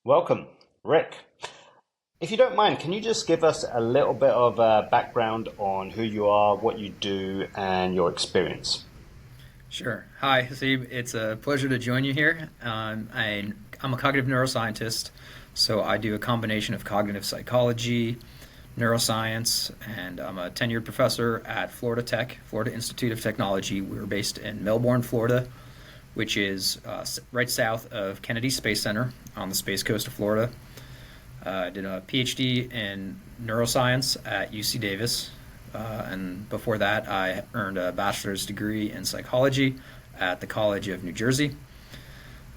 Welcome, Rick. If you don't mind, can you just give us a little bit of background on who you are, what you do, and your experience? Sure. Hi, Haseeb. It's a pleasure to join you here. I'm a cognitive neuroscientist, so I do a combination of cognitive psychology, neuroscience, and I'm a tenured professor at Florida Tech, Florida Institute of Technology. We're based in Melbourne, Florida, which is right south of Kennedy Space Center on the Space Coast of Florida. I did a PhD in neuroscience at UC Davis, and before that, I earned a bachelor's degree in psychology at the College of New Jersey.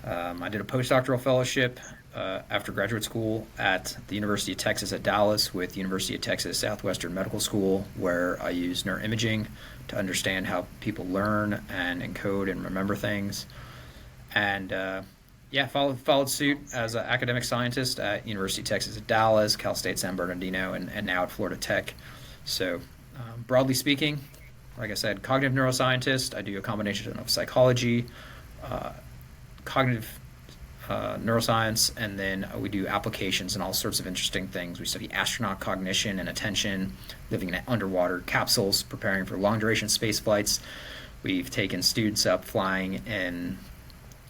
I did a postdoctoral fellowship after graduate school at the University of Texas at Dallas with University of Texas Southwestern Medical School, where I use neuroimaging to understand how people learn and encode and remember things. And yeah, followed suit as an academic scientist at University of Texas at Dallas, Cal State San Bernardino, and now at Florida Tech. So, broadly speaking, like I said, cognitive neuroscientist. I do a combination of psychology, uh, cognitive neuroscience, and then we do applications and all sorts of interesting things. We study astronaut cognition and attention, living in underwater capsules, preparing for long duration space flights. We've taken students up flying in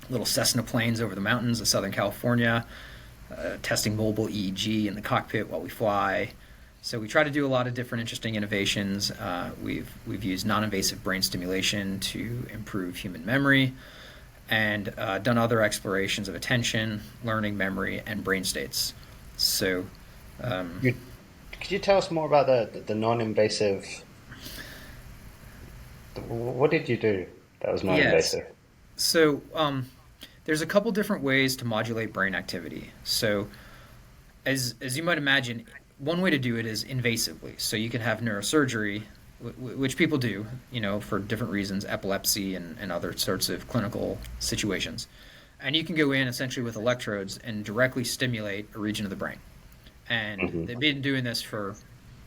little Cessna planes over the mountains of Southern California, testing mobile EEG in the cockpit while we fly. So we try to do a lot of different interesting innovations. We've used non-invasive brain stimulation to improve human memory, and done other explorations of attention, learning, memory, and brain states. So, um, You, could you tell us more about the non-invasive? What did you do that was yes. non-invasive? So there's a couple different ways to modulate brain activity. So as you might imagine, one way to do it is invasively. So you can have neurosurgery, which people do, for different reasons, epilepsy and other sorts of clinical situations. And you can go in essentially with electrodes and directly stimulate a region of the brain. And Hmm. they've been doing this for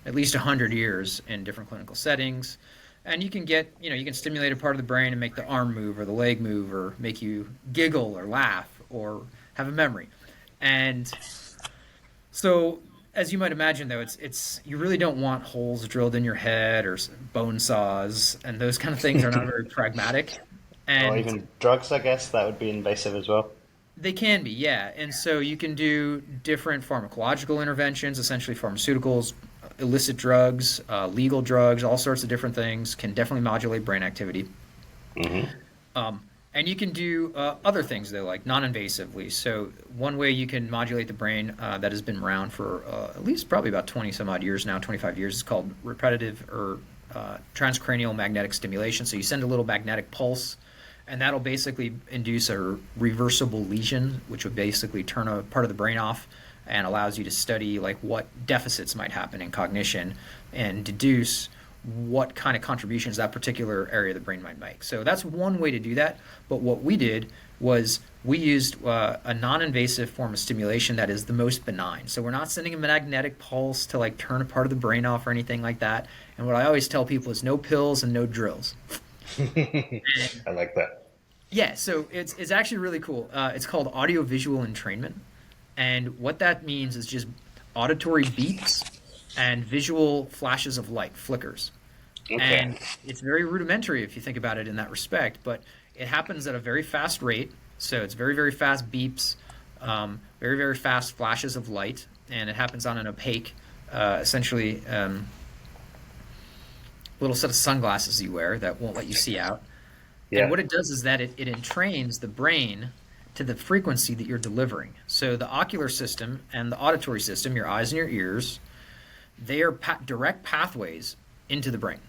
at least 100 years in different clinical settings. And you can you can stimulate a part of the brain and make the arm move or the leg move or make you giggle or laugh or have a memory. And so, as you might imagine, though, it's you really don't want holes drilled in your head or bone saws, and those kind of things are not very pragmatic. Or And even drugs, I guess that would be invasive as well. they can be, yeah. And so you can do different pharmacological interventions, essentially pharmaceuticals, illicit drugs, legal drugs, all sorts of different things can definitely modulate brain activity. Hmm. Um, and you can do other things though, like non-invasively. So one way you can modulate the brain that has been around for at least probably about 20 some odd years now, 25 years, is called repetitive or transcranial magnetic stimulation. So you send a little magnetic pulse, and that'll basically induce a reversible lesion, which would basically turn a part of the brain off and allows you to study like what deficits might happen in cognition and deduce what kind of contributions that particular area of the brain might make. So that's one way to do that. But what we did was we used a non-invasive form of stimulation that is the most benign. So we're not sending a magnetic pulse to like turn a part of the brain off or anything like that. And what I always tell people is no pills and no drills. And I like that. yeah, so it's actually really cool. It's called audiovisual entrainment, and what that means is just auditory beeps and visual flashes of light, flickers. Okay. And it's very rudimentary if you think about it in that respect, but it happens at a very fast rate. So it's very, very fast beeps, very, very fast flashes of light, and it happens on an opaque, essentially, little set of sunglasses you wear that won't let you see out. And Yeah. what it does is that it entrains the brain to the frequency that you're delivering. So the ocular system and the auditory system, your eyes and your ears, they are direct pathways into the brain.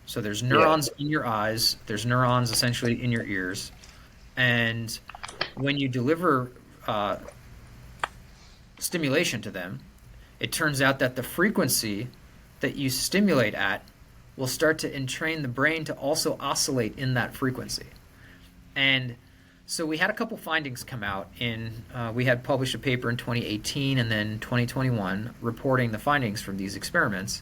So there's Yeah. neurons in your eyes, there's neurons essentially in your ears, and when you deliver uh, stimulation to them, it turns out that the frequency that you stimulate at will start to entrain the brain to also oscillate in that frequency. And so we had a couple findings come out we had published a paper in 2018 and then 2021 reporting the findings from these experiments.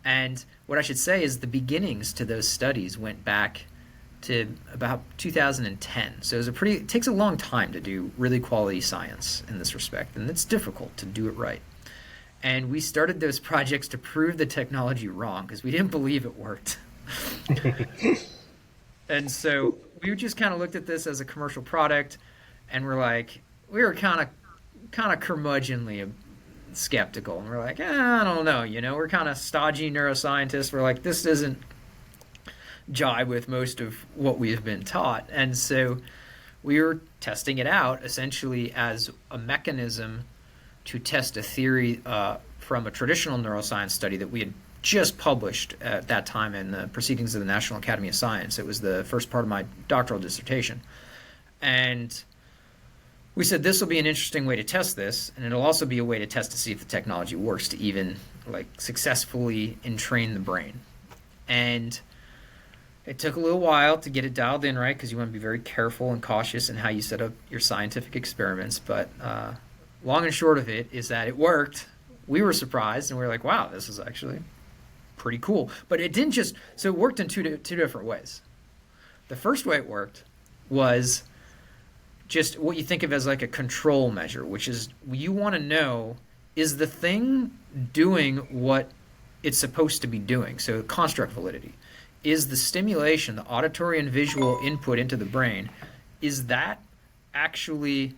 And what I should say is the beginnings to those studies went back to about 2010. So it takes a long time to do really quality science in this respect, and it's difficult to do it right. And we started those projects to prove the technology wrong because we didn't believe it worked. And so we just kind of looked at this as a commercial product, and we were kind of curmudgeonly skeptical, and we're like, I don't know, we're kind of stodgy neuroscientists. We're like, this doesn't jive with most of what we have been taught, and so we were testing it out essentially as a mechanism to test a theory from a traditional neuroscience study that we had just published at that time in the Proceedings of the National Academy of Science. It was the first part of my doctoral dissertation. And we said this will be an interesting way to test this, and it'll also be a way to test to see if the technology works to even successfully entrain the brain. And it took a little while to get it dialed in right because you want to be very careful and cautious in how you set up your scientific experiments. But long and short of it is that it worked. We were surprised, and we were like, wow, this is actually pretty cool. But it didn't just, so it worked in two different ways. The first way it worked was just what you think of as like a control measure, which is you want to know, is the thing doing what it's supposed to be doing? So construct validity. Is the stimulation, the auditory and visual input into the brain, is that actually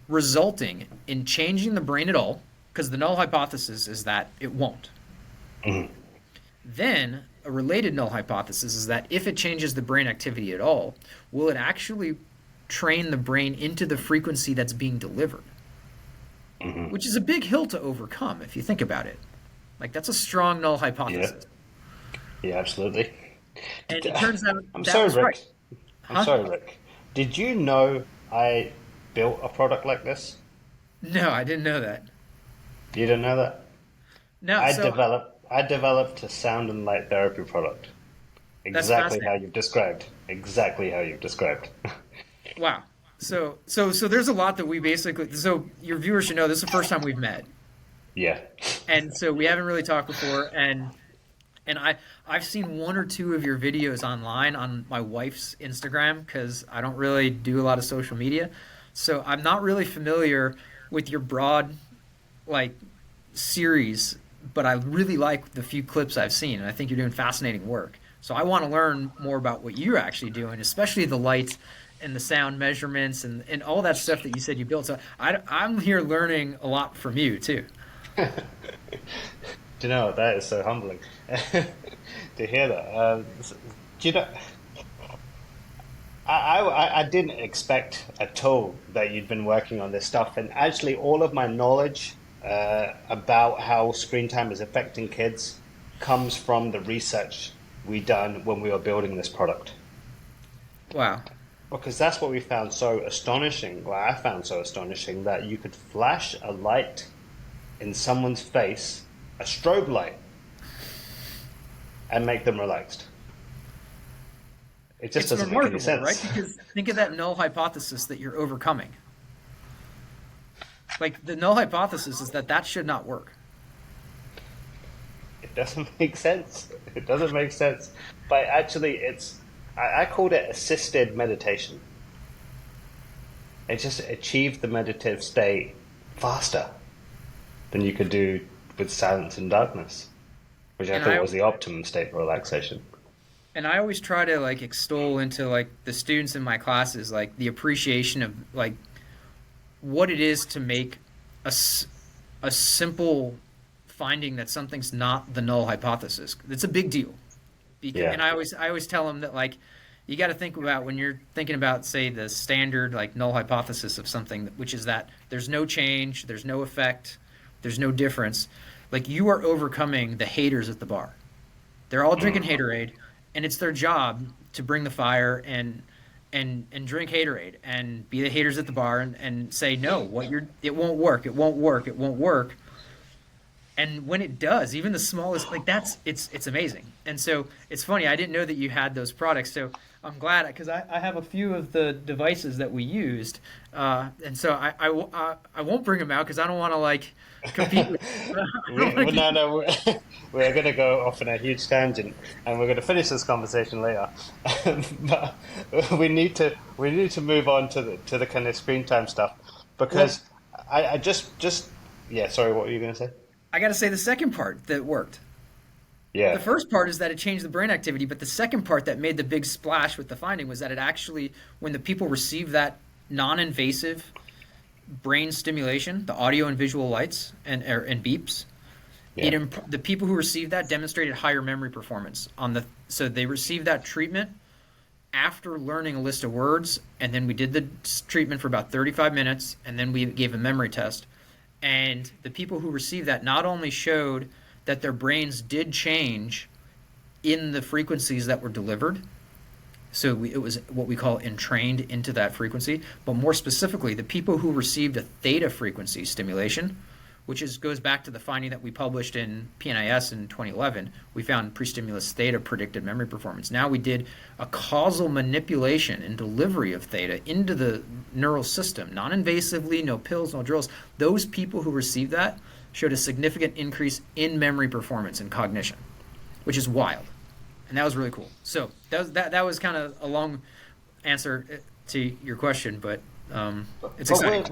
resulting in changing the brain at all? Because the null hypothesis is that it won't. Mm-hmm. Then a related null hypothesis is that if it changes the brain activity at all, will it actually train the brain into the frequency that's being delivered? Mm-hmm. Which is a big hill to overcome if you think about it. That's a strong null hypothesis. Yeah, absolutely. And it turns out I'm that sorry, was Rick. right. I'm sorry, Rick. Did you know I built a product like this? No, I didn't know that. You didn't know that? No, I developed a sound and light therapy product. Exactly how you've described. Exactly how you've described. Wow. So there's a lot that we basically, so your viewers should know this is the first time we've met. Yeah. And so we haven't really talked before, and I've seen one or two of your videos online on my wife's Instagram because I don't really do a lot of social media. So I'm not really familiar with your broad series, but I really like the few clips I've seen, and I think you're doing fascinating work. So I want to learn more about what you're actually doing, especially the light and the sound measurements and all that stuff that you said you built. So I'm here learning a lot from you too. Do you know, that is so humbling to hear that. Do you know, I didn't expect at all that you'd been working on this stuff, and actually all of my knowledge about how screen time is affecting kids comes from the research we done when we were building this product. Wow. Because that's what we found so astonishing, well, I found so astonishing, that you could flash a light in someone's face, a strobe light, and make them relaxed. It just doesn't make any sense. Right? Because think of that null hypothesis that you're overcoming. The null hypothesis is that should not work. It doesn't make sense. It doesn't make sense. But actually, I called it assisted meditation. It just achieved the meditative state faster than you could do with silence and darkness, which I thought was the optimum state for relaxation. And I always try to extol into the students in my classes the appreciation of what it is to make a simple finding that something's not the null hypothesis. It's a big deal. And I always tell them that you got to think about when you're thinking about, say, the standard null hypothesis of something, which is that there's no change, there's no effect, there's no difference. You are overcoming the haters at the bar. They're all drinking Haterade, and it's their job to bring the fire and drink Haterade and be the haters at the bar and say, no, it won't work, it won't work, it won't work. And when it does, even the smallest, it's amazing. And so it's funny, I didn't know that you had those products. So I'm glad because I have a few of the devices that we used, and so I won't bring them out because I don't want to like compete with. I don't want to No, compete. no, we're going to go off on a huge tangent, and we're going to finish this conversation later. But we need to move on to the kind of screen time stuff Well, because I just yeah. Sorry, what were you going to say? I got to say the second part that worked. The Yeah, first part is that it changed the brain activity, but the second part that made the big splash with the finding was that it actually, when the people received that non-invasive brain stimulation, the audio and visual lights and beeps, yeah, the people who received that demonstrated higher memory performance on the. So they received that treatment after learning a list of words, and then we did the treatment for about 35 minutes, and then we gave a memory test. And the people who received that not only showed that their brains did change in the frequencies that were delivered, so it was what we call entrained into that frequency, but more specifically, the people who received a theta frequency stimulation, which goes back to the finding that we published in PNIS in 2011. We found pre-stimulus theta predicted memory performance. Now we did a causal manipulation and delivery of theta into the neural system, non-invasively, no pills, no drills. Those people who received that showed a significant increase in memory performance and cognition, which is wild. And that was really cool. So that was kind of a long answer to your question, but it's exciting.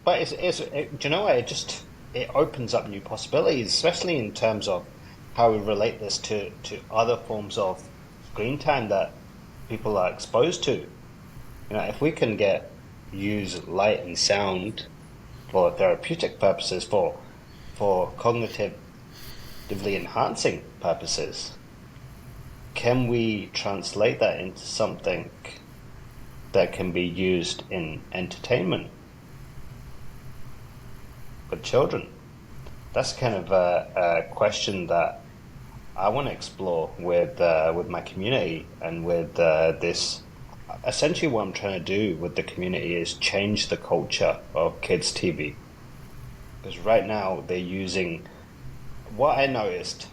but do you know what? It opens up new possibilities, especially in terms of how we relate this to other forms of screen time that people are exposed to. If we can use light and sound for therapeutic purposes, for cognitively enhancing purposes, can we translate that into something that can be used in entertainment for children? That's kind of a question that I want to explore with my community and with this. Essentially, what I'm trying to do with the community is change the culture of kids' TV. Because right now they're using what I noticed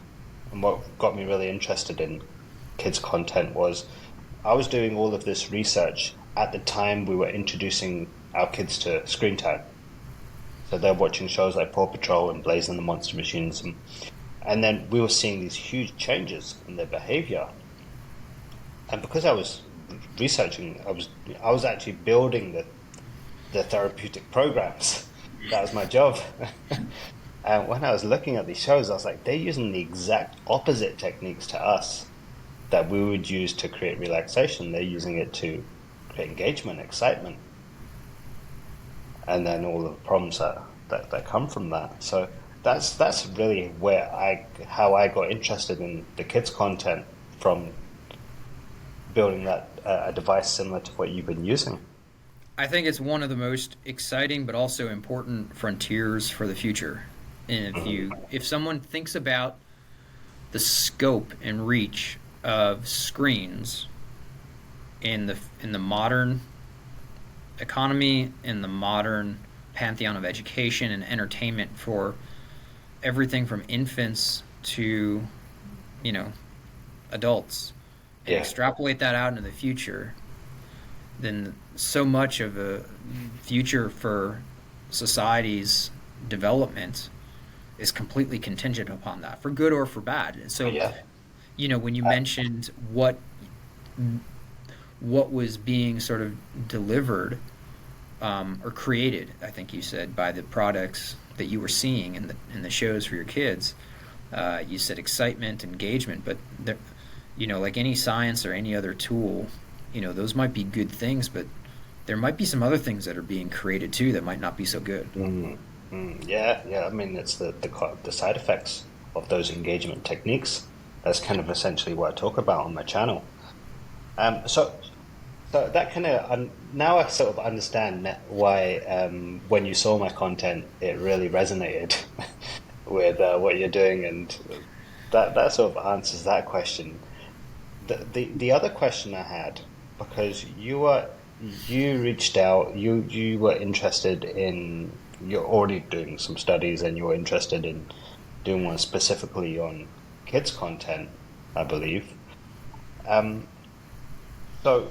and what got me really interested in kids' content was I was doing all of this research at the time we were introducing our kids to screen time. So they're watching shows like Paw Patrol and Blaze and the Monster Machines, and then we were seeing these huge changes in their behavior. And because I was researching, I was actually building the therapeutic programs. That was my job. And when I was looking at these shows, I was like, they're using the exact opposite techniques to us that we would use to create relaxation. They're using it to create engagement, excitement, and then all of the problems that come from that. So that's really how I got interested in the kids' content, from building that a device similar to what you've been using. I think it's one of the most exciting but also important frontiers for the future. And if someone thinks about the scope and reach of screens in the modern economy, in the modern pantheon of education and entertainment for everything from infants to adults, and Yeah, extrapolate that out into the future, then so much of the future for society's development is completely contingent upon that, for good or for bad. And so, yeah, when you mentioned what was being sort of delivered or created, I think you said, by the products that you were seeing in the shows for your kids, you said excitement, engagement, but like any science or any other tool, those might be good things, but there might be some other things that are being created too that might not be so good. yeah. I mean, it's the side effects of those engagement techniques. That's kind of essentially what I talk about on my channel. So that kind of now I sort of understand why when you saw my content, it really resonated with what you're doing, and that sort of answers that question. The other question I had, because you reached out, you were interested in, you're already doing some studies, and you were interested in doing one specifically on kids content, I believe. Um, So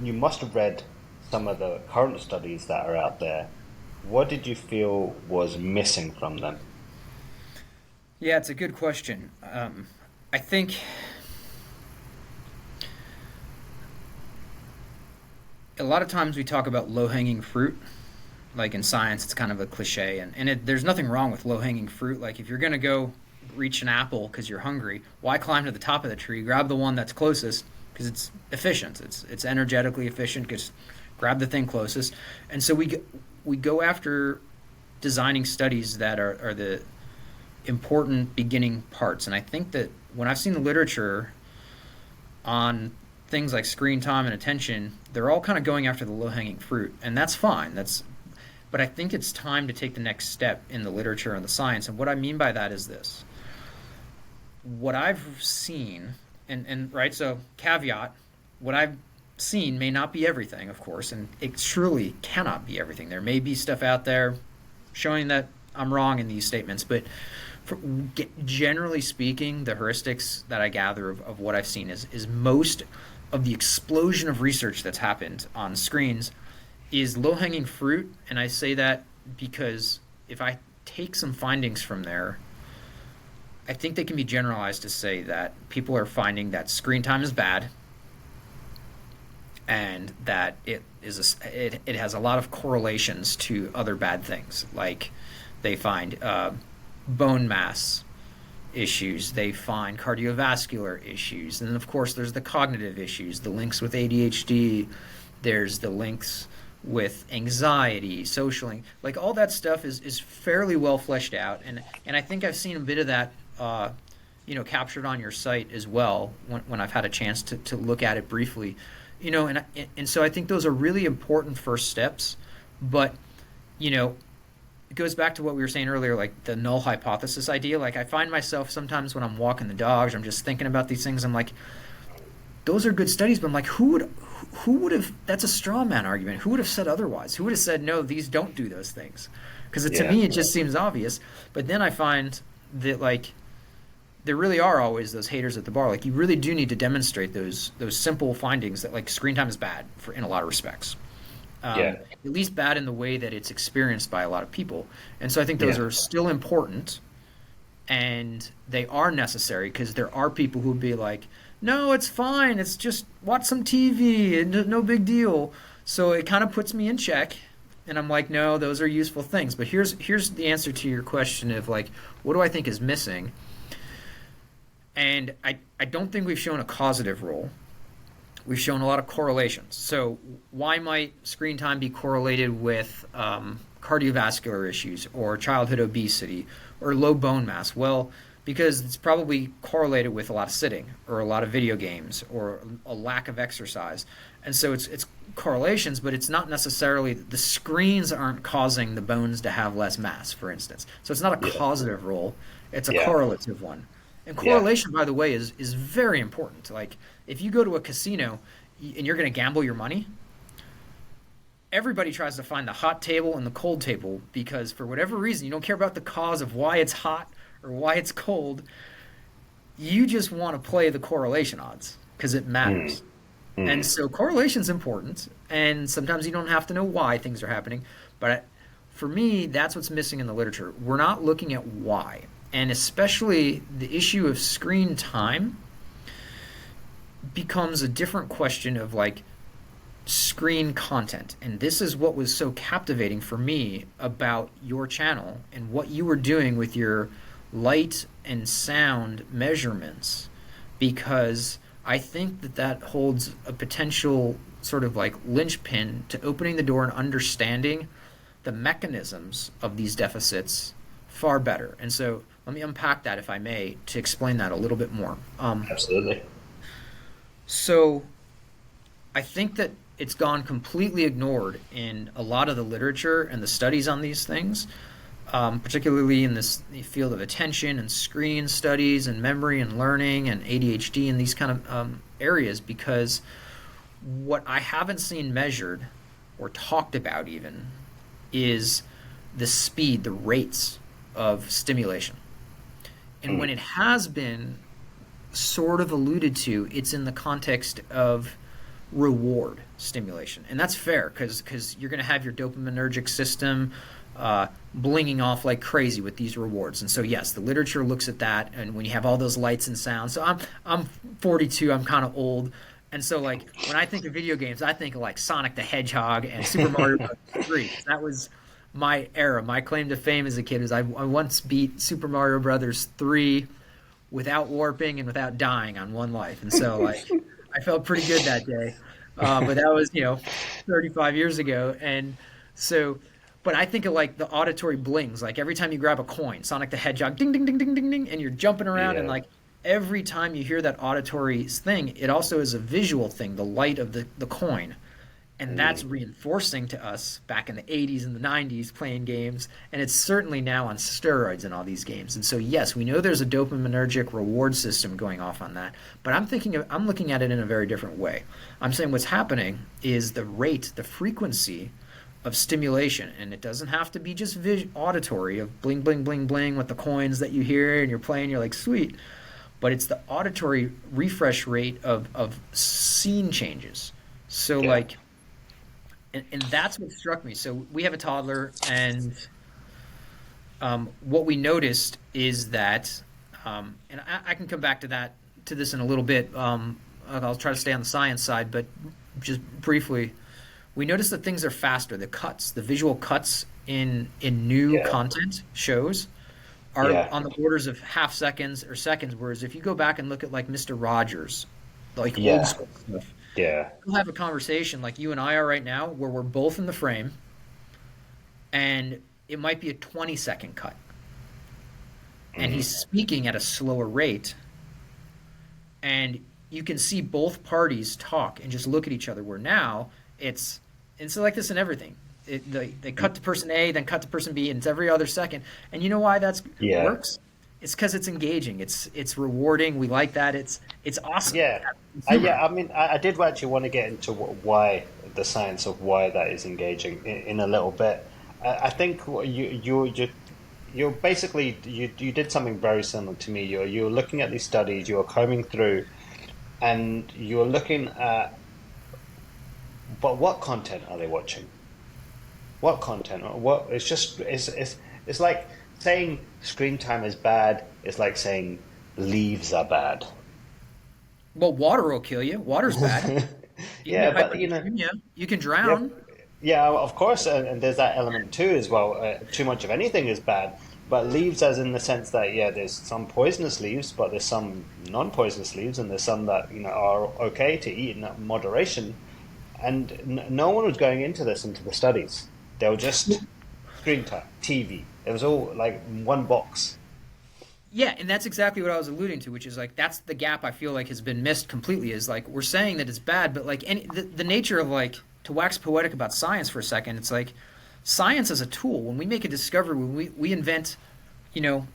you must have read some of the current studies that are out there. What did you feel was missing from them? Yeah, it's a good question. I think a lot of times we talk about low hanging fruit. Like in science, it's kind of a cliche, and there's nothing wrong with low hanging fruit. Like if you're going to go reach an apple because you're hungry, why climb to the top of the tree? Grab the one that's closest because it's efficient. It's energetically efficient. Just grab the thing closest. And so we go after designing studies that are the important beginning parts. And I think that when I've seen the literature on things like screen time and attention, they're all kind of going after the low hanging fruit, and that's fine. But I think it's time to take the next step in the literature and the science. And what I mean by that is this: what I've seen, and right, so caveat, what I've seen may not be everything, of course, and it truly cannot be everything. There may be stuff out there showing that I'm wrong in these statements, but for, generally speaking, the heuristics that I gather of what I've seen is most of the explosion of research that's happened on screens is low hanging fruit. And I say that because if I take some findings from there, I think they can be generalized to say that people are finding that screen time is bad and that it has a lot of correlations to other bad things. Like they find bone mass issues, they find cardiovascular issues, and then of course there's the cognitive issues, the links with ADHD, there's the links with anxiety, social, like all that stuff is fairly well fleshed out, and I think I've seen a bit of that captured on your site as well when I've had a chance to look at it briefly, and so I think those are really important first steps, but it goes back to what we were saying earlier, like the null hypothesis idea. Like I find myself sometimes when I'm walking the dogs, I'm just thinking about these things. I'm like, those are good studies, but I'm like, who would have? That's a straw man argument. Who would have said otherwise? Who would have said no? These don't do those things, because to me it just seems obvious. But then I find that like there really are always those haters at the bar. Like you really do need to demonstrate those simple findings that like screen time is bad in a lot of respects. At least bad in the way that it's experienced by a lot of people. And so I think those are still important, and they are necessary because there are people who would be like, no, it's fine. It's just watch some TV and no big deal. So it kind of puts me in check. And I'm like, no, those are useful things. But here's the answer to your question of like, what do I think is missing? And I don't think we've shown a causative role. We've shown a lot of correlations. So why might screen time be correlated with cardiovascular issues or childhood obesity or low bone mass? Well, because it's probably correlated with a lot of sitting or a lot of video games or a lack of exercise. And so it's correlations, but it's not necessarily, the screens aren't causing the bones to have less mass, for instance. So it's not a causative role, it's a correlative one. And correlation, by the way, is very important. Like if you go to a casino and you're going to gamble your money, everybody tries to find the hot table and the cold table because for whatever reason, you don't care about the cause of why it's hot or why it's cold. You just want to play the correlation odds because it matters. And so correlation's important, and sometimes you don't have to know why things are happening. But for me, that's what's missing in the literature. We're not looking at why. And especially the issue of screen time becomes a different question of like screen content. And this is what was so captivating for me about your channel and what you were doing with your light and sound measurements, because I think that holds a potential sort of like linchpin to opening the door and understanding the mechanisms of these deficits far better. And so let me unpack that, if I may, to explain that a little bit more. Absolutely. So I think that it's gone completely ignored in a lot of the literature and the studies on these things, particularly in the field of attention and screen studies and memory and learning and ADHD and these kind of areas, because what I haven't seen measured or talked about even is the speed, the rates of stimulation. And when it has been sort of alluded to, it's in the context of reward stimulation. And that's fair because you're going to have your dopaminergic system blinging off like crazy with these rewards. And so, yes, the literature looks at that. And when you have all those lights and sounds, so I'm 42, I'm kind of old. And so, like, when I think of video games, I think of like Sonic the Hedgehog and Super Mario Bros. 3. That was my era. My claim to fame as a kid is I once beat Super Mario Brothers 3 without warping and without dying on one life. And so, like, I felt pretty good that day. But that was, 35 years ago. And so, but I think of like the auditory blings, like every time you grab a coin, Sonic the Hedgehog, ding, ding, ding, ding, ding, ding, and you're jumping around and Yeah. like every time you hear that auditory thing, it also is a visual thing, the light of the coin. And that's reinforcing to us back in the 80s and the 90s playing games. And it's certainly now on steroids in all these games. And so, yes, we know there's a dopaminergic reward system going off on that. But I'm looking at it in a very different way. I'm saying what's happening is the rate, the frequency of stimulation. And it doesn't have to be just auditory of bling, bling, bling, bling with the coins that you hear and you're playing, you're like, sweet. But it's the auditory refresh rate of scene changes. So, Yeah. like, and that's what struck me. So we have a toddler, and what we noticed is that, and I can come back to this in a little bit. I'll try to stay on the science side, but just briefly, we noticed that things are faster. The visual cuts in new Yeah. content shows are Yeah. on the orders of half seconds or seconds. Whereas if you go back and look at like Mr. Rogers, like old Yeah. school stuff, Yeah. we'll have a conversation like you and I are right now where we're both in the frame and it might be a 20-second cut. And he's speaking at a slower rate and you can see both parties talk and just look at each other where now it's like this in everything. They cut to person A, then cut to person B, and it's every other second. And you know why that Yeah. works? It's because it's engaging. It's rewarding. We like that. It's awesome. Yeah. Yeah. I mean, I did actually want to get into why the science of why that is engaging in a little bit. I think you're basically you did something very similar to me. You're looking at these studies. You're combing through, and you're looking at, but what content are they watching? What content? What it's just it's like saying screen time is bad. It's like saying leaves are bad. Well, water will kill you. Water's bad. You can Yeah, get but hypothermia. You can yeah, drown. yeah, of course, and there's that element too as well. Too much of anything is bad, but leaves, as in the sense that yeah, there's some poisonous leaves, but there's some non-poisonous leaves, and there's some that are okay to eat in moderation. And no one was going into the studies. They were just screen time, TV. It was all like one box. Yeah, and that's exactly what I was alluding to, which is like that's the gap I feel like has been missed completely. Is like we're saying that it's bad, but like the nature of like to wax poetic about science for a second, it's like science as a tool. When we make a discovery, when we invent, you know,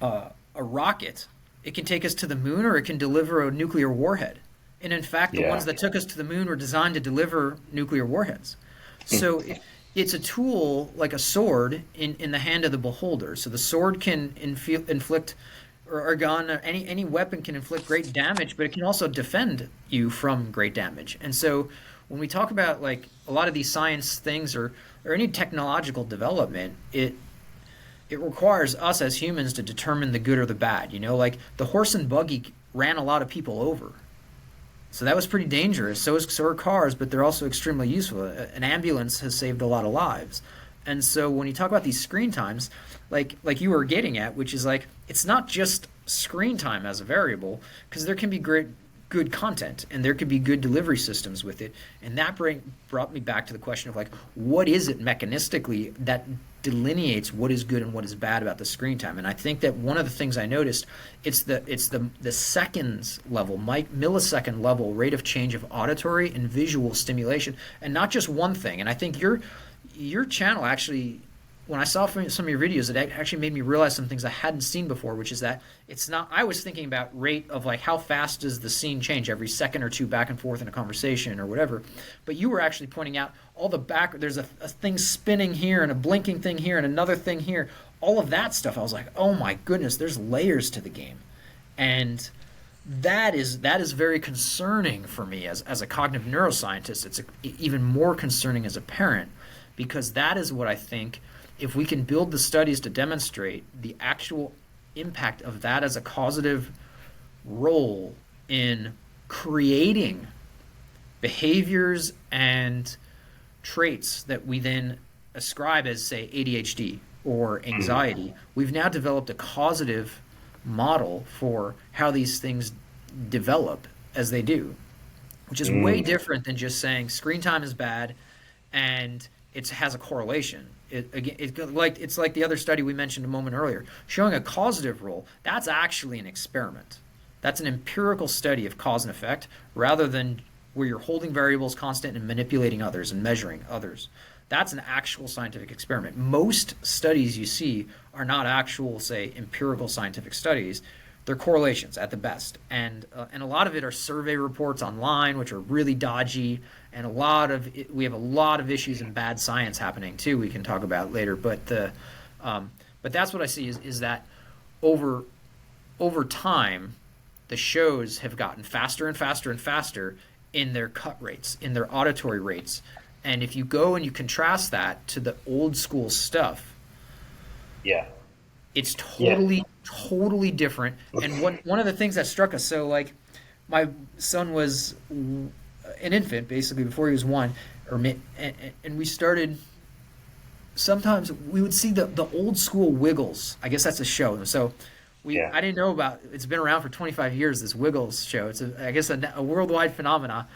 a rocket, it can take us to the moon or it can deliver a nuclear warhead. And in fact, the Yeah. ones that took us to the moon were designed to deliver nuclear warheads. So it's a tool like a sword in the hand of the beholder. So the sword can inflict, or a gun, or any weapon can inflict great damage, but it can also defend you from great damage. And so when we talk about like a lot of these science things or any technological development, it requires us as humans to determine the good or the bad. You know, like the horse and buggy ran a lot of people over. So that was pretty dangerous. So are cars, but they're also extremely useful. An ambulance has saved a lot of lives. And so when you talk about these screen times, like you were getting at, which is like it's not just screen time as a variable, because there can be good content and there could be good delivery systems with it. And that brought me back to the question of like, what is it mechanistically that delineates what is good and what is bad about the screen time? And I think that one of the things I noticed, it's the seconds level, millisecond level rate of change of auditory and visual stimulation, and not just one thing. And I think your channel actually, when I saw from some of your videos, it actually made me realize some things I hadn't seen before, which is that it's not, I was thinking about rate of like how fast does the scene change every second or two back and forth in a conversation or whatever. But you were actually pointing out all the there's a thing spinning here and a blinking thing here and another thing here. All of that stuff, I was like, oh my goodness, there's layers to the game. And that is very concerning for me as a cognitive neuroscientist. It's even more concerning as a parent, because that is what I think, if we can build the studies to demonstrate the actual impact of that as a causative role in creating behaviors and traits that we then ascribe as, say, ADHD or anxiety. We've now developed a causative model for how these things develop as they do, which is way different than just saying screen time is bad and it has a correlation. It's like the other study we mentioned a moment earlier, showing a causative role. That's actually an experiment. That's an empirical study of cause and effect, rather than where you're holding variables constant and manipulating others and measuring others. That's an actual scientific experiment. Most studies you see are not actual, say, empirical scientific studies. They're correlations at the best, and a lot of it are survey reports online, which are really dodgy, and we have a lot of issues in bad science happening too. We can talk about later, but that's what I see is that over time, the shows have gotten faster and faster and faster in their cut rates, in their auditory rates. And if you go and you contrast that to the old school stuff, Yeah. it's totally different. And one of the things that struck us, so like my son was an infant basically before he was one, and we started. Sometimes we would see the old school Wiggles. I guess that's a show. So I didn't know about. It's been around for 25 years. This Wiggles show. It's I guess a worldwide phenomena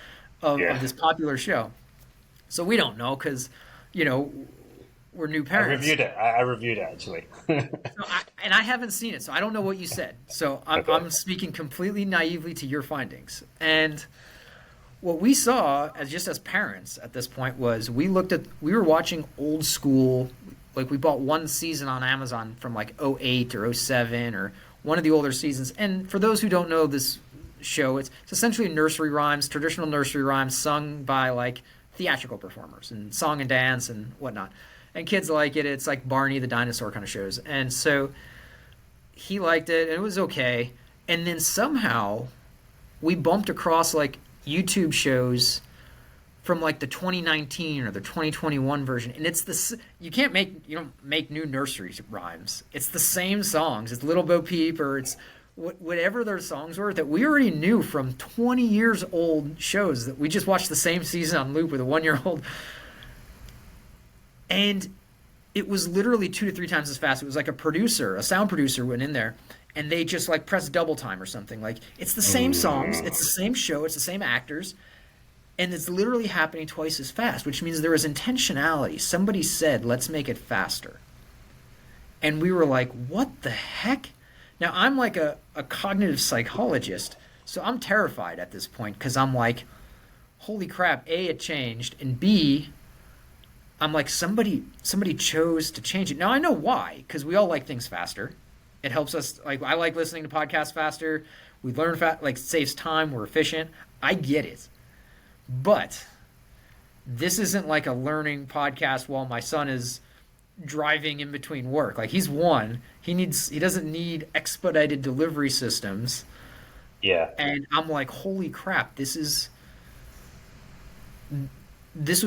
of this popular show. So we don't know because, we're new parents. I reviewed it actually. And I haven't seen it, so I don't know what you said. So I'm speaking completely naively to your findings. And what we saw as parents at this point was we were watching old school, like we bought one season on Amazon from like '08 or '07 or one of the older seasons. And for those who don't know this show, it's essentially nursery rhymes, traditional nursery rhymes sung by like theatrical performers and song and dance and whatnot. And kids like it. It's like Barney the dinosaur kind of shows. And so he liked it, and it was okay. And then somehow we bumped across like YouTube shows from like the 2019 or the 2021 version, and it's you don't make new nursery rhymes. It's the same songs. It's Little Bo Peep, or it's whatever their songs were that we already knew from 20 years old shows that we just watched the same season on loop with a 1-year-old. And it was literally 2 to 3 times as fast. It was like a sound producer went in there and they just like pressed double time or something. Like, it's the same songs, it's the same show, it's the same actors, and it's literally happening twice as fast, which means there was intentionality. Somebody said, let's make it faster. And we were like, what the heck? Now, I'm like a cognitive psychologist, so I'm terrified at this point because I'm like, holy crap, A, it changed, and B, I'm like, somebody chose to change it. Now, I know why, because we all like things faster. It helps us. Like, I like listening to podcasts faster. We learn fast, like, it saves time. We're efficient. I get it. But this isn't like a learning podcast while my son is driving in between work. Like, he's 1. He doesn't need expedited delivery systems. Yeah. And I'm like, holy crap, this was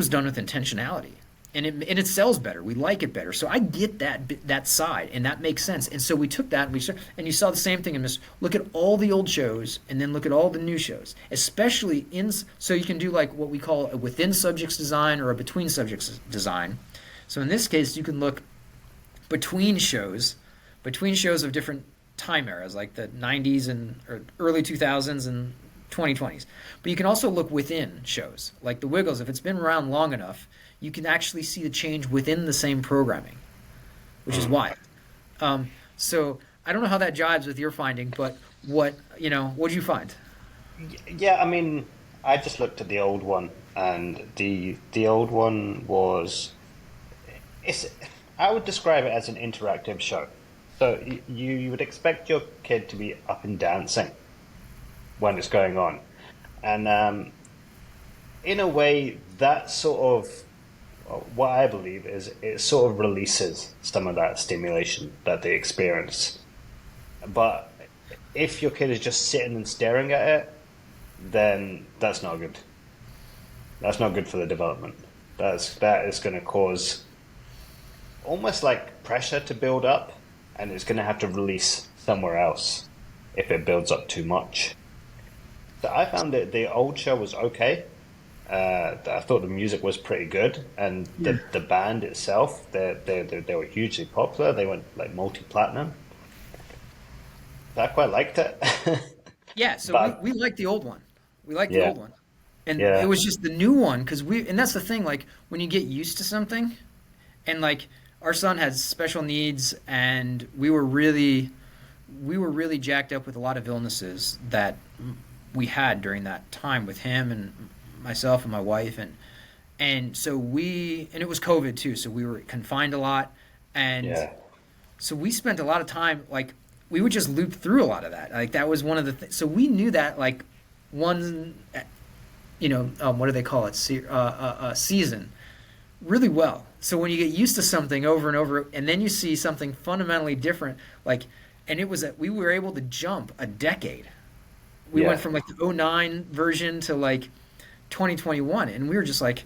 done with intentionality. And it sells better. We like it better. So I get that side, and that makes sense. And so we took that, and you saw the same thing in this. Look at all the old shows, and then look at all the new shows, especially so you can do like what we call a within subjects design or a between subjects design. So in this case, you can look between shows of different time eras, like the 90s or early 2000s and 2020s. But you can also look within shows, like the Wiggles. If it's been around long enough, you can actually see the change within the same programming, which is wild. So I don't know how that jives with your finding, but what did you find? Yeah, I mean, I just looked at the old one, and the old one was, I would describe it as an interactive show. So you would expect your kid to be up and dancing when it's going on, and in a way, that sort of, what I believe is it sort of releases some of that stimulation that they experience. But if your kid is just sitting and staring at it, then that's not good. That's not good for the development. That is going to cause almost like pressure to build up, and it's going to have to release somewhere else if it builds up too much. So I found that the old show was okay. I thought the music was pretty good, and the band itself, they were hugely popular. They went like multi-platinum. I quite liked it. Yeah, so But we liked the old one. We liked the yeah, old one. And it yeah, was just the new one because and that's the thing, like when you get used to something, and like our son has special needs, and we were really jacked up with a lot of illnesses that we had during that time with him and myself and my wife, and so and it was COVID too, so we were confined a lot, and yeah, so we spent a lot of time like we would just loop through a lot of that. Like that was one of the things. So we knew that like one, what do they call it? Season really well. So when you get used to something over and over, and then you see something fundamentally different, like, and it was that we were able to jump a decade. We went yeah, from like the '09 version to like 2021, and we were just like,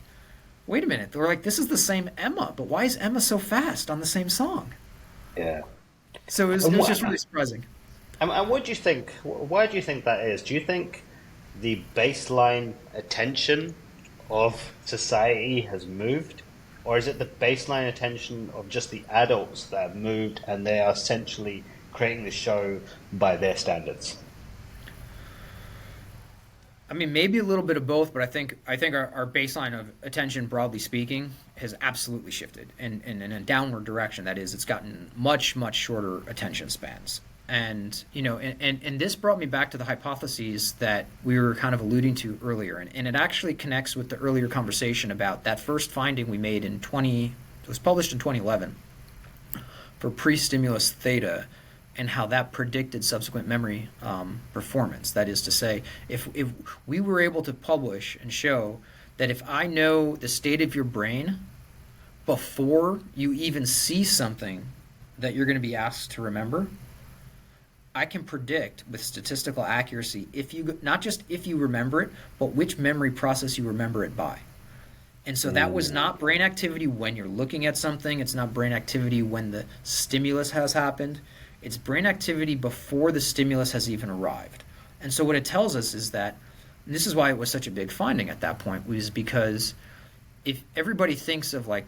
wait a minute. We're like, this is the same Emma, but why is Emma so fast on the same song? yeah. So it was, And it was what just really surprising. and what do you think? Why do you think that is? Do you think the baseline attention of society has moved, or is it the baseline attention of just the adults that have moved, and they are essentially creating the show by their standards? I mean, maybe a little bit of both, but I think our baseline of attention, broadly speaking, has absolutely shifted in a downward direction. That is, it's gotten much, much shorter attention spans. And this brought me back to the hypotheses that we were kind of alluding to earlier. And it actually connects with the earlier conversation about that first finding we made it was published in 2011 for pre-stimulus theta and how that predicted subsequent memory performance. That is to say, if we were able to publish and show that if I know the state of your brain before you even see something that you're going to be asked to remember, I can predict with statistical accuracy if you not just if you remember it, but which memory process you remember it by. And so that was not brain activity when you're looking at something. It's not brain activity when the stimulus has happened. It's brain activity before the stimulus has even arrived. And so what it tells us is that, and this is why it was such a big finding at that point, was because if everybody thinks of like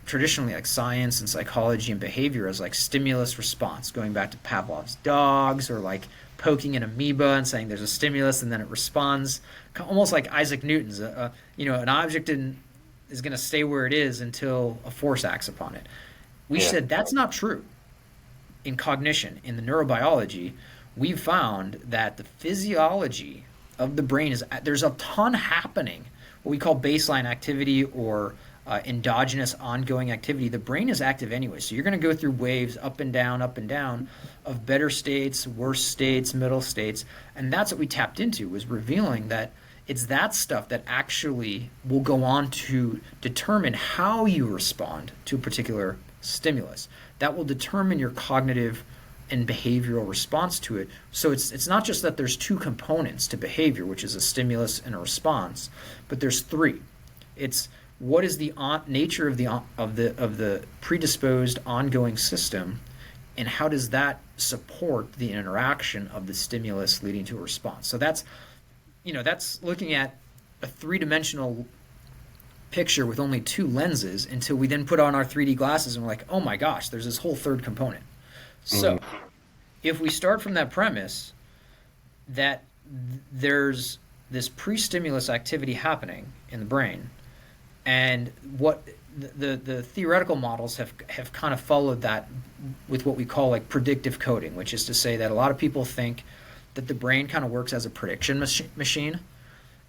traditionally like science and psychology and behavior as like stimulus response, going back to Pavlov's dogs or like poking an amoeba and saying there's a stimulus and then it responds, almost like Isaac Newton's, an object is going to stay where it is until a force acts upon it. We Yeah, said that's not true in cognition. In the neurobiology, we've found that the physiology of the brain there's a ton happening, what we call baseline activity or endogenous ongoing activity. The brain is active anyway, so you're going to go through waves up and down, of better states, worse states, middle states, and that's what we tapped into, was revealing that it's that stuff that actually will go on to determine how you respond to a particular stimulus. That will determine your cognitive and behavioral response to it. So it's not just that there's two components to behavior, which is a stimulus and a response, but there's three. It's what is the nature of the predisposed ongoing system, and how does that support the interaction of the stimulus leading to a response. So that's looking at a three-dimensional picture with only two lenses until we then put on our 3D glasses and we're like, oh my gosh, there's this whole third component. So if we start from that premise that there's this pre-stimulus activity happening in the brain, and what the theoretical models have kind of followed that with what we call like predictive coding, which is to say that a lot of people think that the brain kind of works as a prediction machine,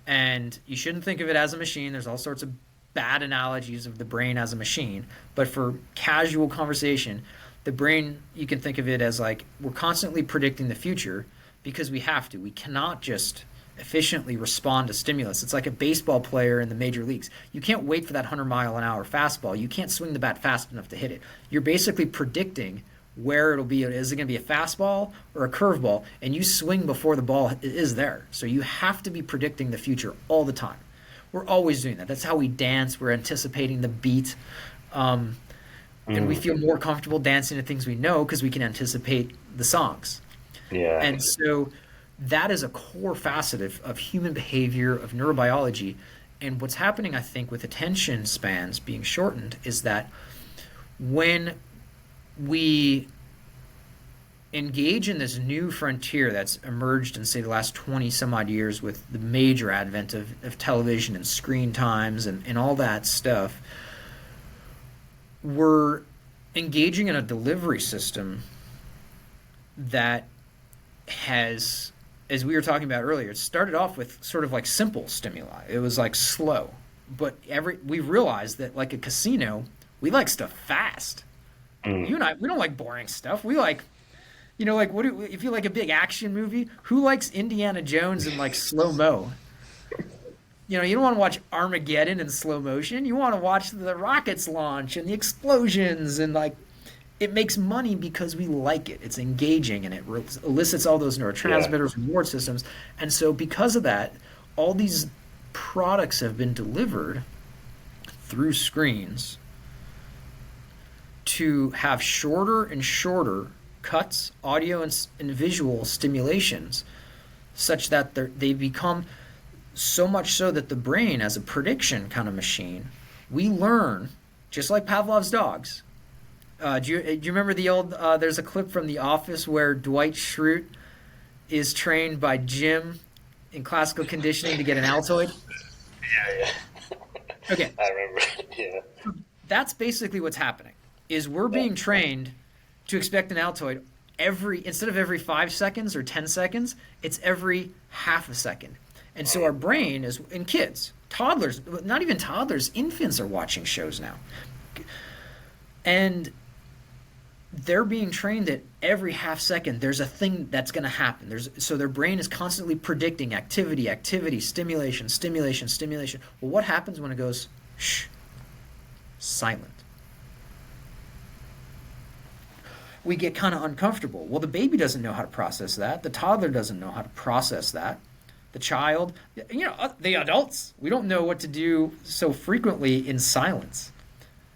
and you shouldn't think of it as a machine. There's all sorts of bad analogies of the brain as a machine, but for casual conversation, the brain, you can think of it as like we're constantly predicting the future because we have to. We cannot just efficiently respond to stimulus. It's like a baseball player in the major leagues. You can't wait for that 100-mile-an-hour fastball. You can't swing the bat fast enough to hit it. You're basically predicting where it'll be. Is it going to be a fastball or a curveball? And you swing before the ball is there. So you have to be predicting the future all the time. We're always doing that. That's how we dance. We're anticipating the beat. And we feel more comfortable dancing to things we know because we can anticipate the songs. Yeah. And so that is a core facet of human behavior, of neurobiology. And what's happening, I think, with attention spans being shortened is that when we engage in this new frontier that's emerged in, say, the last 20 some odd years with the major advent of television and screen times and all that stuff, we're engaging in a delivery system that has, as we were talking about earlier, it started off with sort of like simple stimuli. It was like slow. But we realized that, like a casino, we like stuff fast. You and I, we don't like boring stuff. We like, like if you like a big action movie, who likes Indiana Jones in like slow mo? You don't want to watch Armageddon in slow motion. You want to watch the rockets launch and the explosions, and like it makes money because we like it. It's engaging and it elicits all those neurotransmitters, reward systems. And so because of that, all these products have been delivered through screens to have shorter and shorter cuts, audio and visual stimulations, such that they become so much so that the brain, as a prediction kind of machine, we learn, just like Pavlov's dogs. Do you remember the old, there's a clip from The Office where Dwight Schrute is trained by Jim in classical conditioning to get an Altoid? Yeah. Okay. I remember. Yeah. That's basically what's happening, is we're being trained to expect an Altoid instead of every 5 seconds or 10 seconds, it's every half a second. And so our brain is, in kids, toddlers, not even toddlers, infants are watching shows now. And they're being trained that every half second there's a thing that's going to happen. So their brain is constantly predicting activity, stimulation. Well, what happens when it goes, shh, silent? We get kind of uncomfortable. Well, the baby doesn't know how to process that. The toddler doesn't know how to process that. The child, the adults, we don't know what to do so frequently in silence.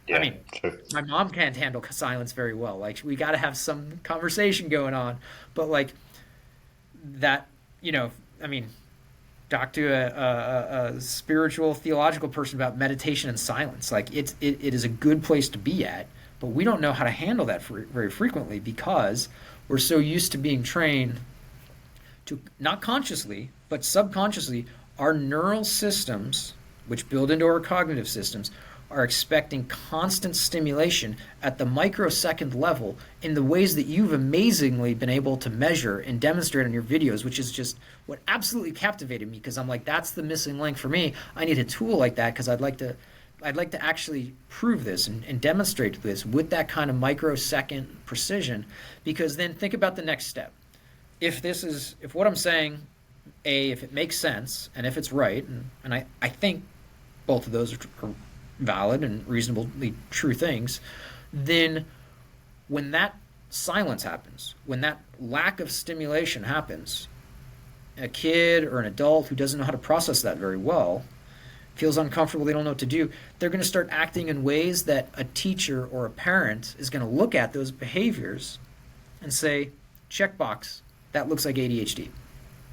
Yeah, I mean, true. My mom can't handle silence very well. Like, we got to have some conversation going on. But like that, talk to a spiritual, theological person about meditation and silence. Like, it is a good place to be at. But we don't know how to handle that very frequently because we're so used to being trained to, not consciously, but subconsciously, our neural systems, which build into our cognitive systems, are expecting constant stimulation at the microsecond level in the ways that you've amazingly been able to measure and demonstrate on your videos, which is just what absolutely captivated me, because I'm like, that's the missing link for me. I need a tool like that because I'd like to actually prove this and demonstrate this with that kind of microsecond precision, because then think about the next step. If what I'm saying, if it makes sense and if it's right, and I think both of those are valid and reasonably true things, then when that silence happens, when that lack of stimulation happens, a kid or an adult who doesn't know how to process that very well, feels uncomfortable, they don't know what to do, they're going to start acting in ways that a teacher or a parent is going to look at those behaviors and say, checkbox, that looks like ADHD.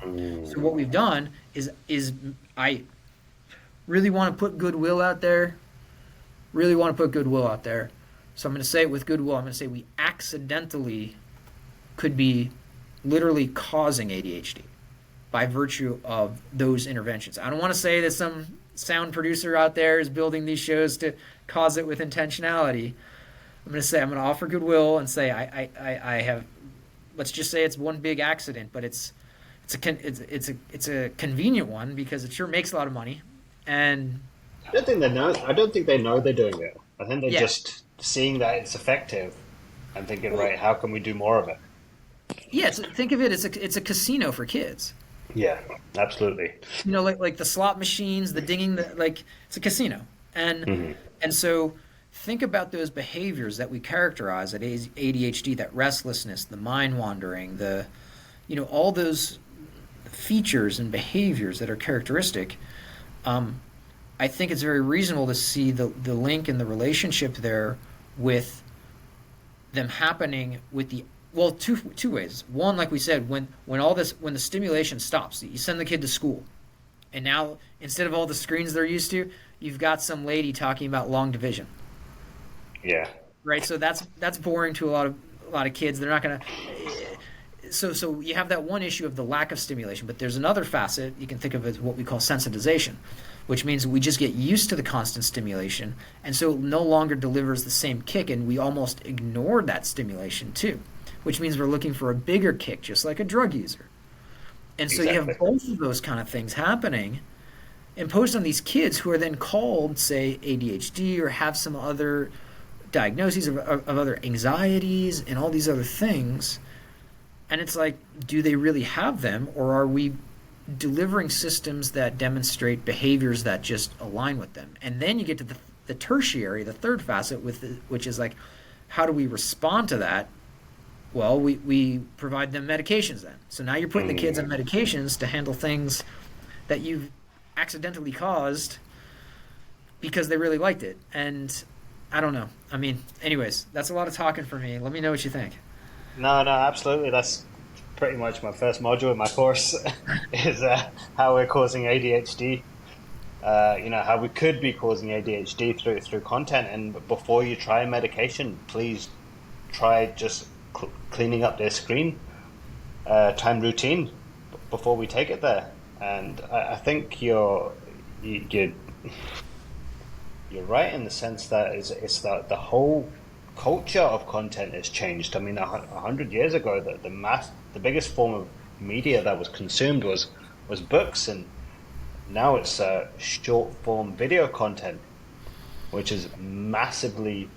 So what we've done is I really want to put goodwill out there, so I'm going to say it with goodwill. I'm going to say we accidentally could be literally causing ADHD by virtue of those interventions. I don't want to say that some sound producer out there is building these shows to cause it with intentionality. I'm going to offer goodwill and say I have, let's just say it's one big accident, but it's a convenient one because it sure makes a lot of money. And I don't think they know they're doing it. I think they're just seeing that it's effective and thinking, right, how can we do more of it? Yeah, think of it as it's a casino for kids. Yeah, absolutely. Like the slot machines, the dinging, it's a casino, and so think about those behaviors that we characterize at ADHD, that restlessness, the mind wandering, all those features and behaviors that are characteristic. I think it's very reasonable to see the link and the relationship there with them happening with the two ways. One, like we said, when the stimulation stops, you send the kid to school, and now instead of all the screens they're used to, you've got some lady talking about long division. Yeah. Right, so that's boring to a lot of kids. They're not gonna. So you have that one issue of the lack of stimulation, but there's another facet you can think of as what we call sensitization, which means we just get used to the constant stimulation, and so it no longer delivers the same kick, and we almost ignore that stimulation too, which means we're looking for a bigger kick, just like a drug user. And so you have both of those kind of things happening imposed on these kids who are then called, say, ADHD or have some other diagnoses of other anxieties and all these other things. And it's like, do they really have them, or are we delivering systems that demonstrate behaviors that just align with them? And then you get to the tertiary, the third facet, which is like, how do we respond to that? Well, we provide them medications then. So now you're putting the kids on medications to handle things that you've accidentally caused because they really liked it. And I don't know. I mean, anyways, that's a lot of talking for me. Let me know what you think. No, absolutely. That's pretty much my first module in my course is how we're causing ADHD. How we could be causing ADHD through content. And before you try medication, please try just cleaning up their screen time routine before we take it there. And I think you're right in the sense that it's the whole culture of content has changed. I mean, 100 years ago, the biggest form of media that was consumed was books, and now it's short form video content, which is massively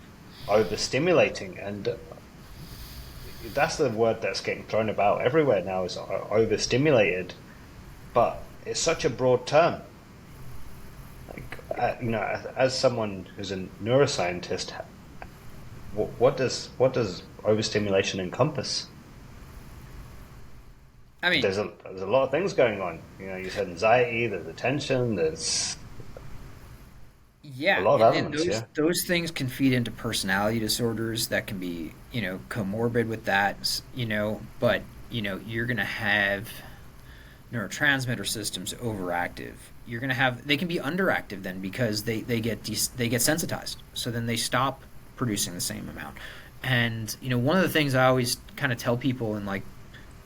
overstimulating. And that's the word that's getting thrown about everywhere now, is overstimulated. But it's such a broad term. As someone who's a neuroscientist, what does overstimulation encompass? I mean, there's a lot of things going on. You said anxiety, there's attention, there's a lot of elements. Those things can feed into personality disorders that can be, comorbid with that, but you're going to have neurotransmitter systems overactive. They can be underactive then because they get sensitized. So then they stop producing the same amount. And one of the things I always kind of tell people in like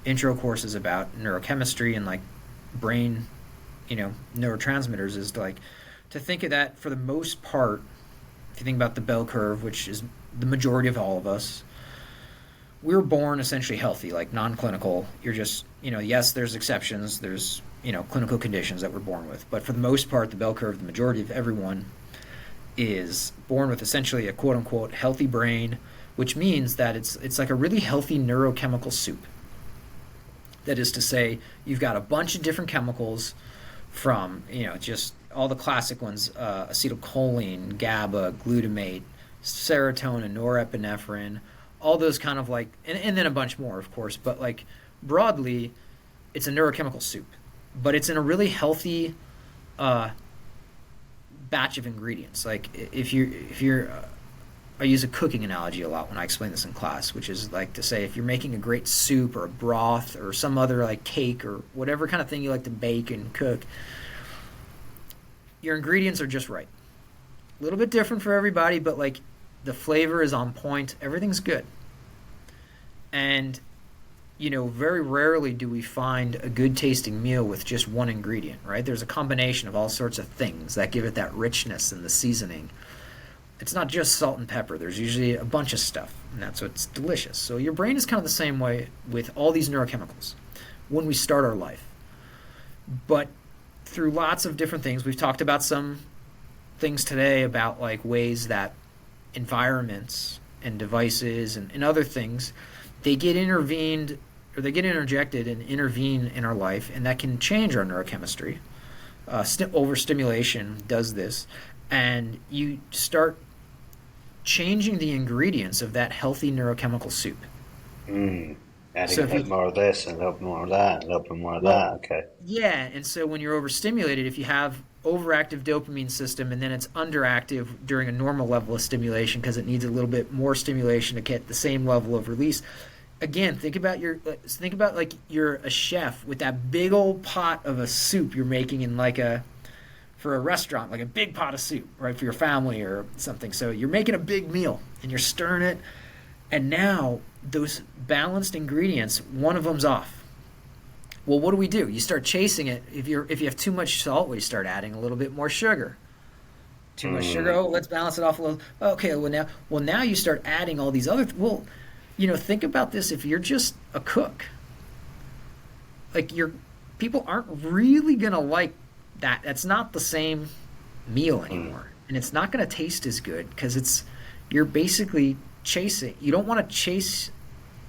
intro courses about neurochemistry and like brain, neurotransmitters is to think of that for the most part. If you think about the bell curve, which is the majority of all of us, we're born essentially healthy, like non-clinical. You're just, yes, there's exceptions. There's, clinical conditions that we're born with. But for the most part, the bell curve, the majority of everyone is born with essentially a quote-unquote healthy brain, which means that it's like a really healthy neurochemical soup. That is to say, you've got a bunch of different chemicals from, just all the classic ones, acetylcholine, GABA, glutamate, serotonin, norepinephrine, all those kind of and then a bunch more, of course, but broadly, it's a neurochemical soup. But it's in a really healthy batch of ingredients. Like if you're I use a cooking analogy a lot when I explain this in class, which is like to say if you're making a great soup or a broth or some other like cake or whatever kind of thing you like to bake and cook, your ingredients are just right. A little bit different for everybody, but the flavor is on point. Everything's good. And very rarely do we find a good tasting meal with just one ingredient, right? There's a combination of all sorts of things that give it that richness and the seasoning. It's not just salt and pepper. There's usually a bunch of stuff, and that's what's delicious. So your brain is kind of the same way with all these neurochemicals when we start our life. But through lots of different things, we've talked about some things today about ways that environments and devices and other things, they get intervened or they get interjected and intervene in our life, and that can change our neurochemistry. Overstimulation does this, and you start changing the ingredients of that healthy neurochemical soup. Mm. Adding So a if bit you, more of this and a little bit more of that, and a little bit more of well, that. Okay. yeah, and so when you're overstimulated, if you have overactive dopamine system and then it's underactive during a normal level of stimulation because it needs a little bit more stimulation to get the same level of release. Again, think about like you're a chef with that big old pot of a soup you're making in like a for a restaurant, like a big pot of soup, right, for your family or something. So you're making a big meal and you're stirring it, and now those balanced ingredients, one of them's off. Well, what do? You start chasing it. If you have too much salt, we start adding a little bit more sugar. Too much sugar. Mm. Oh, let's balance it off a little. Okay, well now you start adding all these other. Well, think about this. If you're just a cook, like your people aren't really gonna like that. That's not the same meal Mm. anymore, and it's not gonna taste as good because you're basically chasing. You don't want to chase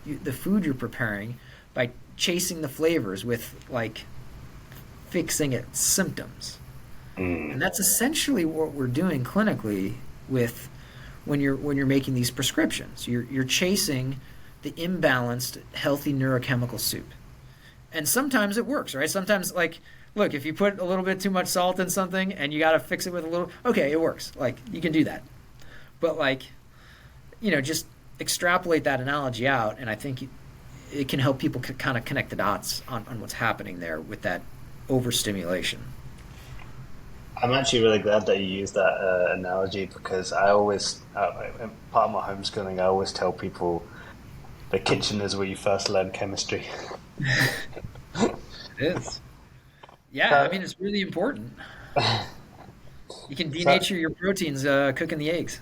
the food you're preparing by chasing the flavors with like fixing its symptoms. And Mm. that's essentially what we're doing clinically with when you're making these prescriptions. You're chasing the imbalanced healthy neurochemical soup. And sometimes it works, right? Sometimes like look, if you put a little bit too much salt in something and you got to fix it with a little okay, it works. Like you can do that. But like just extrapolate that analogy out, and I think it can help people kind of connect the dots on what's happening there with that overstimulation. I'm actually really glad that you used that analogy because I always, in part of my homeschooling, I always tell people the kitchen is where you first learn chemistry. It is. Yeah, I So, mean, it's really important. You can so, denature your proteins cooking the eggs.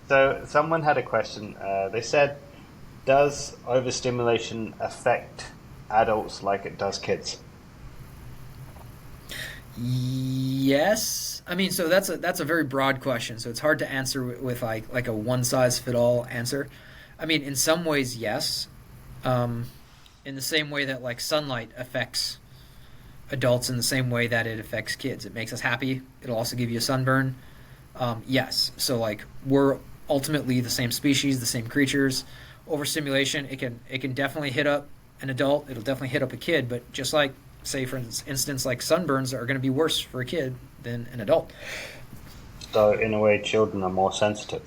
so someone had a question. They said, "Does overstimulation affect adults like it does kids?" Yes. I mean, so that's a very broad question. So it's hard to answer with like a one size fit all answer. I mean, in some ways, yes. Um, in the same way that like sunlight affects adults in the same way that it affects kids. It makes us happy. It'll also give you a sunburn. Yes. So like we're ultimately the same species, the same creatures. Overstimulation, it can definitely hit up an adult. It'll definitely hit up a kid. But just like say for instance, like sunburns are going to be worse for a kid than an adult. So, in a way, children are more sensitive.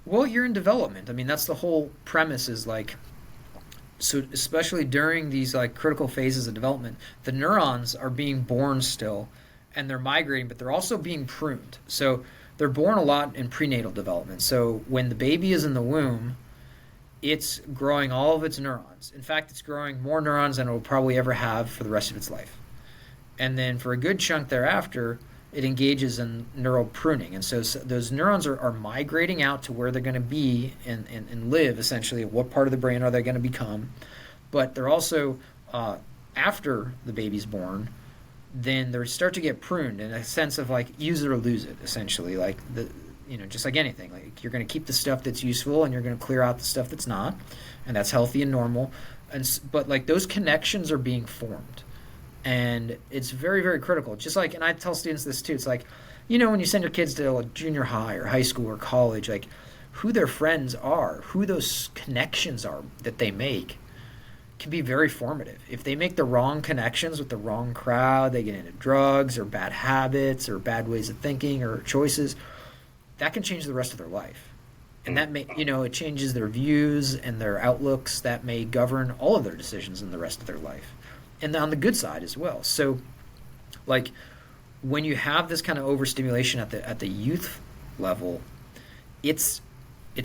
Well, you're in development. I mean, that's the whole premise. Is like so especially during these like critical phases of development, the neurons are being born still and they're migrating, but they're also being pruned. So they're born a lot in prenatal development. So when the baby is in the womb, it's growing all of its neurons. In fact, it's growing more neurons than it will probably ever have for the rest of its life. And then for a good chunk thereafter, it engages in neural pruning. And so those neurons are migrating out to where they're going to be and live, essentially. What part of the brain are they going to become? But they're also, after the baby's born, then they start to get pruned in a sense of like use it or lose it, essentially. Like just like anything, like you're going to keep the stuff that's useful and you're going to clear out the stuff that's not, and that's healthy and normal. But like those connections are being formed, and it's very very critical. Just like, and I tell students this too. It's like, when you send your kids to like junior high or high school or college, like who their friends are, who those connections are that they make can be very formative. If they make the wrong connections with the wrong crowd, they get into drugs or bad habits or bad ways of thinking or choices, that can change the rest of their life. And that may, it changes their views and their outlooks that may govern all of their decisions in the rest of their life. And on the good side as well. So, like, when you have this kind of overstimulation at the youth level, it's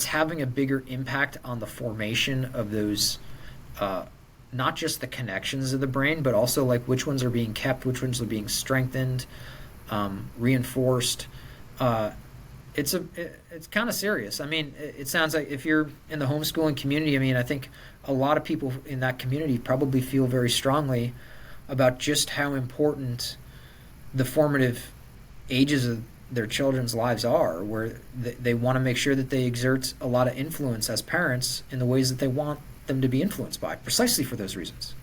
having a bigger impact on the formation of those not just the connections of the brain, but also like which ones are being kept, which ones are being strengthened, reinforced. It's kind of serious. I mean, it sounds like if you're in the homeschooling community, I mean, I think a lot of people in that community probably feel very strongly about just how important the formative ages of their children's lives are, where they want to make sure that they exert a lot of influence as parents in the ways that they want them to be influenced by, precisely for those reasons.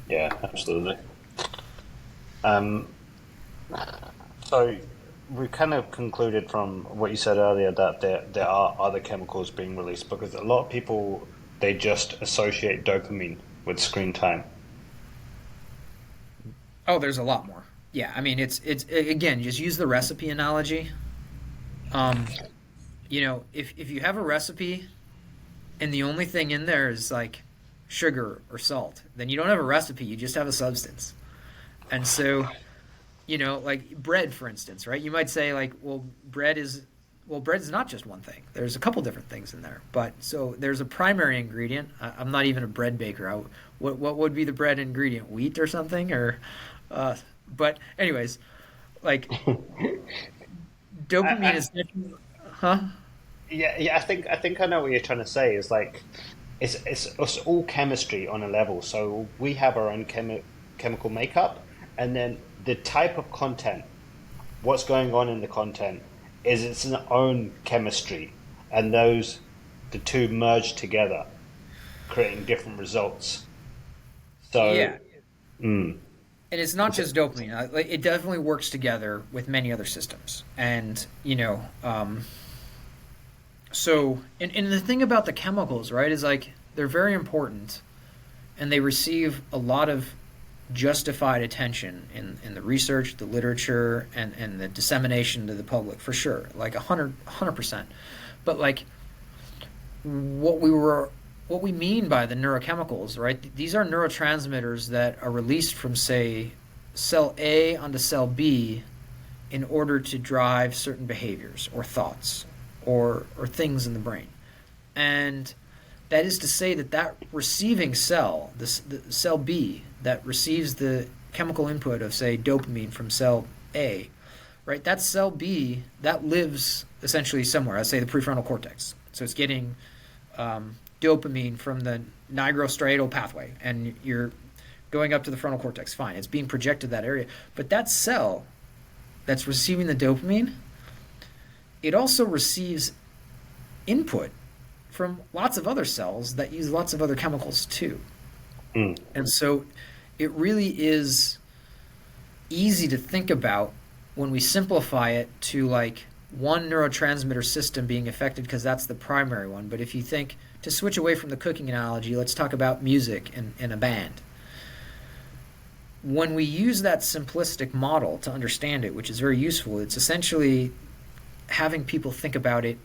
Yeah, absolutely. Um, so we kind of concluded from what you said earlier that there are other chemicals being released because a lot of people they just associate dopamine with screen time. Oh, there's a lot more. Yeah, I mean, it's again, just use the recipe analogy. Um, if you have a recipe and the only thing in there is like sugar or salt, then you don't have a recipe, you just have a substance. And so, like bread, for instance, right? You might say like, bread is not just one thing. There's a couple different things in there. But so there's a primary ingredient. I'm not even a bread baker. What would be the bread ingredient? Wheat or something? Uh, but anyways, like dopamine I, is, huh? yeah, I think I know what you're trying to say. Is like it's all chemistry on a level. So we have our own chemical makeup, and then the type of content, what's going on in the content, is its own chemistry, and the two merge together, creating different results. So, Yeah, mm, and it's not is it- just dopamine. Like, it definitely works together with many other systems. And and the thing about the chemicals, right, is like they're very important, and they receive a lot of justified attention in the research, the literature, and the dissemination to the public for sure, like 100%. But like what we were what we mean by the neurochemicals, right? These are neurotransmitters that are released from, say, cell A onto cell B in order to drive certain behaviors or thoughts or things in the brain. And that is to say that receiving cell, the cell B that receives the chemical input of, say, dopamine from cell A, right? That cell B that lives essentially somewhere. Let's say the prefrontal cortex. So it's getting dopamine from the nigrostriatal pathway, and you're going up to the frontal cortex. Fine, it's being projected to that area. But that cell that's receiving the dopamine, it also receives input from lots of other cells that use lots of other chemicals too. mm, And so it really is easy to think about when we simplify it to like one neurotransmitter system being affected because that's the primary one. But if you think to switch away from the cooking analogy, let's talk about music and a band. When we use that simplistic model to understand it, which is very useful, it's essentially having people think about it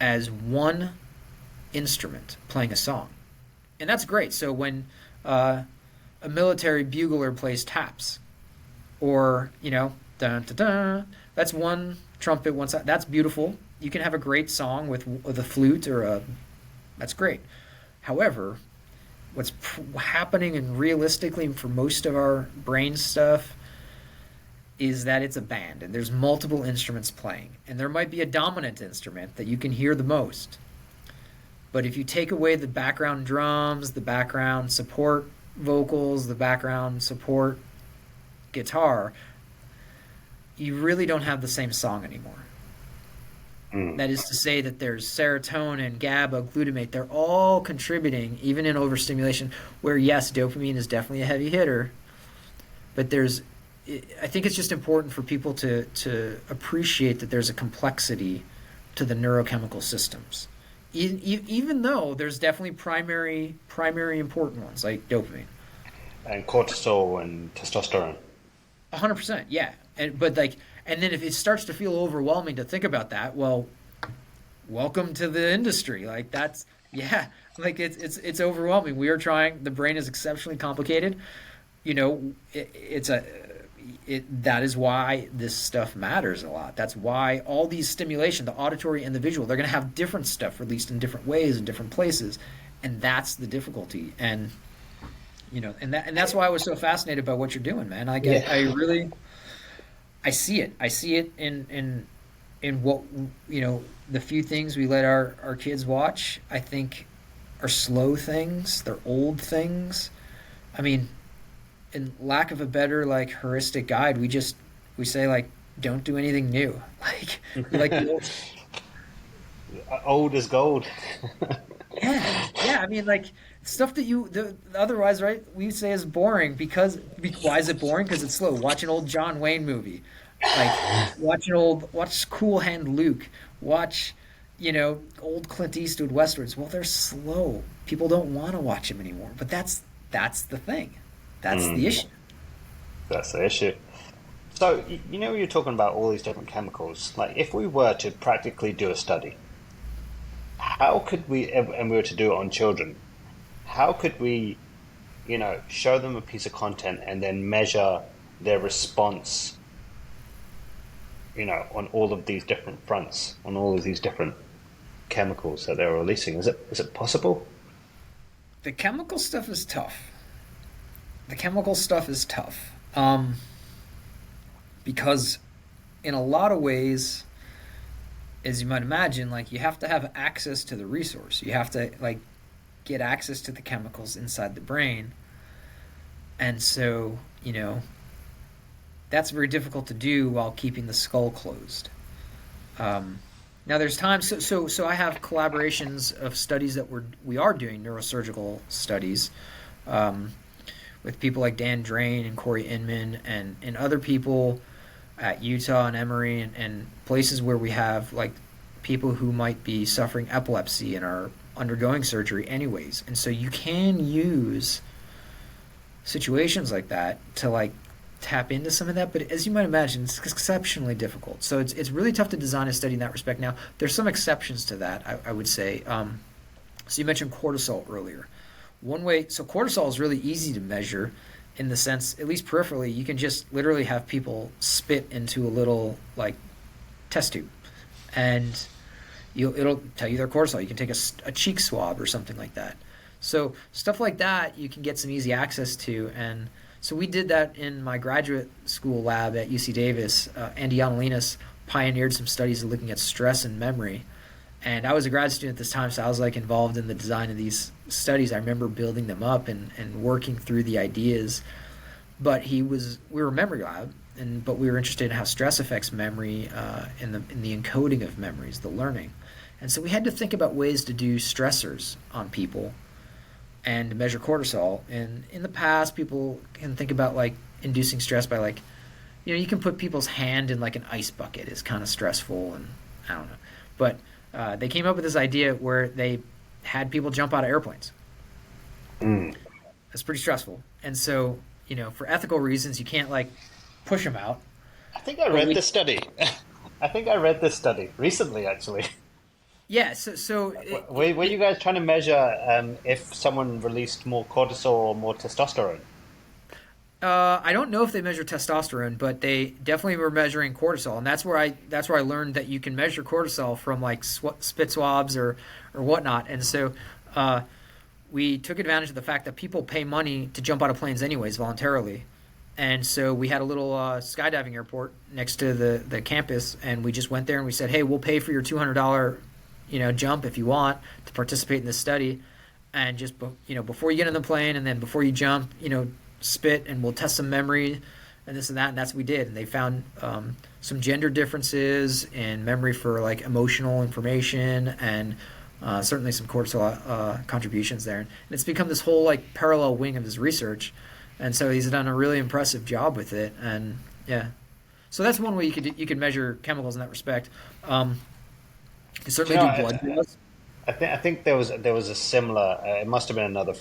as one instrument playing a song. And that's great. So when a military bugler plays taps, or, dun, dun, dun, that's one trumpet, one side. That's beautiful. You can have a great song with a flute that's great. However, what's happening and realistically for most of our brain stuff is that it's a band and there's multiple instruments playing. And there might be a dominant instrument that you can hear the most. But if you take away the background drums, the background support vocals, the background support guitar, you really don't have the same song anymore. mm. That is to say that there's serotonin, GABA, glutamate. They're all contributing, even in overstimulation, where, yes, dopamine is definitely a heavy hitter. But I think it's just important for people to appreciate that there's a complexity to the neurochemical systems. Even though there's definitely primary important ones, like dopamine. And cortisol and testosterone. 100%, yeah. And then if it starts to feel overwhelming to think about that, well, welcome to the industry. Like that's yeah, like it's overwhelming. We are trying. The brain is exceptionally complicated. That is why this stuff matters a lot. That's why all these stimulation, the auditory and the visual, they're going to have different stuff released in different ways in different places, and that's the difficulty. And and that's why I was so fascinated by what you're doing, man. Yeah. I see it. I see it in what the few things we let our kids watch. I think are slow things. They're old things. I mean, in lack of a better like heuristic guide, we say like don't do anything new. Like we like the old. Old as gold. Yeah. I mean, like stuff that otherwise, right? We say is boring because why is it boring? Because it's slow. Watch an old John Wayne movie. Like watch Cool Hand Luke, watch, old Clint Eastwood westerns. Well, they're slow. People don't want to watch them anymore. But that's the thing. That's the Mm, issue. that's the issue. So, you're talking about all these different chemicals. Like, if we were to practically do a study, how could we, and we were to do it on children, how could we, show them a piece of content and then measure their response, on all of these different fronts, on all of these different chemicals that they're releasing? Is it possible? The chemical stuff is tough. The chemical stuff is tough. Because in a lot of ways, as you might imagine, like you have to have access to the resource. You have to like get access to the chemicals inside the brain. And so, that's very difficult to do while keeping the skull closed. Um, Now there's times so I have collaborations of studies that we are doing neurosurgical studies um, with people like Dan Drain and Corey Inman and other people at Utah and Emory and places where we have like people who might be suffering epilepsy and are undergoing surgery anyways. And so you can use situations like that to like tap into some of that, but as you might imagine, it's exceptionally difficult. So it's really tough to design a study in that respect. Now, there's some exceptions to that, I would say. So you mentioned cortisol earlier. One way, so cortisol is really easy to measure in the sense, at least peripherally, you can just literally have people spit into a little like test tube, and it'll tell you their cortisol. You can take a cheek swab or something like that. So stuff like that you can get some easy access to, and so we did that in my graduate school lab at UC Davis. Andy Yanolinas pioneered some studies looking at stress and memory, and I was a grad student at this time, so I was like involved in the design of these studies. I remember building them up and working through the ideas. But we were a memory lab, but we were interested in how stress affects memory in the encoding of memories, the learning. And so we had to think about ways to do stressors on people and measure cortisol. And in the past, people can think about like inducing stress by like, you can put people's hand in like an ice bucket is kind of stressful, and I don't know. But they came up with this idea where they had people jump out of airplanes. Mm. That's pretty stressful. And so, for ethical reasons, you can't like push them out. I think I But read we, this study. I think I read this study recently, actually. yeah. So Were you guys trying to measure if someone released more cortisol or more testosterone? I don't know if they measure testosterone, but they definitely were measuring cortisol, and that's where I learned that you can measure cortisol from like spit swabs or whatnot. And so we took advantage of the fact that people pay money to jump out of planes anyways voluntarily, and so we had a little skydiving airport next to the campus, and we just went there and we said, hey, we'll pay for your $200 jump if you want to participate in this study, and just before you get in the plane and then before you jump, spit, and we'll test some memory and this and that, and that's what we did. And they found some gender differences in memory for like emotional information, and certainly some cortisol contributions there. And it's become this whole like parallel wing of his research, and so he's done a really impressive job with it. And yeah, so that's one way you could measure chemicals in that respect. You can Do you certainly know, do blood draws. I think there was a similar. It must have been another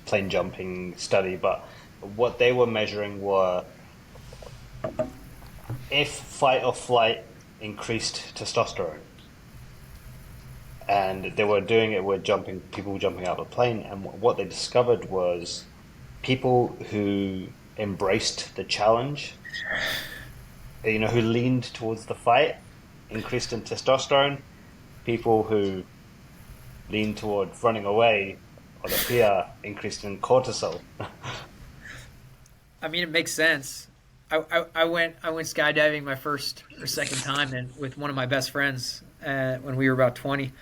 plane jumping study, but what they were measuring were if fight or flight increased testosterone, and they were doing it with people jumping out of the plane, and what they discovered was people who embraced the challenge, who leaned towards the fight, increased in testosterone. People who leaned toward running away or the fear increased in cortisol. I mean, it makes sense. I went skydiving my first or second time and with one of my best friends when we were about 20,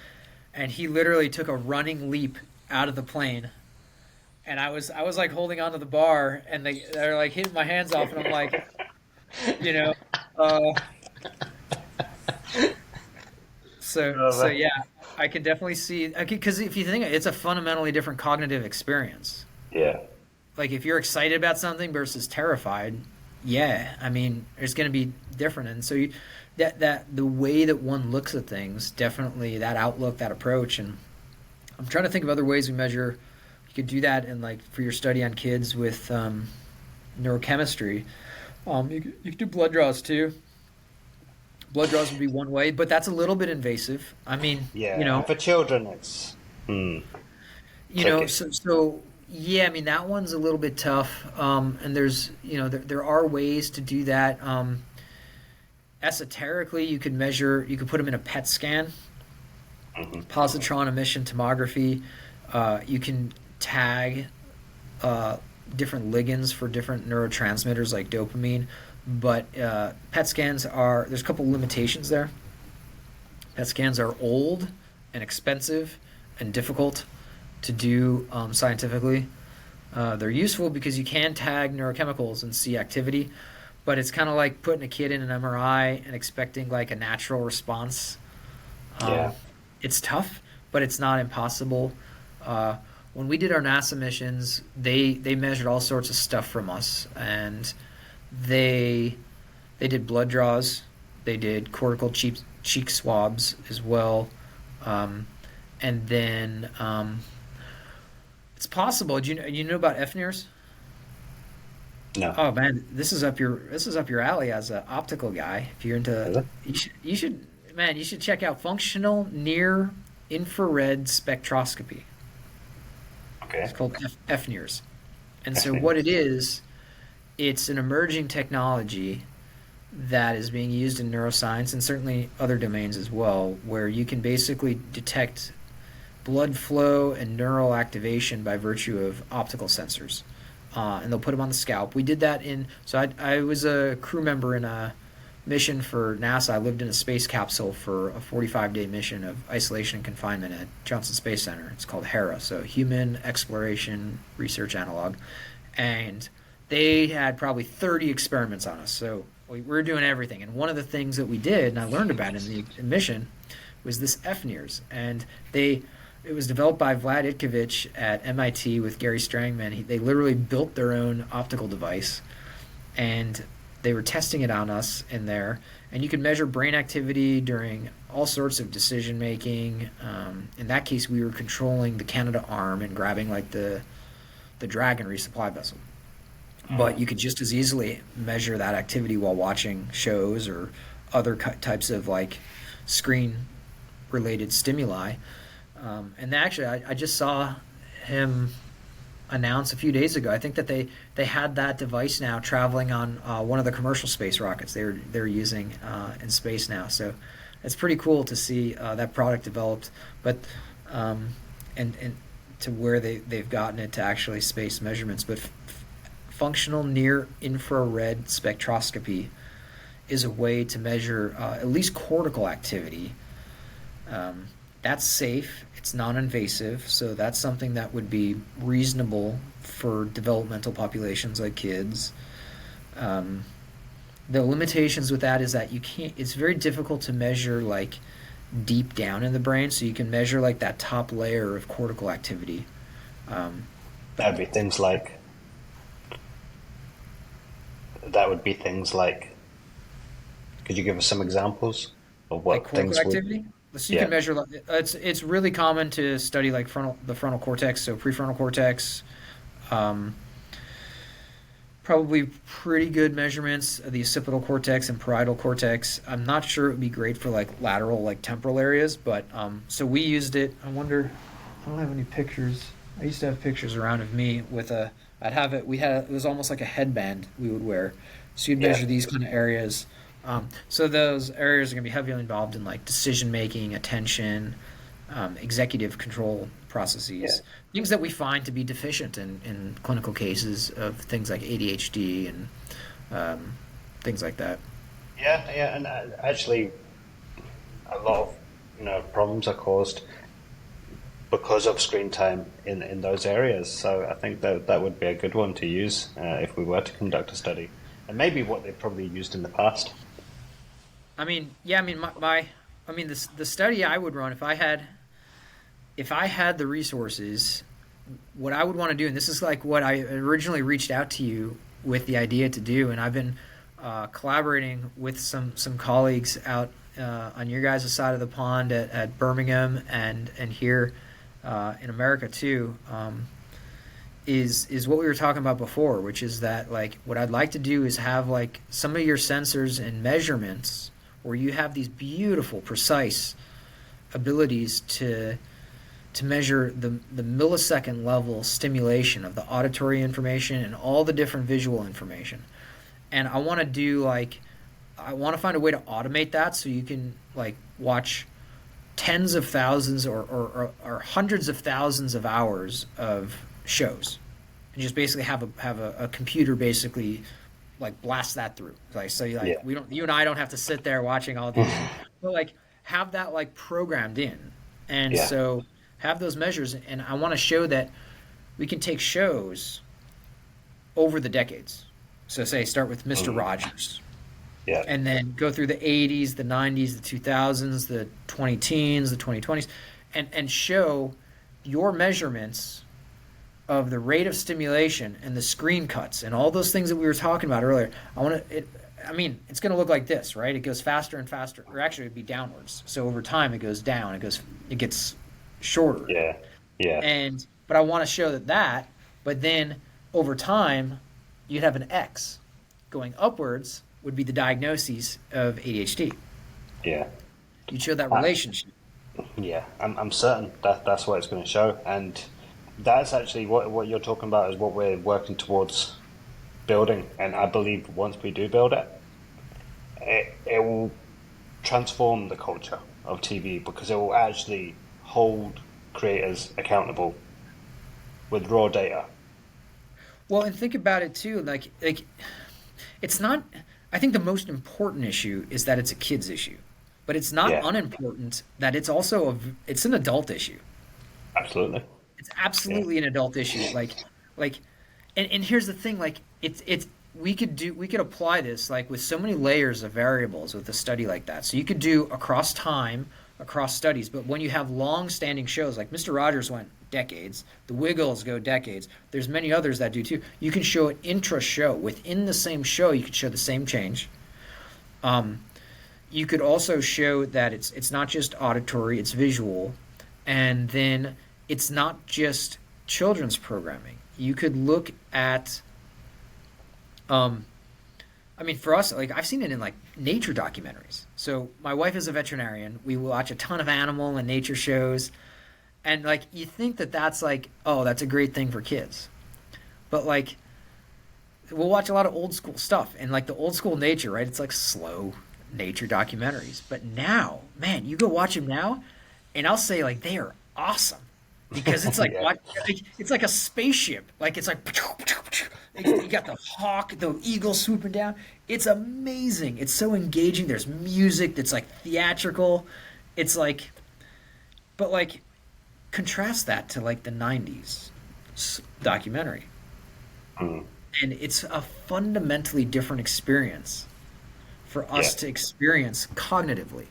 and he literally took a running leap out of the plane, and I was like holding onto the bar, and they're like hitting my hands off, and I'm like, you know, uh, so Uh, yeah, I can definitely see because if you think it's a fundamentally different cognitive experience. yeah. Like if you're excited about something versus terrified, Yeah, I mean, it's going to be different, and so that the way that one looks at things, definitely that outlook, that approach, and I'm trying to think of other ways we measure. You could do that in like for your study on kids with neurochemistry. You could do blood draws too. Blood draws would be one way, but that's a little bit invasive. I mean, Yeah, and for children, it's tricky. so yeah, I mean that one's a little bit tough. And there's, there are ways to do that. Esoterically, you could put them in a PET scan, positron emission tomography. You can tag uh, different ligands for different neurotransmitters like dopamine, but PET scans are there's a couple limitations there. PET scans are old and expensive and difficult to do scientifically. They're useful because you can tag neurochemicals and see activity, but it's kind of like putting a kid in an MRI and expecting like a natural response. Um, Yeah. it's tough, but it's not impossible. Uh, when we did our NASA missions, they measured all sorts of stuff from us, and they they did blood draws, they did cortical cheek swabs as well, um, and then it's possible. Do you know about FNIRS? No. Oh man, this is up your alley as an optical guy. If you're into, Is it? you should man, you should check out functional near infrared spectroscopy. It's Okay. called FNIRS. And so what it Definitely. is, it's an emerging technology that is being used in neuroscience and certainly other domains as well, where you can basically detect blood flow and neural activation by virtue of optical sensors. And they'll put them on the scalp. We did that so I was a crew member in a mission for NASA. I lived in a space capsule for a 45-day mission of isolation and confinement at Johnson Space Center. It's called HERA, so Human Exploration Research Analog. And they had probably 30 experiments on us. So we were doing everything. And one of the things that we did, and I learned about in the mission, was this FNIRS. And it was developed by Vlad Itkovich at MIT with Gary Strangman. They literally built their own optical device, and they were testing it on us in there. And you can measure brain activity during all sorts of decision making. In that case, we were controlling the Canada arm and grabbing like the Dragon resupply vessel. But you could just as easily measure that activity while watching shows or other types of like screen related stimuli. And actually, I just saw him announce a few days ago. I think that they had that device now traveling on one of the commercial space rockets they're using in space now. So it's pretty cool to see that product developed, but and to where they've gotten it to actually space measurements. But functional near infrared spectroscopy is a way to measure at least cortical activity. That's safe. It's non-invasive, so that's something that would be reasonable for developmental populations like kids. Um, the limitations with that is that you can't. It's very difficult to measure like deep down in the brain, so you can measure like that top layer of cortical activity. Um, That'd be things like that would be things like. Could you give us some examples of like what cortical things would? activity. So you can Yeah. measure. It's really common to study like the frontal cortex, so prefrontal cortex. Um, Probably pretty good measurements of the occipital cortex and parietal cortex. I'm not sure it would be great for like lateral, like temporal areas, but so we used it. I wonder. I don't have any pictures. I used to have pictures around of me with a. I'd have it. It was almost like a headband we would wear. So you'd Yeah. measure these kind of areas. So those areas are going to be heavily involved in like decision making, attention, executive control Yeah. processes, things that we find to be deficient in clinical cases of things like ADHD and um, things like that. Yeah. Yeah. And actually, a lot of problems are caused because of screen time in those areas. So I think that would be a good one to use if we were to conduct a study, and maybe what they probably used in the past. I mean, yeah, I mean, I mean, the study I would run if I had the resources, what I would want to do, and this is like what I originally reached out to you with the idea to do, and I've been collaborating with some colleagues out on your guys' side of the pond at Birmingham and here in America too. Is what we were talking about before, which is that like what I'd like to do is have like some of your sensors and measurements where you have these beautiful, precise abilities to measure the millisecond level stimulation of the auditory information and all the different visual information. And I want to do like I want to find a way to automate that so you can like watch tens of thousands or hundreds of thousands of hours of shows and just basically have a computer basically like blast that through like so you like Yeah. we don't you and I don't have to sit there watching all these but like have that like programmed in and Yeah. so have those measures and I want to show that we can take shows over the decades, so say start with Mr. Rogers Yeah. and then go through the 80s, the 90s, the 2000s, the 20 teens, the 2020s, and show your measurements of the rate of stimulation and the screen cuts and all those things that we were talking about earlier. I mean, it's going to look like this, right? It goes faster and faster, or actually it'd be downwards. So over time it goes down, it gets shorter. Yeah. Yeah. But I want to show that, but then over time you'd have an X. Going upwards would be the diagnoses of ADHD. Yeah. You'd show that relationship. Yeah, I'm certain that's what it's going to show, and that's actually what you're talking about is what we're working towards building. And I believe once we do build it, it will transform the culture of TV because it will actually hold creators accountable with raw data. Well, and think about it too. Like it's not. I think the most important issue is that it's a kid's issue, but it's not Yeah. unimportant that it's also it's an adult issue. Absolutely. It's absolutely an adult issue. And here's the thing. Like it's we could apply this like with so many layers of variables with a study like that. So you could do across time, across studies. But when you have long-standing shows like Mr. Rogers went decades, the Wiggles go decades. There's many others that do too. You can show an intra-show within the same show. You could show the same change. You could also show that it's not just auditory; it's visual, and then it's not just children's programming. You could look at I mean, for us, like I've seen it in like nature documentaries. So my wife is a veterinarian. We watch a ton of animal and nature shows, and like you think that that's like, oh, that's a great thing for kids, but like we'll watch a lot of old school stuff and like the old school nature, right? It's like slow nature documentaries. But now, man, you go watch them now, and I'll say like they are awesome because it's like Yeah. it's like a spaceship. Like it's like you got the hawk, the eagle swooping down. It's amazing. It's so engaging. There's music that's like theatrical. It's like, but like contrast that to like the 90s documentary. Mm. And it's a fundamentally different experience for us Yeah. to experience cognitively.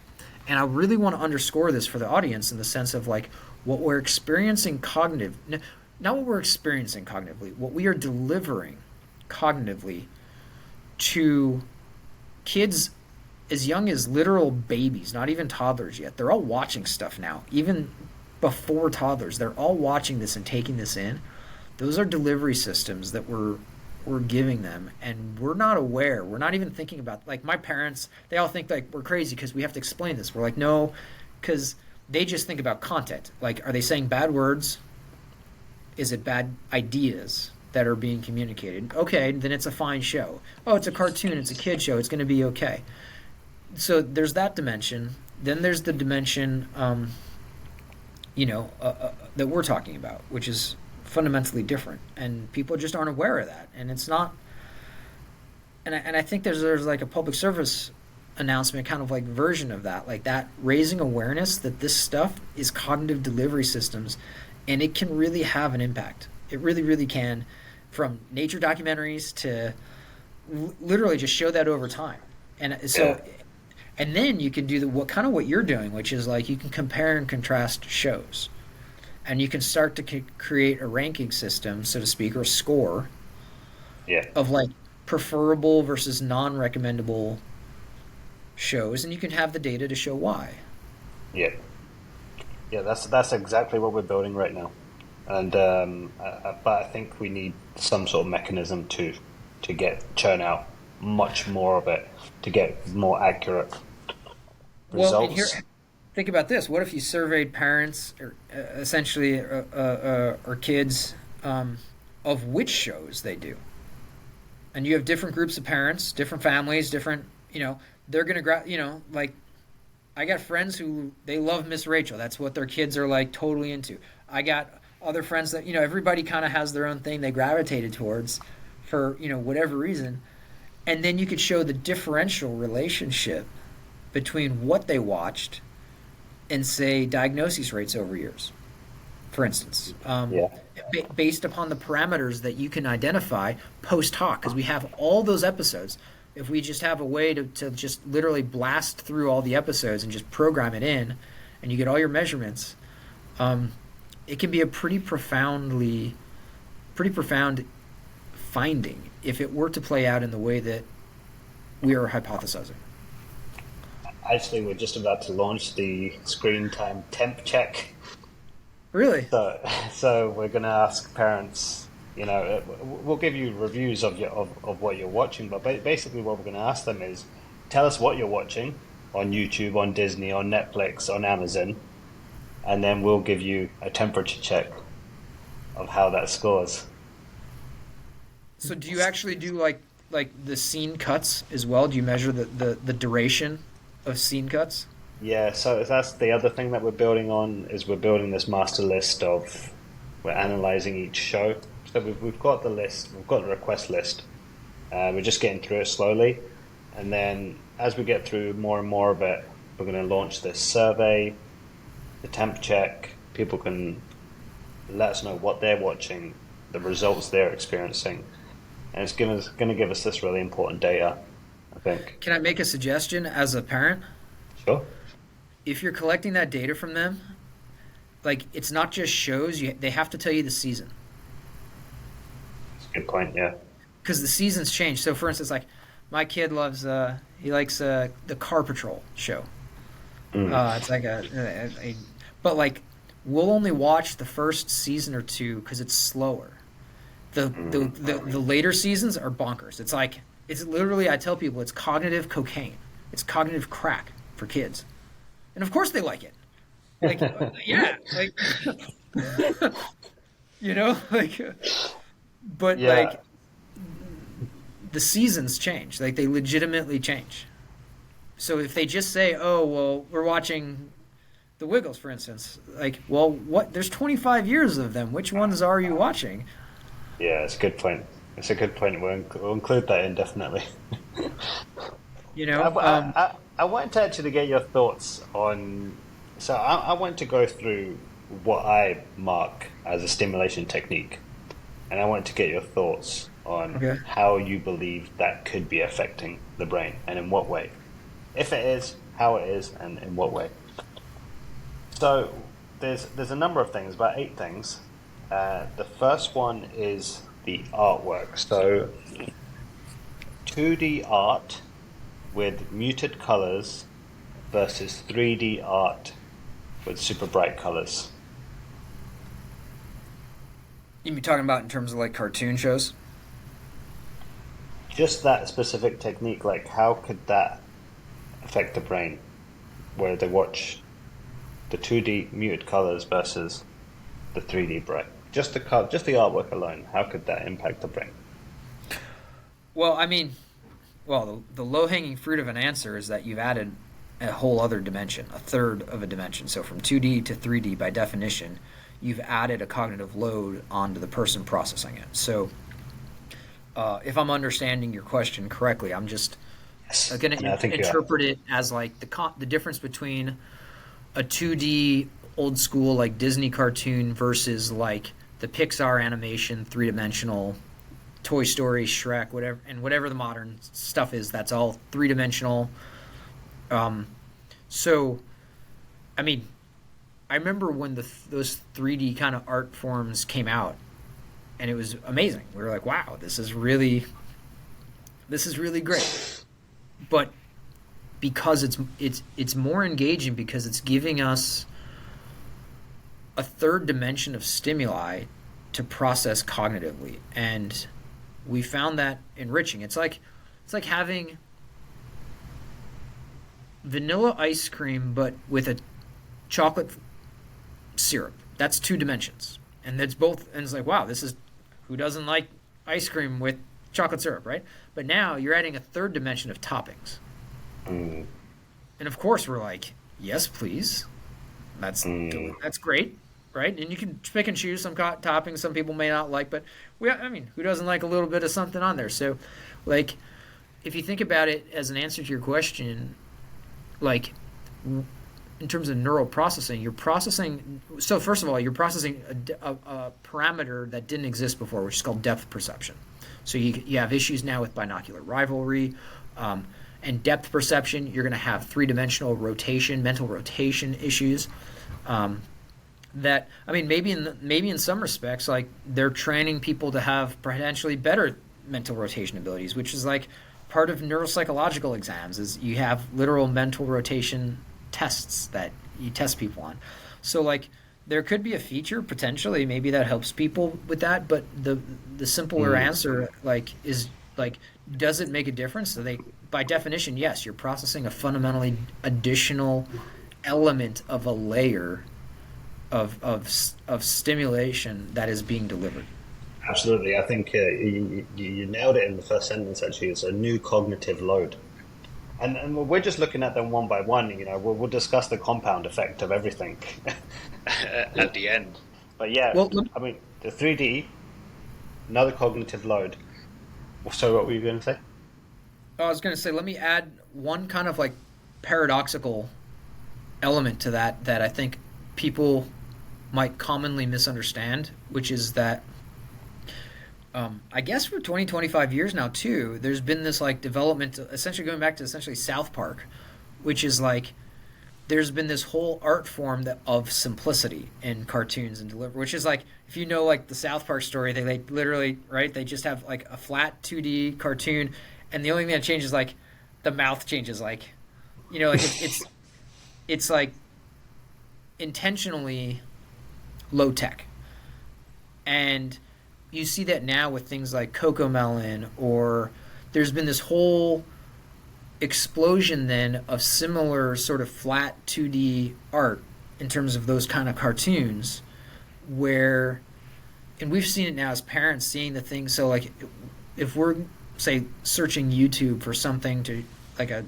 And I really want to underscore this for the audience in the sense of like what we're experiencing not what we're experiencing cognitively, what we are delivering cognitively to kids as young as literal babies, not even toddlers yet. They're all watching stuff now. Even before toddlers, they're all watching this and taking this in. Those are delivery systems that we're giving them, and we're not aware. We're not even thinking about, like my parents, they all think like we're crazy because we have to explain this. We're like, no, because they just think about content. Like, are they saying bad words? Is it bad ideas that are being communicated? Okay, then it's a fine show. Oh, it's a cartoon, it's a kid show, it's going to be okay. So there's that dimension. Then there's the dimension, that we're talking about, which is fundamentally different, and people just aren't aware of that. And it's not. And I think there's like a public service announcement, kind of like version of that, like that raising awareness that this stuff is cognitive delivery systems, and it can really have an impact. It really, really can, from nature documentaries to literally just show that over time. And so. Yeah. And then you can do what you're doing, which is like you can compare and contrast shows, and you can start to create a ranking system, so to speak, or a score Yeah. of like preferable versus non-recommendable shows, and you can have the data to show why. Yeah, yeah, that's exactly what we're building right now, and but I think we need some sort of mechanism to get churn out much more of it to get more accurate Well, and here, results. think about this. What if you surveyed parents, or essentially, or kids, of which shows they do? And you have different groups of parents, different families, different, they're going to like, I got friends who they love Miss Rachel. That's what their kids are like totally into. I got other friends that, everybody kind of has their own thing they gravitated towards for, whatever reason. And then you could show the differential relationship between what they watched and, say, diagnosis rates over years, for instance, Yeah, based upon the parameters that you can identify post hoc, because we have all those episodes. If we just have a way to just literally blast through all the episodes and just program it in, and you get all your measurements, it can be a pretty profound finding if it were to play out in the way that we are hypothesizing. actually, we're just about to launch the screen time temp check. Really? So we're going to ask parents. We'll give you reviews of what you're watching, but basically what we're going to ask them is, tell us what you're watching on YouTube, on Disney, on Netflix, on Amazon, and then we'll give you a temperature check of how that scores. So do you actually do like the scene cuts as well? Do you measure the duration of scene cuts? Yeah, so that's the other thing that we're building on is we're building this master list of we're analyzing each show. So we've got the list, we've got the request list. We're just getting through it slowly, and then as we get through more and more of it, we're going to launch this survey, the temp check. People can let us know what they're watching, the results they're experiencing, and it's going to give us this really important data, I think. Can I make a suggestion as a parent? Sure. If you're collecting that data from them, like it's not just shows, they have to tell you the season. That's a good point, yeah. Because the seasons change. So, for instance, like my kid loves, he likes the Car Patrol show. It's like but like we'll only watch the first season or two because it's slower. The later seasons are bonkers. It's literally, I tell people, it's cognitive cocaine. It's cognitive crack for kids, and of course they like it. Like, yeah, like like, but Yeah. like the seasons change. Like they legitimately change. So if they just say, "Oh, well, we're watching the Wiggles," for instance, like, well, what? There's 25 years of them. Which ones are you watching? Yeah, it's a good point. It's a good point. We'll include that in definitely. You I, know, I wanted to actually get your thoughts on. So I want to go through what I mark as a stimulation technique, and I want to get your thoughts on okay. how you believe that could be affecting the brain and in what way. If it is, how it is, and in what way. So there's a number of things, about 8 things. The first one is the artwork. So 2D art with muted colors versus 3D art with super bright colors. You be talking about in terms of like cartoon shows? Just that specific technique, like how could that affect the brain where they watch the 2D muted colors versus the 3D bright? Just the artwork alone, how could that impact the brain? Well, I mean, the low hanging fruit of an answer is that you've added a whole other dimension, a third of a dimension. So from 2D to 3D, by definition, you've added a cognitive load onto the person processing it. So if I'm understanding your question correctly, I'm just Yes, going and I to think you are. interpret it as like the difference between a 2D old school like Disney cartoon versus like the Pixar animation 3-dimensional Toy Story, Shrek, whatever the modern stuff is, that's all 3-dimensional. So, I mean, I remember when those 3D kind of art forms came out, and it was amazing. We were like, wow, this is really this is really great. But because it's more engaging because it's giving us a third dimension of stimuli to process cognitively, and we found that enriching. It's like having vanilla ice cream but with a chocolate syrup. That's two dimensions, and that's both. And it's like, wow, this is who doesn't like ice cream with chocolate syrup, right? But now you're adding a third dimension of toppings, Mm, and of course we're like, yes, please. mm, That's great, right? And you can pick and choose some toppings some people may not like, but I mean, who doesn't like a little bit of something on there? So, like, if you think about it as an answer to your question, like in terms of neural processing, you're processing. So first of all, you're processing a parameter that didn't exist before, which is called depth perception. So you have issues now with binocular rivalry. And depth perception, you're going to have three-dimensional rotation, mental rotation issues. That I mean, maybe in some respects, like they're training people to have potentially better mental rotation abilities, which is like part of neuropsychological exams. Is you have literal mental rotation tests that you test people on. So like there could be a feature potentially maybe that helps people with that, but the simpler mm. answer like is like, does it make a difference? So they, by definition, yes, you're processing a fundamentally additional element of a layer of stimulation that is being delivered. Absolutely. I think you nailed it in the first sentence, actually. It's a new cognitive load. And we're just looking at them one by one. We'll discuss the compound effect of everything at the end. But yeah, Well, I mean, the 3D, another cognitive load. So what were you going to say? I was going to say, let me add one kind of like paradoxical element to that I think people might commonly misunderstand, which is that I guess for 20, 25 years now too, there's been this like development, essentially going back to essentially South Park, which is like there's been this whole art form of simplicity in cartoons and deliver, which is like if you know like the South Park story, they literally right, they just have like a flat 2D cartoon, and the only thing that changes like the mouth changes, like like it's like intentionally low tech, and you see that now with things like Cocomelon, or there's been this whole explosion then of similar sort of flat 2D art in terms of those kind of cartoons where, and we've seen it now as parents seeing the things. So like if we're say searching YouTube for something to like a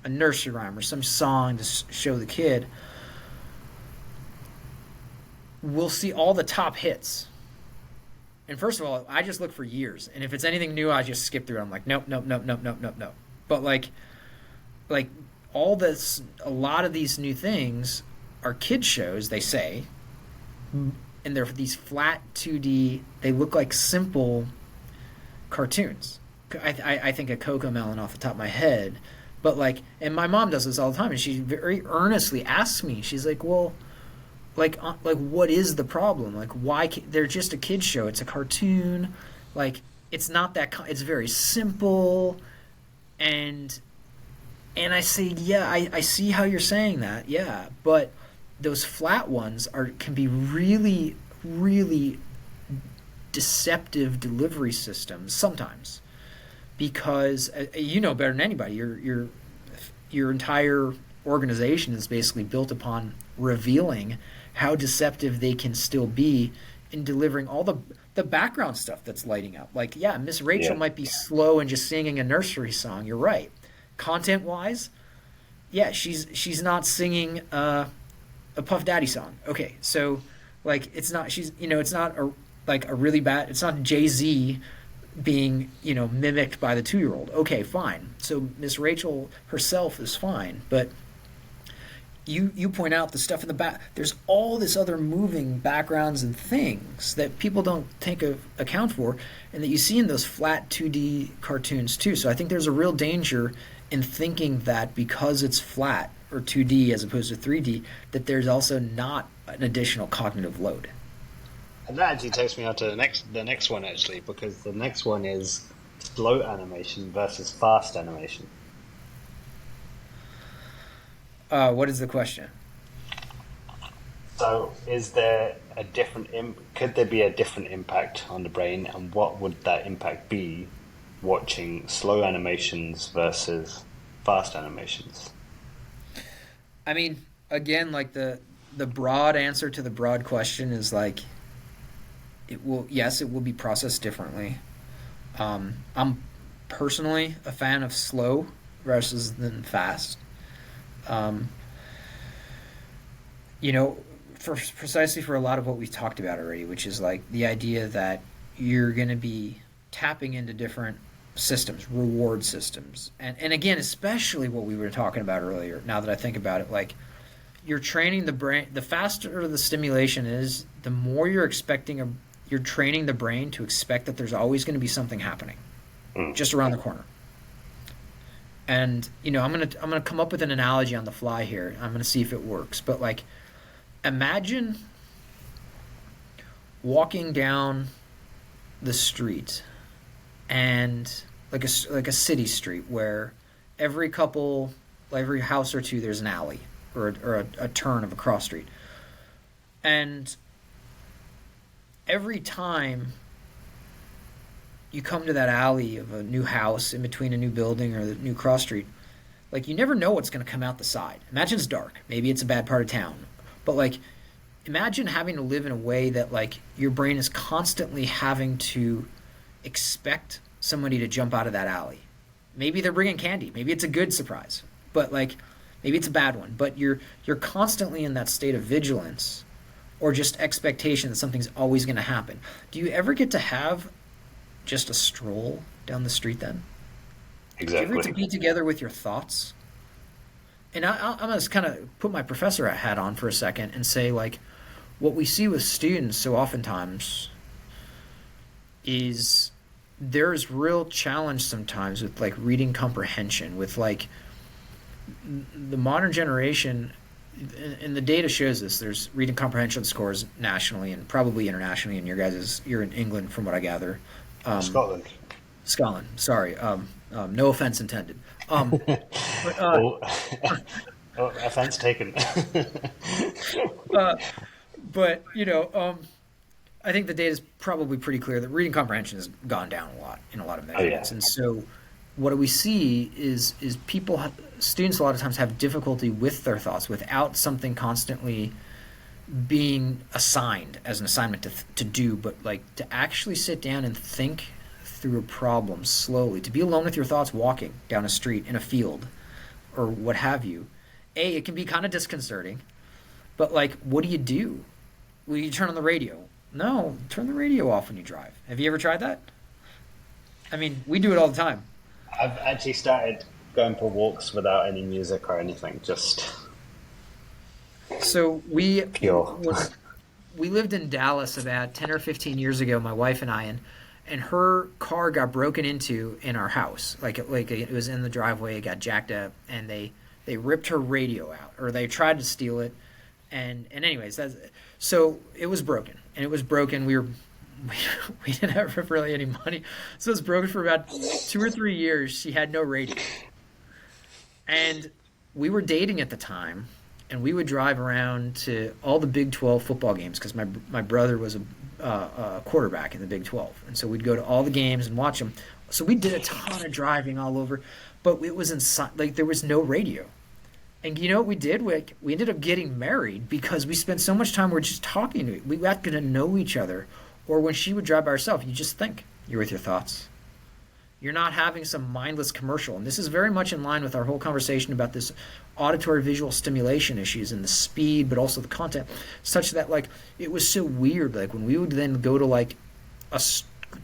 nursery rhyme or some song to show the kid, we'll see all the top hits. And first of all, I just look for years, and if it's anything new, I just skip through it. I'm like, nope, nope, nope, nope, nope, nope, nope. But like all this, a lot of these new things are kids shows, they say, and they're these flat 2D. They look like simple cartoons. I think of Cocomelon off the top of my head, but like, and my mom does this all the time, and she very earnestly asks me. She's like, well, like what is the problem? Like, why they're just a kids show? It's a cartoon. Like, it's not that. It's very simple, and I say, yeah, I see how you're saying that, yeah, but those flat ones can be really, really deceptive delivery systems sometimes, because you know better than anybody, your entire organization is basically built upon revealing how deceptive they can still be in delivering all the background stuff that's lighting up. Like, yeah, Miss Rachel might be slow and just singing a nursery song. You're right. Content wise, yeah, she's not singing a Puff Daddy song. Okay, so like it's not it's not a really bad. It's not Jay-Z being mimicked by the 2-year-old. Okay, fine. So Miss Rachel herself is fine, but you point out the stuff in the back. There's all this other moving backgrounds and things that people don't take account for, and that you see in those flat 2D cartoons too. So I think there's a real danger in thinking that because it's flat or 2D as opposed to 3D, that there's also not an additional cognitive load. And that actually takes me on to the next one, actually, because the next one is slow animation versus fast animation? What is the question? So, is there a could there be a different impact on the brain, and what would that impact be watching slow animations versus fast animations? I mean, again, like the broad answer to the broad question is like it will. Yes, it will be processed differently. I'm personally a fan of slow versus than fast. Um, you know, for precisely for a lot of what we've talked about already, which is like the idea that you're going to be tapping into different systems, reward systems, and again, especially what we were talking about earlier. Now that I think about it, like you're training the brain. The faster the stimulation is, the more you're training the brain to expect that there's always going to be something happening Mm. just around the corner. And I'm gonna come up with an analogy on the fly here. I'm gonna see if it works. But like, imagine walking down the street and like a city street where every couple, every house or two, there's an alley or a turn of a cross street, and every time you come to that alley of a new house in between a new building or the new cross street, like you never know what's going to come out the side. Imagine it's dark. Maybe it's a bad part of town. But like imagine having to live in a way that like your brain is constantly having to expect somebody to jump out of that alley. Maybe they're bringing candy. Maybe it's a good surprise. But like maybe it's a bad one. But you're constantly in that state of vigilance or just expectation that something's always going to happen. Do you ever get to have just a stroll down the street then? Do you ever get to Exactly. be together with your thoughts? And I'm going to kind of put my professor hat on for a second and say, like, what we see with students so oftentimes is there's real challenge sometimes with, like, reading comprehension, with, like, the modern generation, and the data shows this. There's reading comprehension scores nationally and probably internationally. And you're in England, from what I gather. Um, Scotland. Scotland. Sorry. No offense intended. But Oh, oh, offense taken. uh, but I think the data is probably pretty clear that reading comprehension has gone down a lot in a lot of Oh yeah. measurements. And so, what we see is students a lot of times have difficulty with their thoughts without something constantly being assigned as an assignment to do, but like to actually sit down and think through a problem slowly, to be alone with your thoughts walking down a street in a field or what have you. It can be kind of disconcerting, but like, what do you do? Will you turn on the radio? No, turn the radio off when you drive. Have you ever tried that? I mean, we do it all the time. I've actually started going for walks without any music or anything, just So we pure. when we lived in Dallas about 10 or 15 years ago, my wife and I, and her car got broken into in our house. Like it was in the driveway, it got jacked up, and they ripped her radio out, or they tried to steal it. And anyways, so it was broken, and it was broken. We didn't have really any money, so it was broken for about 2 or 3 years. She had no radio, and we were dating at the time, and we would drive around to all the Big 12 football games because my brother was a quarterback in the Big 12, and so we'd go to all the games and watch them. So we did a ton of driving all over, but it was inside. Like there was no radio, and you know what we did? We ended up getting married because we spent so much time. We're just talking. We got to know each other. Or when she would drive by herself, you just think. You're with your thoughts. You're not having some mindless commercial. And this is very much in line with our whole conversation about this auditory visual stimulation issues and the speed, but also the content, such that like it was so weird. Like when we would then go to like a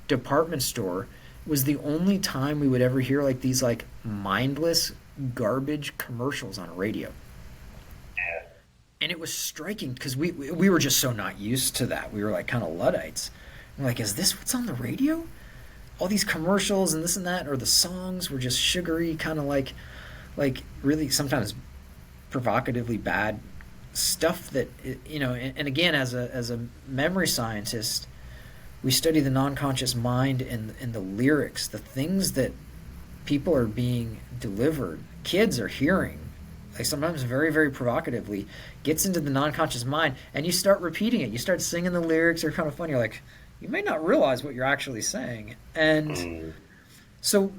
department store, it was the only time we would ever hear like these like mindless garbage commercials on a radio. And it was striking because we were just so not used to that. We were like kind of Luddites. And we're like, is this what's on the radio? All these commercials and this and that, or the songs were just sugary, kind of like really sometimes provocatively bad stuff that and again, as a memory scientist, we study the non-conscious mind and the lyrics, the things that people are being delivered, kids are hearing, like sometimes very, very provocatively, gets into the non-conscious mind, and you start repeating it. You start singing the lyrics. They're kind of fun. You're like, you may not realize what you're actually saying. And Mm. so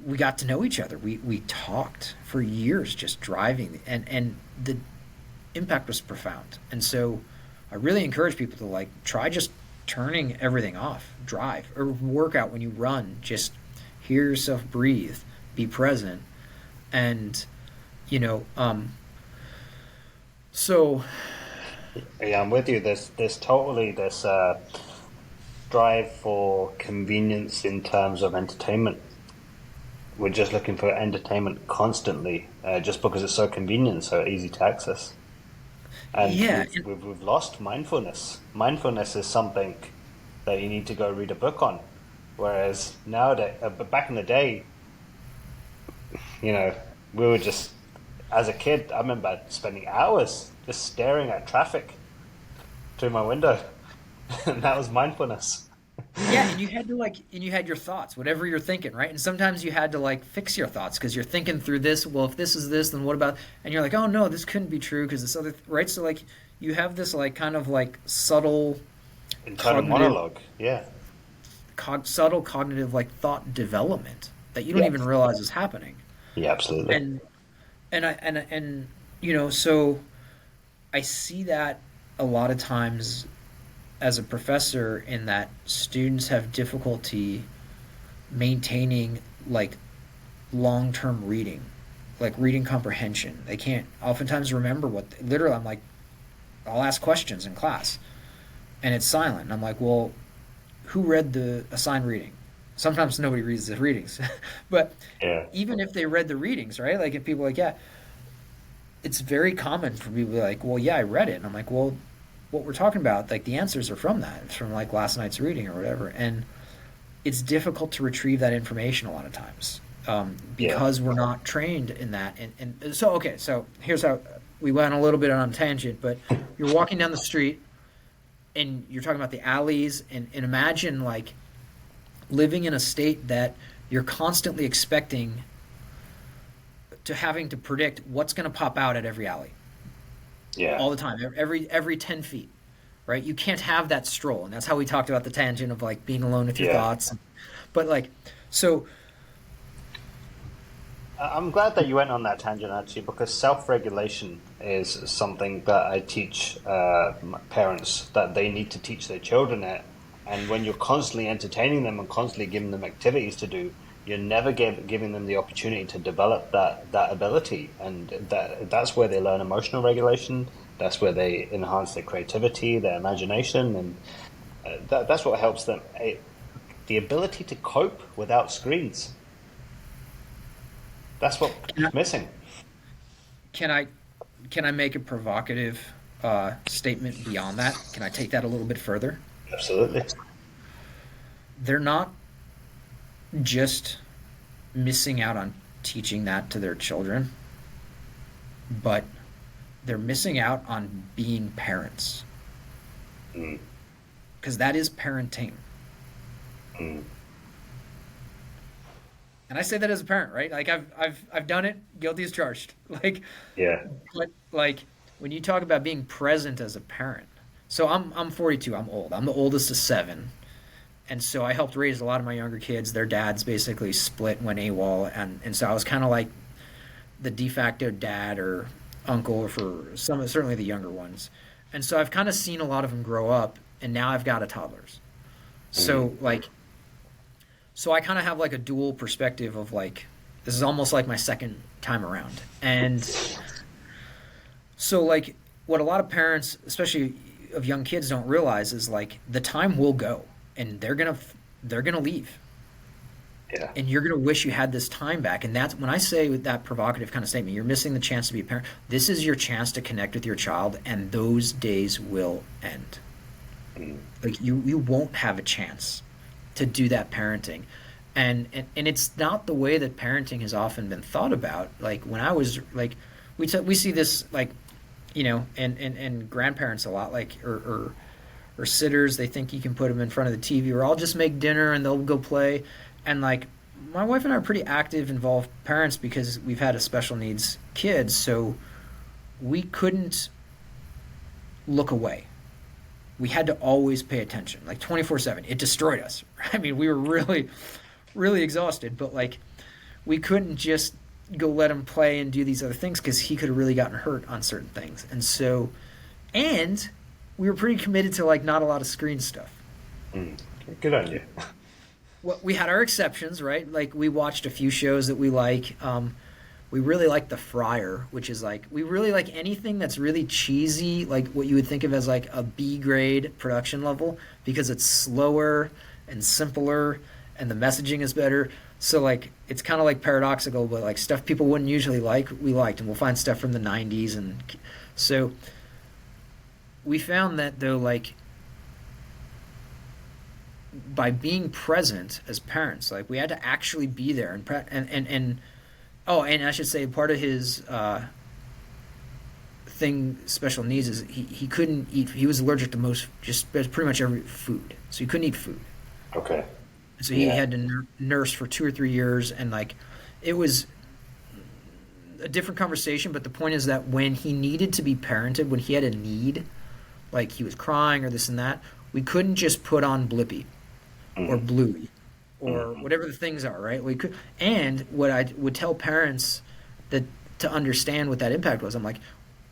we got to know each other. We talked for years just driving, and the impact was profound. And so I really encourage people to like try just turning everything off, drive or work out when you run. Just hear yourself breathe, be present, and you know, so Yeah, I'm with you. There's totally this drive for convenience in terms of entertainment. We're just looking for entertainment constantly, just because it's so convenient, so easy to access. And yeah, we've lost mindfulness. Mindfulness is something that you need to go read a book on. Whereas nowadays, but back in the day, you know, we were just, as a kid, I remember spending hours just staring at traffic through my window, and that was mindfulness. yeah, and you had to like, and you had your thoughts, whatever you're thinking, right? And sometimes you had to like fix your thoughts because you're thinking through this. Well, if this is this, then what about? And you're like, oh no, this couldn't be true because this other, right? So like, you have this like kind of like subtle Internal cognitive, monologue, yeah, subtle cognitive like thought development that you don't yeah, even realize is happening. yeah, absolutely. And and you know, so I see that a lot of times as a professor in that students have difficulty maintaining like long-term reading, like reading comprehension. They can't oftentimes remember what literally I'm like I'll ask questions in class and it's silent. And I'm like, "Well, who read the assigned reading?" Sometimes nobody reads the readings. But Yeah, even if they read the readings, right? Like if people are like, "Yeah, it's very common for people to be like, well, yeah, I read it." And I'm like, well, what we're talking about, like the answers are from that. It's from like last night's reading or whatever. And it's difficult to retrieve that information a lot of times yeah, because we're not trained in that. And so, okay, so here's how we went a little bit on a tangent, but you're walking down the street and you're talking about the alleys and imagine like living in a state that you're constantly expecting to having to predict what's going to pop out at every alley yeah, all the time, every 10 feet, right? You can't have that stroll. And that's how we talked about the tangent of like being alone with your yeah. thoughts. But like, so I'm glad that you went on that tangent actually, because self-regulation is something that I teach parents that they need to teach their children it. And when you're constantly entertaining them and constantly giving them activities to do, you're never giving them the opportunity to develop that ability. And that's where they learn emotional regulation. That's where they enhance their creativity, their imagination, and that's what helps them. The ability to cope without screens. That's what's can I, missing. can I, can I make a provocative statement beyond that? Can I take that a little bit further? Absolutely. They're not just missing out on teaching that to their children, but they're missing out on being parents Mm, because that is parenting. mm, And I say that as a parent, right? Like I've done it, guilty as charged. Like, yeah. but like when you talk about being present as a parent. So I'm 42. I'm old. I'm the oldest of seven, and so I helped raise a lot of my younger kids. Their dads basically split, went AWOL, and so I was kind of like the de facto dad or uncle for some, certainly the younger ones. And so I've kind of seen a lot of them grow up, and now I've got a toddlers. Mm, So like, so I kind of have like a dual perspective of like, this is almost like my second time around. And so like, what a lot of parents, especially of young kids, don't realize is like the time will go, and they're gonna leave, yeah. and you're going to wish you had this time back. And that's when I say with that provocative kind of statement, you're missing the chance to be a parent. This is your chance to connect with your child, and those days will end. Mm, Like you won't have a chance to do that parenting. And it's not the way that parenting has often been thought about. Like when I was like, we see this like, you know, and grandparents a lot, like, or or sitters. They think you can put them in front of the TV, or I'll just make dinner and they'll go play. And like my wife and I are pretty active, involved parents because we've had a special needs kid, so we couldn't look away. We had to always pay attention, like 24/7. It destroyed us. I mean, we were really, really exhausted, but like we couldn't just go let him play and do these other things because he could have really gotten hurt on certain things. And so, and we were pretty committed to like not a lot of screen stuff. Mm. Good on you. Well, we had our exceptions, right? Like we watched a few shows that we like. We really like The Friar, which is like we really like anything that's really cheesy, like what you would think of as like a B grade production level, because it's slower and simpler, and the messaging is better. So like it's kind of like paradoxical, but like stuff people wouldn't usually like, we liked, and we'll find stuff from the '90s, and so we found that though, like by being present as parents, like we had to actually be there and oh, and I should say part of his special needs is he couldn't eat. He was allergic to pretty much every food, so he couldn't eat food. Okay. So he had to nurse for 2 or 3 years, and like it was a different conversation. But the point is that when he needed to be parented, when he had a need, like he was crying or this and that, we couldn't just put on Blippi or Bluey or whatever the things are, right? We could, and what I would tell parents that to understand what that impact was, I'm like,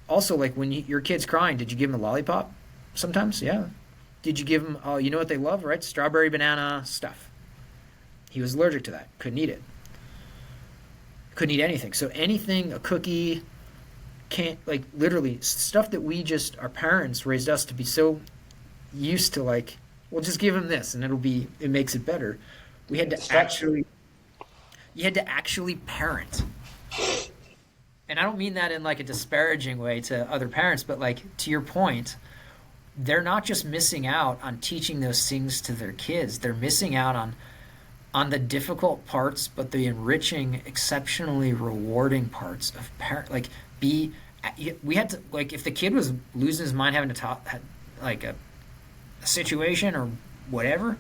also like when your kid's crying, did you give him a lollipop? Sometimes, yeah. Did you give him? Oh, you know what they love, right? Strawberry banana stuff. He was allergic to that. Couldn't eat it. Couldn't eat anything. So anything, a cookie, can't, like literally stuff that our parents raised us to be so used to, like, well, just give him this and it makes it better. We had to you had to actually parent. And I don't mean that in like a disparaging way to other parents, but like to your point, they're not just missing out on teaching those things to their kids. They're missing out on the difficult parts, but the enriching, exceptionally rewarding parts of parent. Like we had to, like, if the kid was losing his mind, having to talk like a situation or whatever,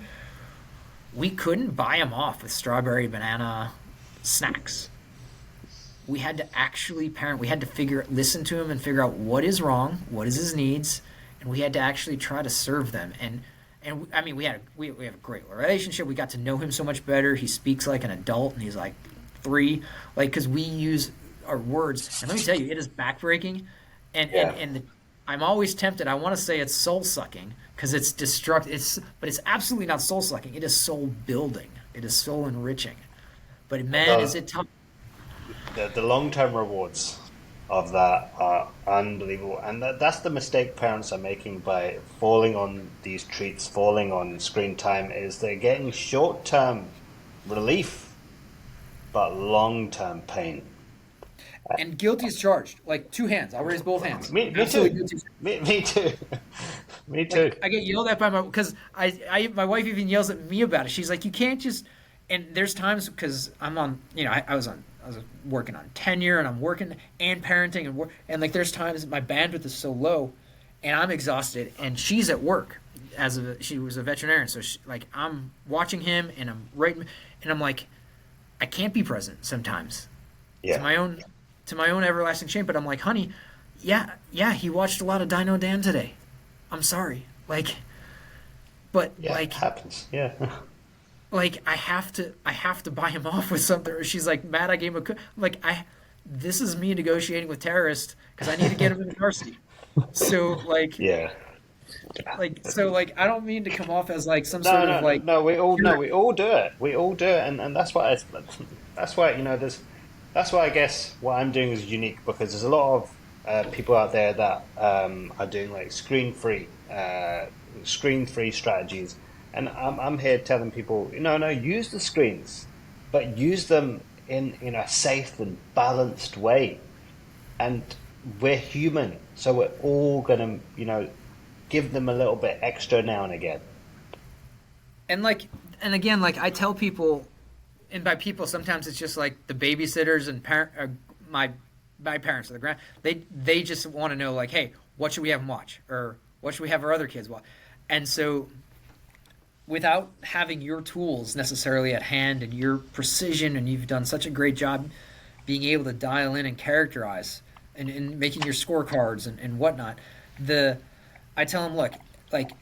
we couldn't buy him off with strawberry banana snacks. We had to actually parent. We had to listen to him and figure out what is wrong, what is his needs, and we had to actually try to serve them. And I mean, we have a great relationship. We got to know him so much better. He speaks like an adult, and he's like 3, like, because we use our words. And let me tell you, it is backbreaking, and I'm always tempted. I want to say it's soul sucking because it's destructive. But it's absolutely not soul sucking. It is soul building. It is soul enriching. But man, is it tough. The long-term rewards of that are unbelievable, and that's the mistake parents are making by falling on these treats, falling on screen time, is they're getting short-term relief but long-term pain. And guilty is charged. Like 2 hands. I'll raise both hands. Me too. Me too. Me too. Like, I get yelled at by because my wife even yells at me about it. She's like, you can't just. And there's times because I'm on. I was working on tenure, and I'm working and parenting and like there's times my bandwidth is so low, and I'm exhausted, and she's at work she was a veterinarian, so like I'm watching him and I'm writing, and I'm like, I can't be present sometimes. Yeah. To my own everlasting shame, but I'm like, honey, yeah, he watched a lot of Dino Dan today. I'm sorry, like, but yeah, like it happens, yeah. Like I have to buy him off with something. Or she's like, Matt, I gave him like this is me negotiating with terrorists because I need to get him in the car seat. So like yeah. Like so like I don't mean to come off as like some sort of like we all do it. We all do it, and that's why that's why I guess what I'm doing is unique, because there's a lot of people out there that are doing like screen free strategies. And I'm here telling people, no, use the screens, but use them in a safe and balanced way. And we're human, so we're all gonna, give them a little bit extra now and again. And again, like I tell people, and by people, sometimes it's just like the babysitters and my parents or they just want to know, like, hey, what should we have them watch, or what should we have our other kids watch? And so without having your tools necessarily at hand and your precision, and you've done such a great job being able to dial in and characterize and making your scorecards and whatnot, I tell them, look, like,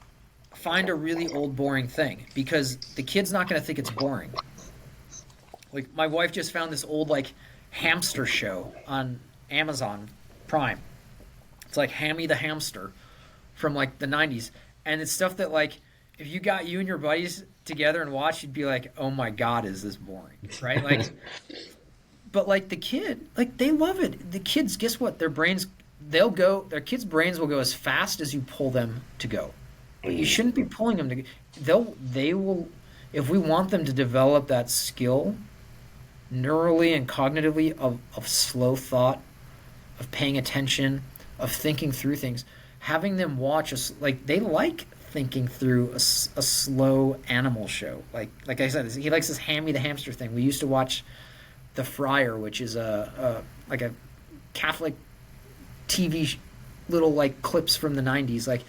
find a really old boring thing, because the kid's not going to think it's boring. Like, my wife just found this old, like, hamster show on Amazon Prime. It's like Hammy the Hamster from, like, the 90s. And it's stuff that, like, if you got you and your buddies together and watched, you'd be like, oh my God, is this boring, right? Like, but, like, the kid, like, they love it. The kids, guess what? Their kids' brains will go as fast as you pull them to go. But you shouldn't be pulling them to go. They will, if we want them to develop that skill neurally and cognitively of slow thought, of paying attention, of thinking through things, having them watch us, like, they like thinking through a slow animal show. Like I said, he likes this Hammy the Hamster thing. We used to watch The Friar, which is like a Catholic TV little, like, clips from the 90s. Like,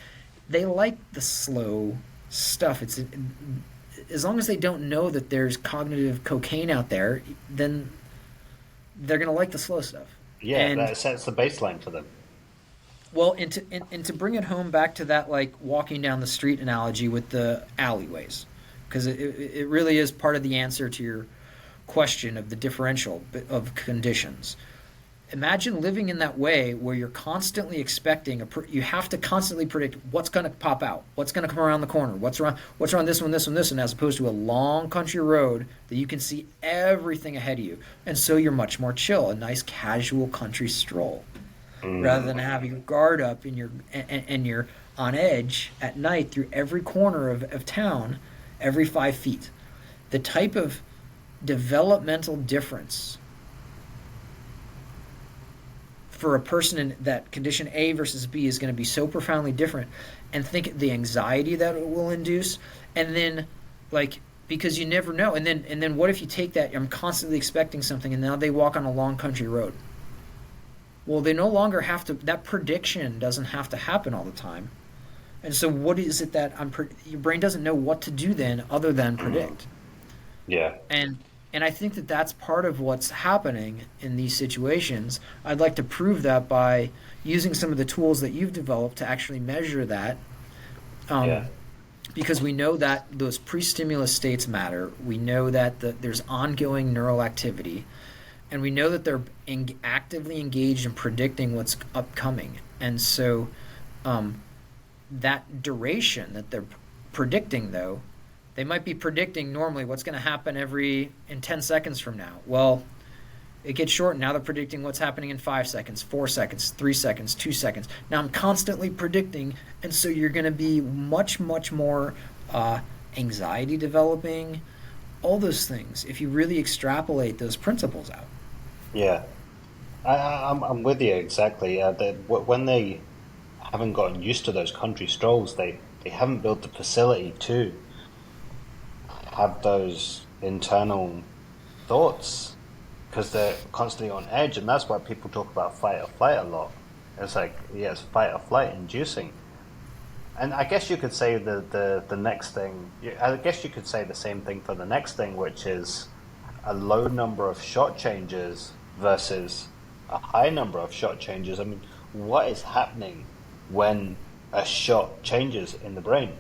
they like the slow stuff. It's as long as they don't know that there's cognitive cocaine out there, then they're gonna like the slow stuff. Yeah, And that sets the baseline for them. well, and to bring it home back to that, like, walking down the street analogy with the alleyways, because it really is part of the answer to your question of the differential of conditions. Imagine living in that way where you're constantly expecting you have to constantly predict what's going to pop out, what's going to come around the corner, what's around this one, as opposed to a long country road that you can see everything ahead of you. And so you're much more chill, a nice casual country stroll, rather than have your guard up and you're on edge at night through every corner of town every 5 feet. The type of developmental difference for a person in that condition A versus B is going to be so profoundly different. And think the anxiety that it will induce. And then, like, because you never know. And then what if you take that, I'm constantly expecting something, and now they walk on a long country road. Well, they no longer have to, that prediction doesn't have to happen all the time. And so what is it that your brain doesn't know what to do then other than predict. Yeah. And I think that that's part of what's happening in these situations. I'd like to prove that by using some of the tools that you've developed to actually measure that. Because we know that those pre-stimulus states matter. We know that there's ongoing neural activity. And we know that they're actively engaged in predicting what's upcoming. And so that duration that they're predicting, though, they might be predicting normally what's going to happen in 10 seconds from now. Well, it gets shortened. Now they're predicting what's happening in 5 seconds, 4 seconds, 3 seconds, 2 seconds. Now I'm constantly predicting, and so you're going to be much, much more anxiety developing, all those things, if you really extrapolate those principles out. Yeah. I'm with you exactly. When they haven't gotten used to those country strolls, they haven't built the facility to have those internal thoughts, because they're constantly on edge, and that's why people talk about fight or flight a lot. It's like, yeah, it's fight or flight inducing. And I guess you could say the next thing, I guess you could say the same thing for the next thing, which is a low number of shot changes versus a high number of shot changes. I mean, what is happening when a shot changes in the brain?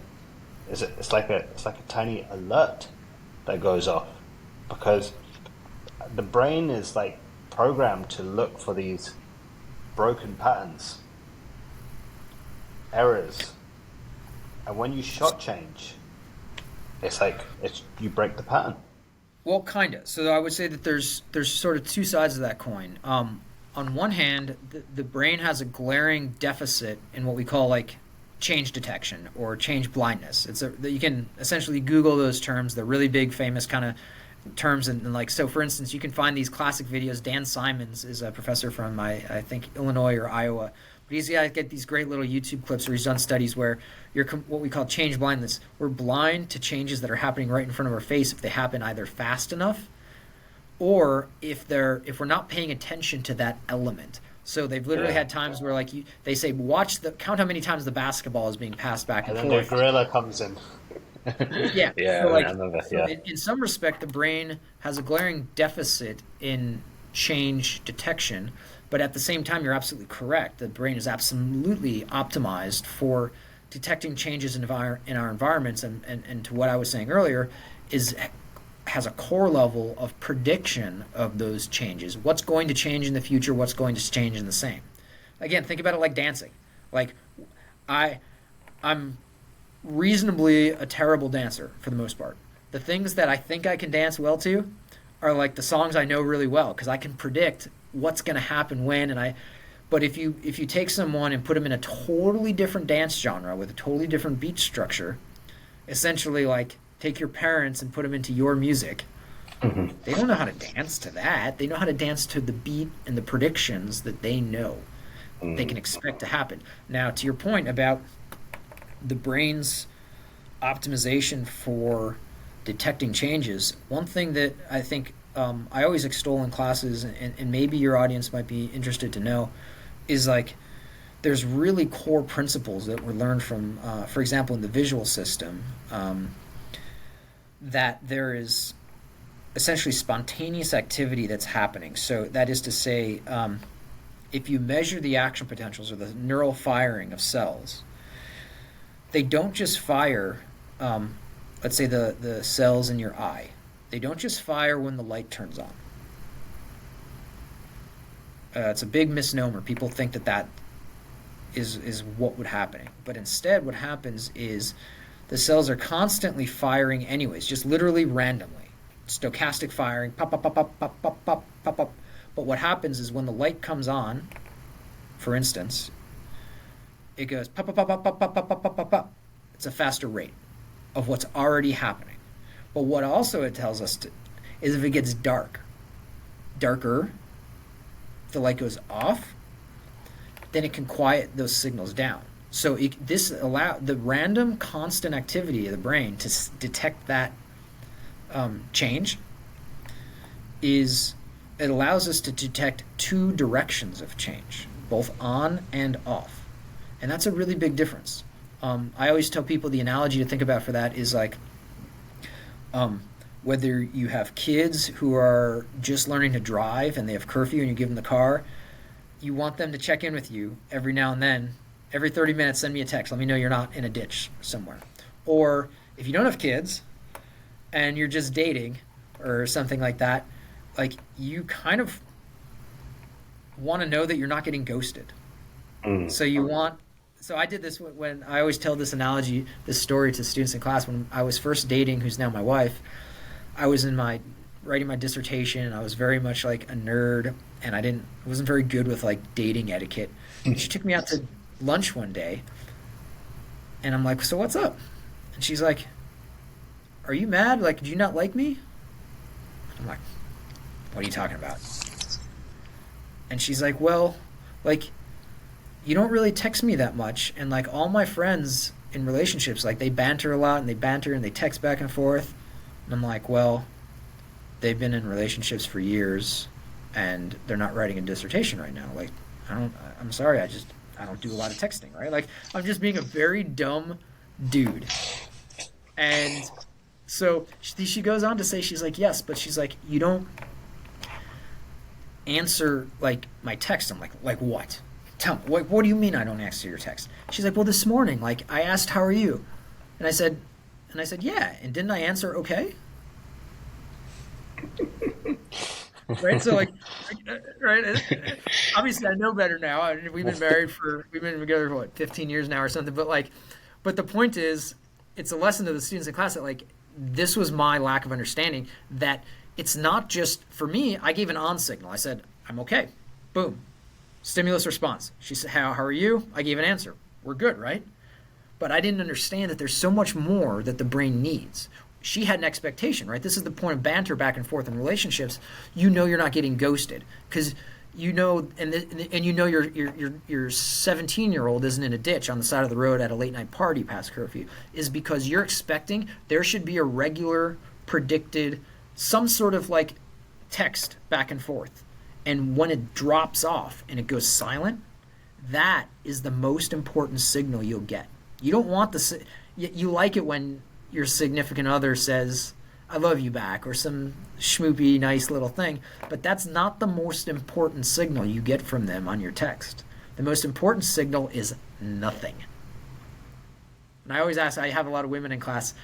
It's like a tiny alert that goes off, because the brain is, like, programmed to look for these broken patterns, errors, and when you shot change, it's like you break the pattern. Well, kind of. So I would say that there's sort of two sides of that coin. On one hand, the brain has a glaring deficit in what we call, like, change detection or change blindness. You can essentially Google those terms. They're really big, famous kind of terms. And like, so for instance, you can find these classic videos. Dan Simons is a professor from, I think, Illinois or Iowa. But he's got to get these great little YouTube clips where he's done studies where you're what we call change blindness. We're blind to changes that are happening right in front of our face if they happen either fast enough, or if we're not paying attention to that element. So they've literally Yeah. had times where like they say, count how many times the basketball is being passed back And and then the forth. gorilla comes in. Yeah. Yeah, So I like, remember. so Yeah. in some respect, the brain has a glaring deficit in change detection, but at the same time, you're absolutely correct. The brain is absolutely optimized for detecting changes in our environments, and to what I was saying earlier, is has a core level of prediction of those changes. What's going to change in the future? What's going to change in the same? Again, think about it like dancing. Like I, I'm reasonably a terrible dancer for the most part. The things that I think I can dance well to are like the songs I know really well because I can predict what's going to happen when. But if you take someone and put them in a totally different dance genre with a totally different beat structure, essentially like take your parents and put them into your music, they don't know how to dance to that. They know how to dance to the beat and the predictions that they know they can expect to happen. Now, to your point about the brain's optimization for detecting changes, one thing that I think I always extol in classes, and maybe your audience might be interested to know, is like there's really core principles that were learned from, for example, in the visual system, that there is essentially spontaneous activity that's happening. So that is to say, if you measure the action potentials or the neural firing of cells, they don't just fire, let's say the cells in your eye. They don't just fire when the light turns on. It's a big misnomer. People think that is what would happen. But instead, what happens is the cells are constantly firing anyways, just literally randomly. Stochastic firing, pop, pop, pop, pop, pop, pop, pop, pop, pop. But what happens is when the light comes on, for instance, it goes pop, pop, pop, pop, pop, pop, pop, pop, pop, pop. It's a faster rate of what's already happening. But what also it tells us is if it gets darker, if the light goes off, then it can quiet those signals down. So this allow the random constant activity of the brain to detect that change it allows us to detect two directions of change, both on and off. And that's a really big difference. I always tell people the analogy to think about for that is like whether you have kids who are just learning to drive and they have curfew and you give them the car, you want them to check in with you every now and then. Every 30 minutes, send me a text. Let me know you're not in a ditch somewhere. Or if you don't have kids and you're just dating or something like that, like you kind of want to know that you're not getting ghosted. So I did this when I always tell this analogy, this story to students in class. When I was first dating, who's now my wife, I was writing my dissertation, and I was very much like a nerd, and I wasn't very good with like dating etiquette. She took me out to lunch one day, and I'm like, so what's up? And she's like, are you mad? Like, do you not like me? I'm like, what are you talking about? And she's like, well, like, you don't really text me that much, and like all my friends in relationships, like they banter a lot and they text back and forth. And I'm like, well, they've been in relationships for years and they're not writing a dissertation right now. Like, I'm sorry, I don't do a lot of texting, right? Like, I'm just being a very dumb dude. And so she goes on to say, she's like, yes, but she's like, you don't answer like my text. I'm like what? Tell me, what do you mean I don't answer your text? She's like, well, this morning, like I asked, how are you? And I said, yeah. And didn't I answer okay? Right. So like, right. Obviously I know better now. I mean, we've been together for what, 15 years now or something. But the point is, it's a lesson to the students in class that like, this was my lack of understanding that it's not just for me. I gave an on signal. I said, I'm okay. Boom. Stimulus response. She said, how are you? I gave an answer. We're good, right? But I didn't understand that there's so much more that the brain needs. She had an expectation, right? This is the point of banter back and forth in relationships. You know you're not getting ghosted because you know, and you know your 17-year-old isn't in a ditch on the side of the road at a late night party past curfew, is because you're expecting there should be a regular, predicted, some sort of like text back and forth. And when it drops off and it goes silent, that is the most important signal you'll get. You don't want you like it when your significant other says, I love you back, or some schmoopy, nice little thing, but that's not the most important signal you get from them on your text. The most important signal is nothing. And I always ask, I have a lot of women in class.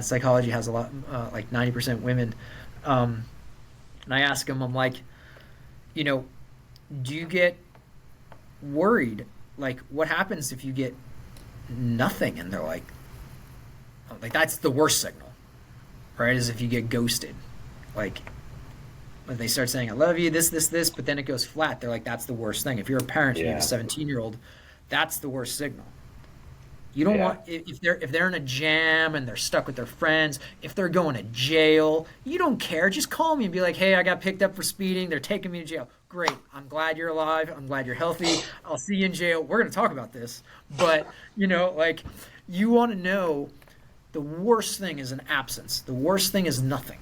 Psychology has a lot, like 90% women. And I ask them, I'm like, do you get worried? Like, what happens if you get nothing? And they're like, that's the worst signal, right? Is if you get ghosted. Like, when they start saying, I love you, this, but then it goes flat. They're like, that's the worst thing. If you're a parent, you have a 17-year-old, that's the worst signal. You don't want, if they're in a jam and they're stuck with their friends, if they're going to jail, you don't care. Just call me and be like, hey, I got picked up for speeding. They're taking me to jail. Great. I'm glad you're alive. I'm glad you're healthy. I'll see you in jail. We're going to talk about this. But, you want to know the worst thing is an absence. The worst thing is nothing.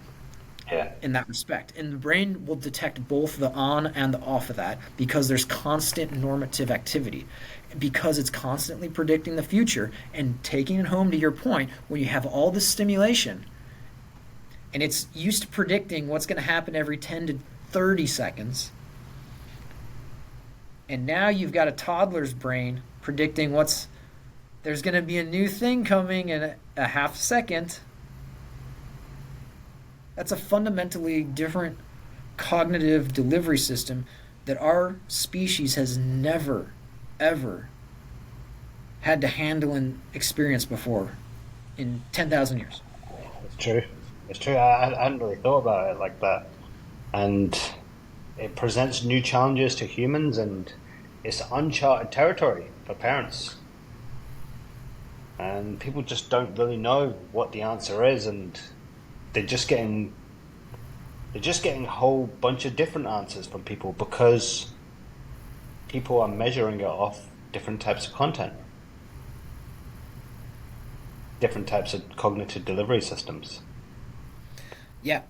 Yeah. In that respect. And the brain will detect both the on and the off of that because there's constant normative activity. Because it's constantly predicting the future and taking it home to your point, when you have all this stimulation and it's used to predicting what's going to happen every 10 to 30 seconds, and now you've got a toddler's brain predicting there's going to be a new thing coming in a half second. That's a fundamentally different cognitive delivery system that our species has never, ever had to handle and experience before in 10,000 years. It's true. I hadn't really thought about it like that. And it presents new challenges to humans, and it's uncharted territory for parents. And people just don't really know what the answer is, and they're just getting a whole bunch of different answers from people because people are measuring it off different types of content, different types of cognitive delivery systems. Yeah.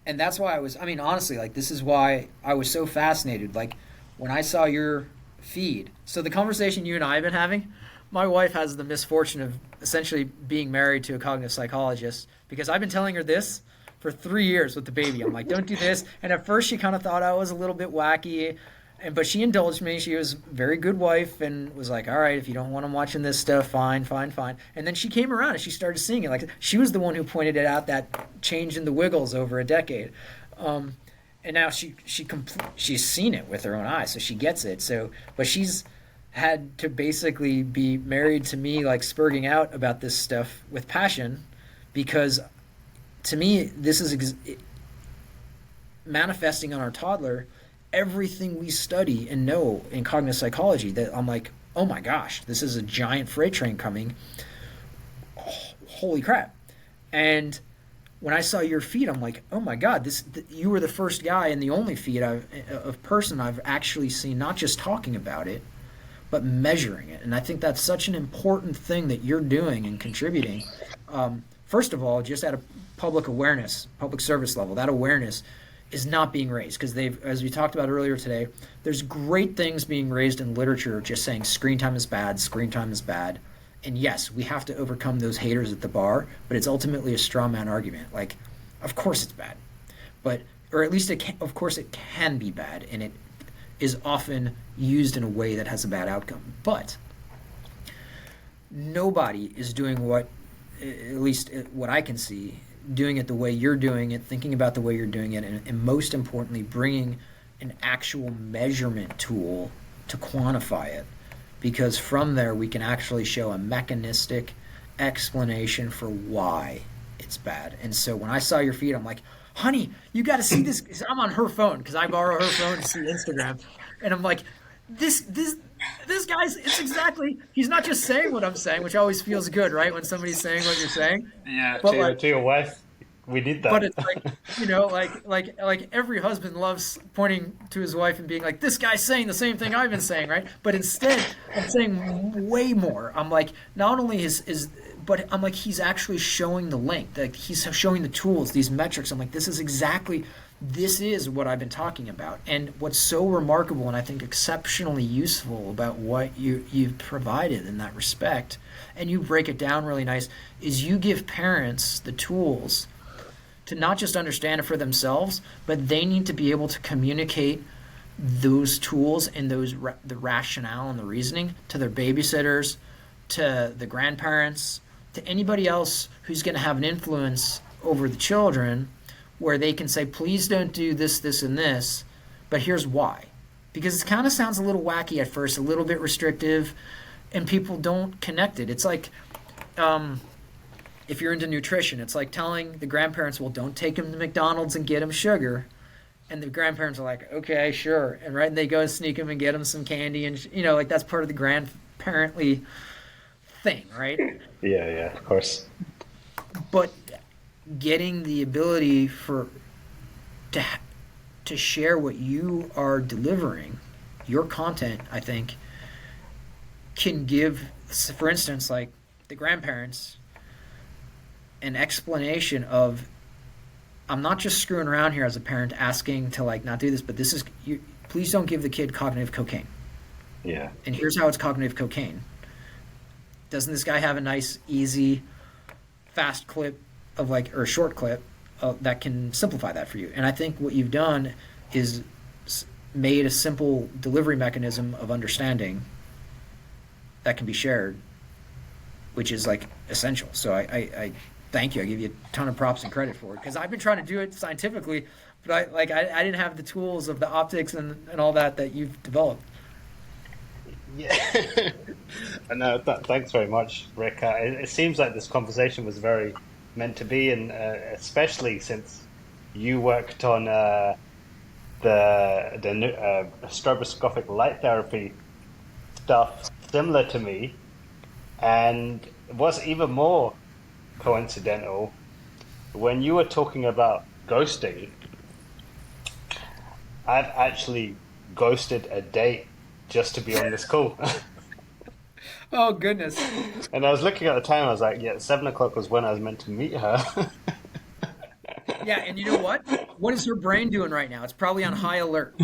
And that's why honestly, like, this is why I was so fascinated. Like, when I saw your feed, so the conversation you and I have been having, my wife has the misfortune of essentially being married to a cognitive psychologist because I've been telling her this for 3 years with the baby. I'm like, don't do this. And at first she kind of thought I was a little bit wacky, but she indulged me. She was a very good wife and was like, all right, if you don't want them watching this stuff, fine. And then she came around and she started seeing it. Like, she was the one who pointed it out, that change in the Wiggles over a decade. And now she's seen it with her own eyes, so she gets it. So, but she's had to basically be married to me, like, spurging out about this stuff with passion, because to me, this is manifesting on our toddler everything we study and know in cognitive psychology, that I'm like, oh my gosh, this is a giant freight train coming. Oh, holy crap. And when I saw your feed, I'm like, oh my God, you were the first guy and the only feed of person I've actually seen not just talking about it, but measuring it. And I think that's such an important thing that you're doing and contributing. First of all, just at a public awareness, public service level, that awareness is not being raised because as we talked about earlier today, there's great things being raised in literature just saying screen time is bad. And yes, we have to overcome those haters at the bar, but it's ultimately a straw man argument. Like, of course it's bad, or at least of course it can be bad, and it is often used in a way that has a bad outcome. But nobody is doing at least what I can see, doing it the way you're doing it, thinking about the way you're doing it, and most importantly, bringing an actual measurement tool to quantify it. Because from there, we can actually show a mechanistic explanation for why it's bad. And so when I saw your feed, I'm like, honey, you got to see this. 'Cause I'm on her phone because I borrow her phone to see Instagram. And I'm like, this guy's, he's not just saying what I'm saying, which always feels good, right? When somebody's saying what you're saying. Yeah, but to your wife, we did that. But it's like, like every husband loves pointing to his wife and being like, this guy's saying the same thing I've been saying, right? But instead, I'm saying way more. I'm like, not only but I'm like, he's actually showing the link. Like, he's showing the tools, these metrics. I'm like, this is exactly this is what I've been talking about. And what's so remarkable and I think exceptionally useful about what you've provided in that respect, and you break it down really nice, is you give parents the tools to not just understand it for themselves, but they need to be able to communicate those tools and the rationale and the reasoning to their babysitters, to the grandparents, to anybody else who's going to have an influence over the children, where they can say, please don't do this, this, and this, but here's why. Because it kind of sounds a little wacky at first, a little bit restrictive, and people don't connect it. It's like, if you're into nutrition, it's like telling the grandparents, well, don't take them to McDonald's and get them sugar. And the grandparents are like, okay, sure. And they go and sneak them and get them some candy. And, like that's part of the grandparently thing, right? Yeah, of course. But getting the ability to share what you are delivering, your content, I think, can give, for instance, like the grandparents, an explanation of, I'm not just screwing around here as a parent asking to like not do this, but this is, please don't give the kid cognitive cocaine. Yeah. And here's how it's cognitive cocaine. Doesn't this guy have a nice, easy, fast clip of or short clip that can simplify that for you? And I think what you've done is made a simple delivery mechanism of understanding that can be shared, which is like essential. So I thank you. I give you a ton of props and credit for it, because I've been trying to do it scientifically, but I didn't have the tools of the optics and all that you've developed. Yeah. No, thanks very much, Rick. It seems like this conversation was very meant to be, and especially since you worked on the stroboscopic light therapy stuff similar to me, and what's even more coincidental, when you were talking about ghosting, I've actually ghosted a date just to be on this call. Oh, goodness. And I was looking at the time, I was like, yeah, 7 o'clock was when I was meant to meet her. Yeah, and you know what? What is her brain doing right now? It's probably on high alert.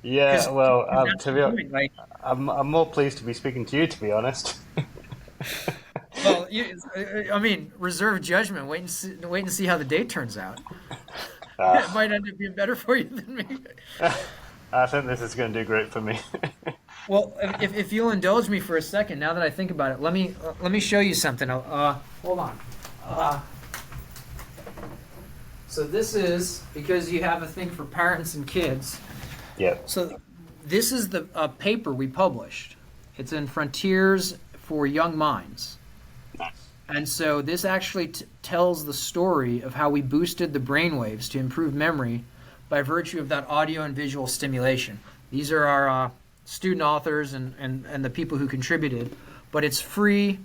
Yeah, well, to be honest, Like, I'm more pleased to be speaking to you, to be honest. well, I mean, reserve judgment. Wait and see how the date turns out. It might end up being better for you than me. I think this is going to do great for me. Well, if you'll indulge me for a second, now that I think about it, let me show you something. Hold on. So this is, because you have a thing for parents and kids. Yeah. So this is the paper we published. It's in Frontiers for Young Minds. And so this actually tells the story of how we boosted the brainwaves to improve memory by virtue of that audio and visual stimulation. These are our student authors and the people who contributed. But it's free.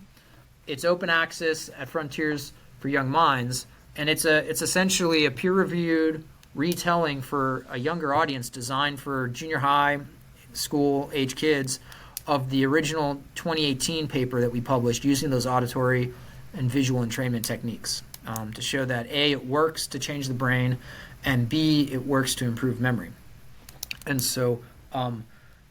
It's open access at Frontiers for Young Minds. And it's essentially a peer-reviewed retelling for a younger audience designed for junior high school age kids of the original 2018 paper that we published using those auditory and visual entrainment techniques to show that A, it works to change the brain, and B, it works to improve memory. And so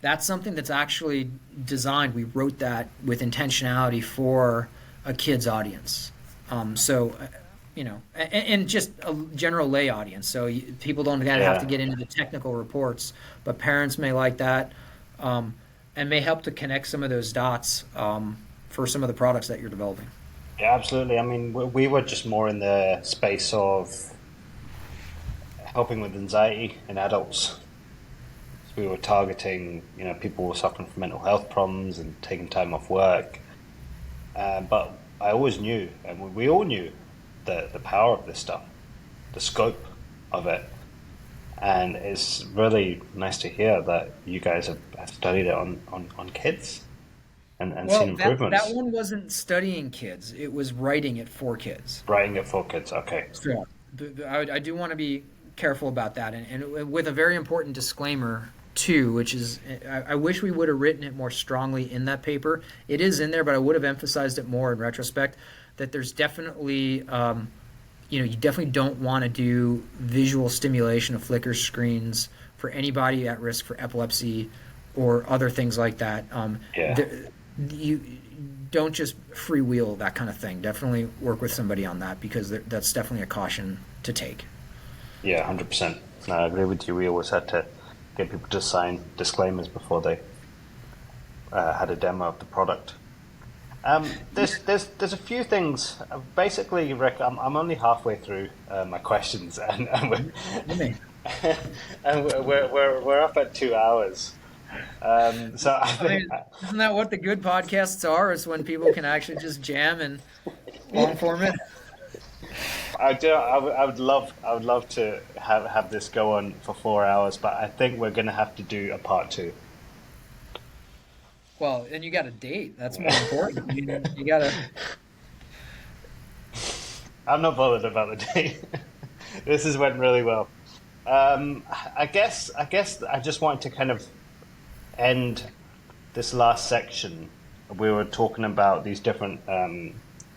that's something that's actually designed. We wrote that with intentionality for a kid's audience. And just a general lay audience. So people don't have to get into the technical reports, but parents may like that and may help to connect some of those dots for some of the products that you're developing. Yeah, absolutely. I mean, we were just more in the space of helping with anxiety in adults. So we were targeting, people who were suffering from mental health problems and taking time off work. But I always knew, and we all knew, the power of this stuff, the scope of it. And it's really nice to hear that you guys have studied it on kids and seen improvements. That one wasn't studying kids. It was writing it for kids. Writing it for kids, okay. So I do want to be careful about that. And with a very important disclaimer, too, which is I wish we would have written it more strongly in that paper. It is in there, but I would have emphasized it more in retrospect, that there's definitely you definitely don't want to do visual stimulation of flicker screens for anybody at risk for epilepsy or other things like that. Yeah. You don't just freewheel that kind of thing. Definitely work with somebody on that because that's definitely a caution to take. Yeah, 100%. No, I agree with you. We always had to get people to sign disclaimers before they had a demo of the product. There's a few things. Basically, Rick, I'm only halfway through my questions, Me. and we're up at 2 hours. So I I think mean, isn't that what the good podcasts are? Is when people can actually just jam and long form it. I do. I would love to have this go on for 4 hours, but I think we're gonna have to do a part two. Well, and you got a date. That's more important. You got to. I'm not bothered about the date. This has went really well. I guess I just wanted to kind of end this last section. We were talking about these different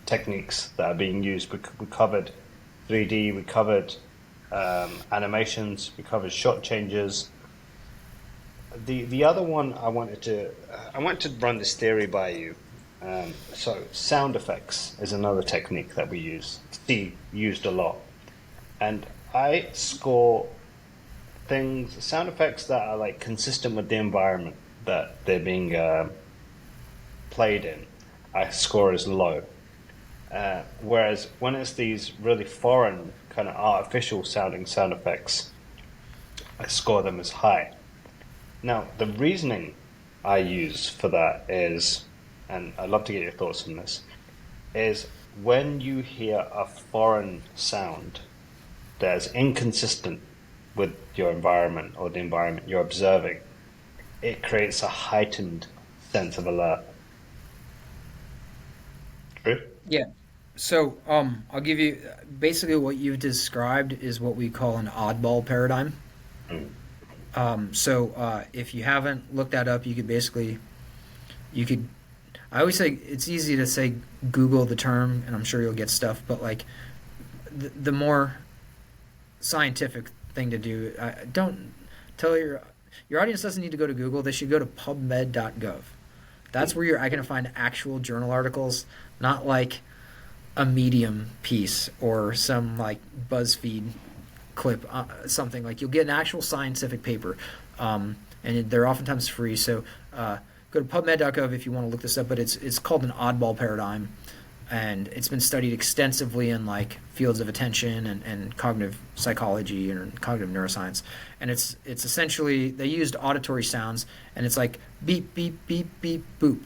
techniques that are being used. We covered 3D, we covered animations, we covered shot changes. The other one I wanted to run this theory by you. So sound effects is another technique that we see used a lot, and I score sound effects that are like consistent with the environment that they're being played in. I score as low, whereas when it's these really foreign kind of artificial sounding sound effects, I score them as high. Now, the reasoning I use for that is, and I'd love to get your thoughts on this, is when you hear a foreign sound that is inconsistent with your environment or the environment you're observing, it creates a heightened sense of alert. True? Yeah. So, I'll give you basically what you've described is what we call an oddball paradigm. Mm. If you haven't looked that up, you could. I always say it's easy to say Google the term, and I'm sure you'll get stuff. But like, the more scientific thing to do, don't tell your audience doesn't need to go to Google. They should go to PubMed.gov. That's where you're going to find actual journal articles, not like a Medium piece or some like BuzzFeed clip, something like you'll get an actual scientific paper, and they're oftentimes free. So go to PubMed.gov if you want to look this up. But it's called an oddball paradigm, and it's been studied extensively in like fields of attention and cognitive psychology and cognitive neuroscience. And it's essentially they used auditory sounds, and it's like beep beep beep beep boop.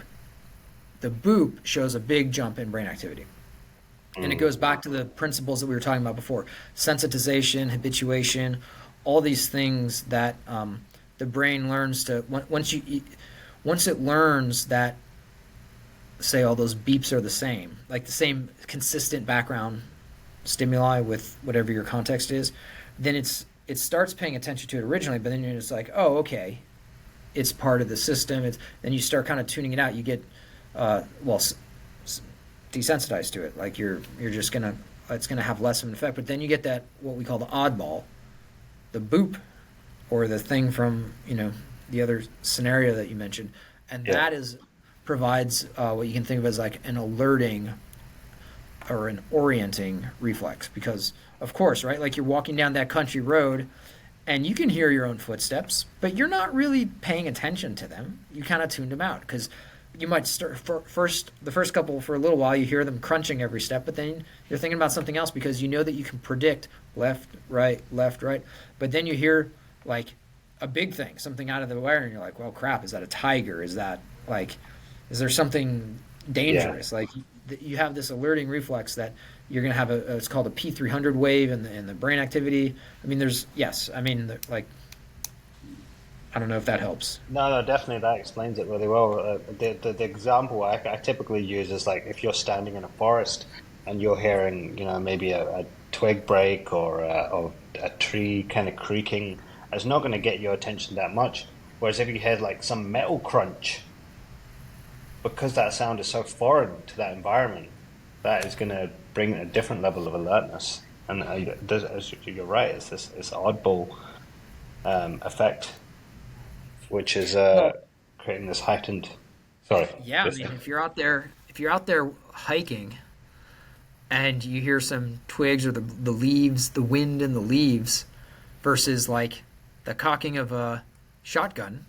The boop shows a big jump in brain activity. And it goes back to the principles that we were talking about before: sensitization, habituation, all these things that the brain learns to once it learns that, say, all those beeps are the same, like the same consistent background stimuli with whatever your context is, then it starts paying attention to it originally, but then you're just like, oh, okay, it's part of the system. Then you start kind of tuning it out. You get desensitized to it. Like it's gonna have less of an effect. But then you get that what we call the oddball, the boop, or the thing from the other scenario that you mentioned, and Yeah. that provides what you can think of as like an alerting or an orienting reflex. Because of course, right, like you're walking down that country road and you can hear your own footsteps, but you're not really paying attention to them. You kind of tuned them out because you might start the first couple for a little while you hear them crunching every step, but then you're thinking about something else because you know that you can predict left right, but then you hear like a big thing, something out of the wire, and you're like, well, crap, is that a tiger? Is there something dangerous? Yeah. Like you have this alerting reflex that you're going to have it's called a P300 wave in the brain activity. I mean, like, I don't know if that helps. No, definitely that explains it really well. The example I typically use is like if you're standing in a forest and you're hearing, maybe a twig break or a tree kind of creaking, it's not going to get your attention that much. Whereas if you hear like some metal crunch, because that sound is so foreign to that environment, that is going to bring a different level of alertness. And you're right, it's this oddball effect, which is Well, creating this heightened. Sorry, yeah, I yes, mean, if you're out there hiking and you hear some twigs or the leaves, the wind in the leaves, versus like the cocking of a shotgun,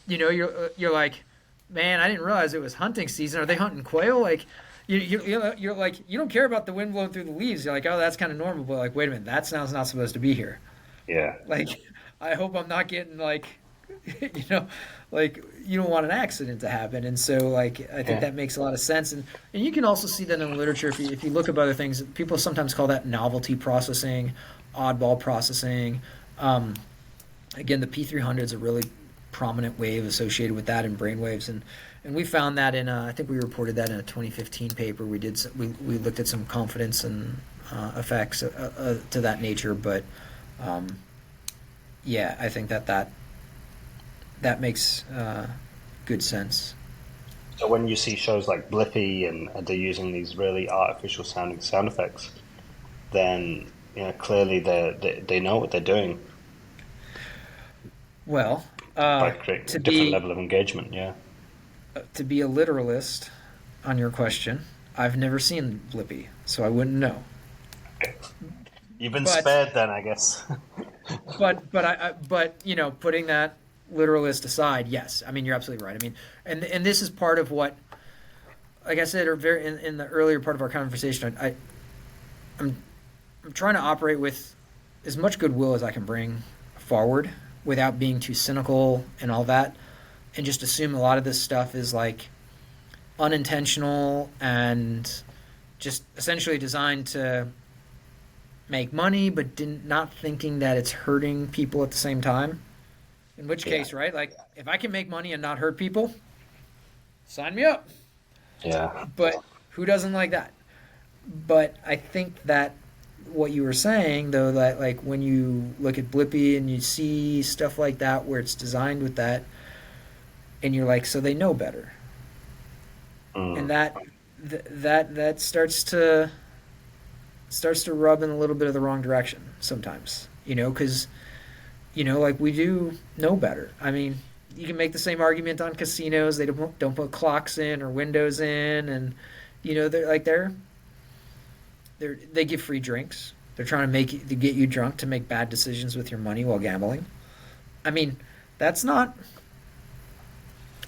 you're like, man, I didn't realize it was hunting season. Are they hunting quail? Like, you're like, you don't care about the wind blowing through the leaves. You're like, oh, that's kind of normal. But like, wait a minute, that sound's not supposed to be here. yeah, Like, I hope I'm not getting like, you know, like you don't want an accident to happen. And so, like, I think yeah, that makes a lot of sense. And you can also see that in the literature. If you look up other things, people sometimes call that novelty processing, oddball processing. Um, Again, the P300 is a really prominent wave associated with that in brainwaves, and we found that in I think we reported that in a 2015 paper. We looked at some confidence and effects to that nature, but um, yeah, I think that makes good sense. so when you see shows like Blippi and they're using these really artificial sounding sound effects, then clearly they know what they're doing Well, by creating a to different be level of engagement. Yeah. to be a literalist on your question, I've never seen Blippi, so I wouldn't know. You've been But spared then, I guess. but putting that literalist aside, yes, I mean you're absolutely right. I mean, and this is part of what, like I said, or very in the earlier part of our conversation, I'm I'm trying to operate with as much goodwill as I can bring forward without being too cynical and all that, and just assume a lot of this stuff is like unintentional and just essentially designed to make money, but not thinking that it's hurting people at the same time. In which Yeah. case, right? Like, if I can make money and not hurt people, sign me up. Yeah. But who doesn't like that? But I think that what you were saying, though, that like when you look at Blippi and you see stuff like that where it's designed with that, and you're like, so they know better, Mm. and that starts to rub in a little bit of the wrong direction sometimes, because like we do know better. I mean, you can make the same argument on casinos. They don't put clocks in or windows in, and they give free drinks. They're trying to get you drunk to make bad decisions with your money while gambling. I mean, that's not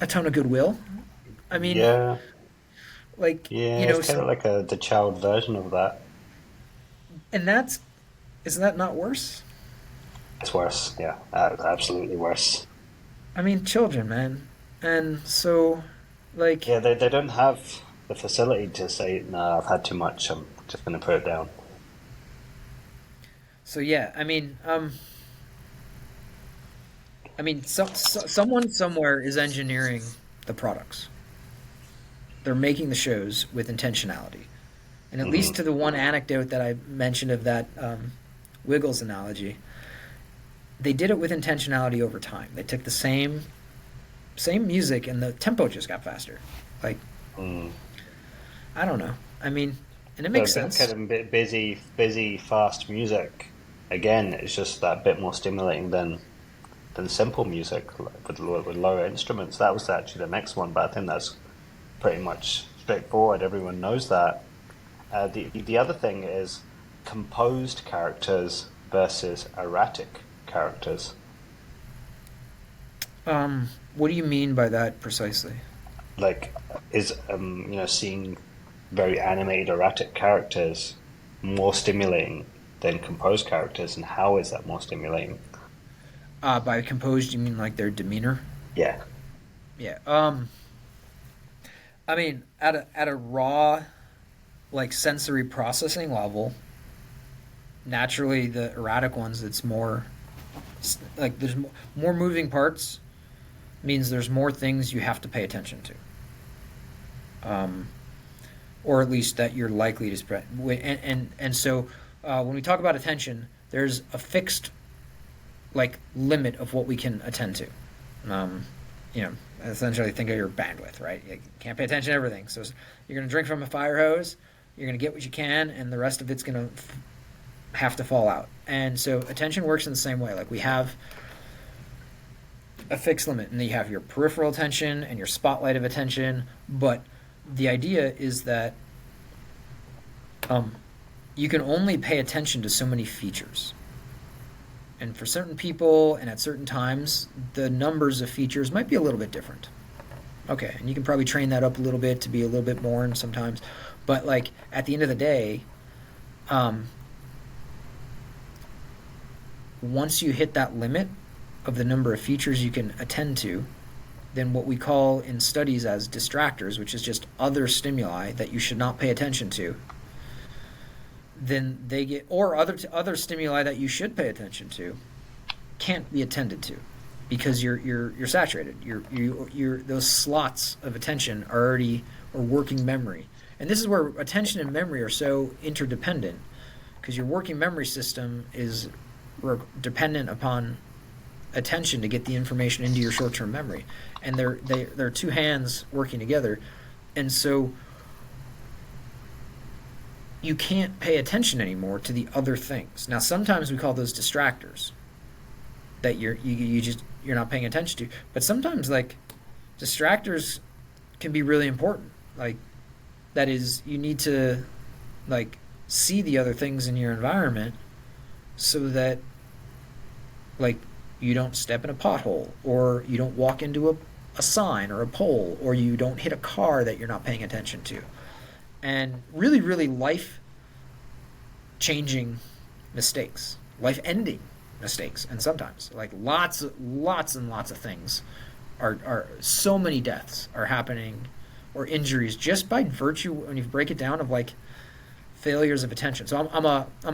a ton of goodwill. I mean, Yeah. like, Yeah. It's kind of like the child version of that. and isn't that not worse? It's worse. Yeah. Absolutely worse. I mean, children, man. And so, like, Yeah. They don't have the facility to say, "No, I've had too much. I'm just going to put it down." so yeah, someone somewhere is engineering the products. They're making the shows with intentionality. And at Hmm. least to the one anecdote that I mentioned of that Wiggles analogy, they did it with intentionality over time. They took the same music and the tempo just got faster. Like, Mm. I don't know. I mean, and it So makes kind sense. of busy, fast music. Again, it's just that bit more stimulating than simple music with lower instruments. That was actually the next one, but I think that's pretty much straightforward. Everyone knows that. The other thing is composed characters versus erratic characters. What do you mean by that precisely? Like, is seeing very animated erratic characters more stimulating than composed characters, and how is that more stimulating? By composed, you mean like their demeanor? Yeah. Yeah. I mean, at a raw, like sensory processing level, naturally the erratic ones, it's more like there's more moving parts, means there's more things you have to pay attention to, um, or at least that you're likely to spread. And so when we talk about attention, there's a fixed like limit of what we can attend to. Um, Essentially think of your bandwidth, right? You can't pay attention to everything. So you're going to drink from a fire hose. you're going to get what you can, and the rest of it's going to have to fall out. And so attention works in the same way. Like we have a fixed limit, and then you have your peripheral attention and your spotlight of attention. But the idea is that you can only pay attention to so many features. And for certain people and at certain times, the numbers of features might be a little bit different. Okay, and you can probably train that up a little bit to be a little bit more and sometimes. But like at the end of the day, once you hit that limit of the number of features you can attend to, then what we call in studies as distractors, which is just other stimuli that you should not pay attention to, then they get, or other stimuli that you should pay attention to, can't be attended to, because you're saturated. You're those slots of attention are already or working memory, and this is where attention and memory are so interdependent, because your working memory system is dependent upon attention to get the information into your short-term memory, and they're two hands working together, and so you can't pay attention anymore to the other things. Now, sometimes we call those distractors that you're not paying attention to, but sometimes like distractors can be really important. Like that is, you need to like see the other things in your environment so that like you don't step in a pothole, or you don't walk into a sign or a pole, or you don't hit a car that you're not paying attention to. And really, really life-changing mistakes, life-ending mistakes, and sometimes like lots and lots of things are so many deaths are happening, or injuries, just by virtue, when you break it down, of like failures of attention. So I'm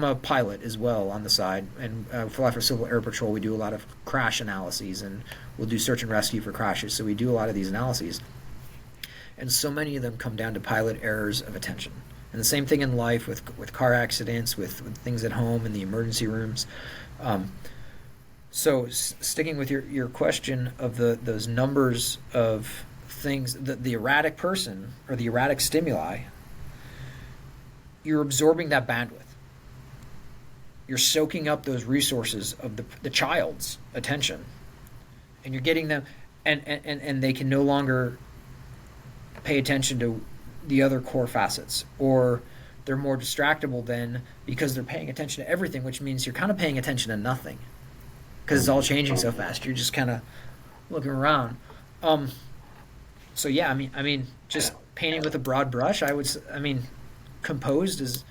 a pilot as well on the side, and for Civil Air Patrol we do a lot of crash analyses, and we'll do search and rescue for crashes. So we do a lot of these analyses, and so many of them come down to pilot errors of attention. And the same thing in life with car accidents, with things at home in the emergency rooms. So sticking with your question of those numbers of things, the erratic person or the erratic stimuli, you're absorbing that bandwidth. You're soaking up those resources of the child's attention, and you're getting them, and they can no longer pay attention to the other core facets, or they're more distractible then because they're paying attention to everything, which means you're kind of paying attention to nothing because it's all changing so fast. You're just kind of looking around. So yeah, I mean, just painting with a broad brush, composed is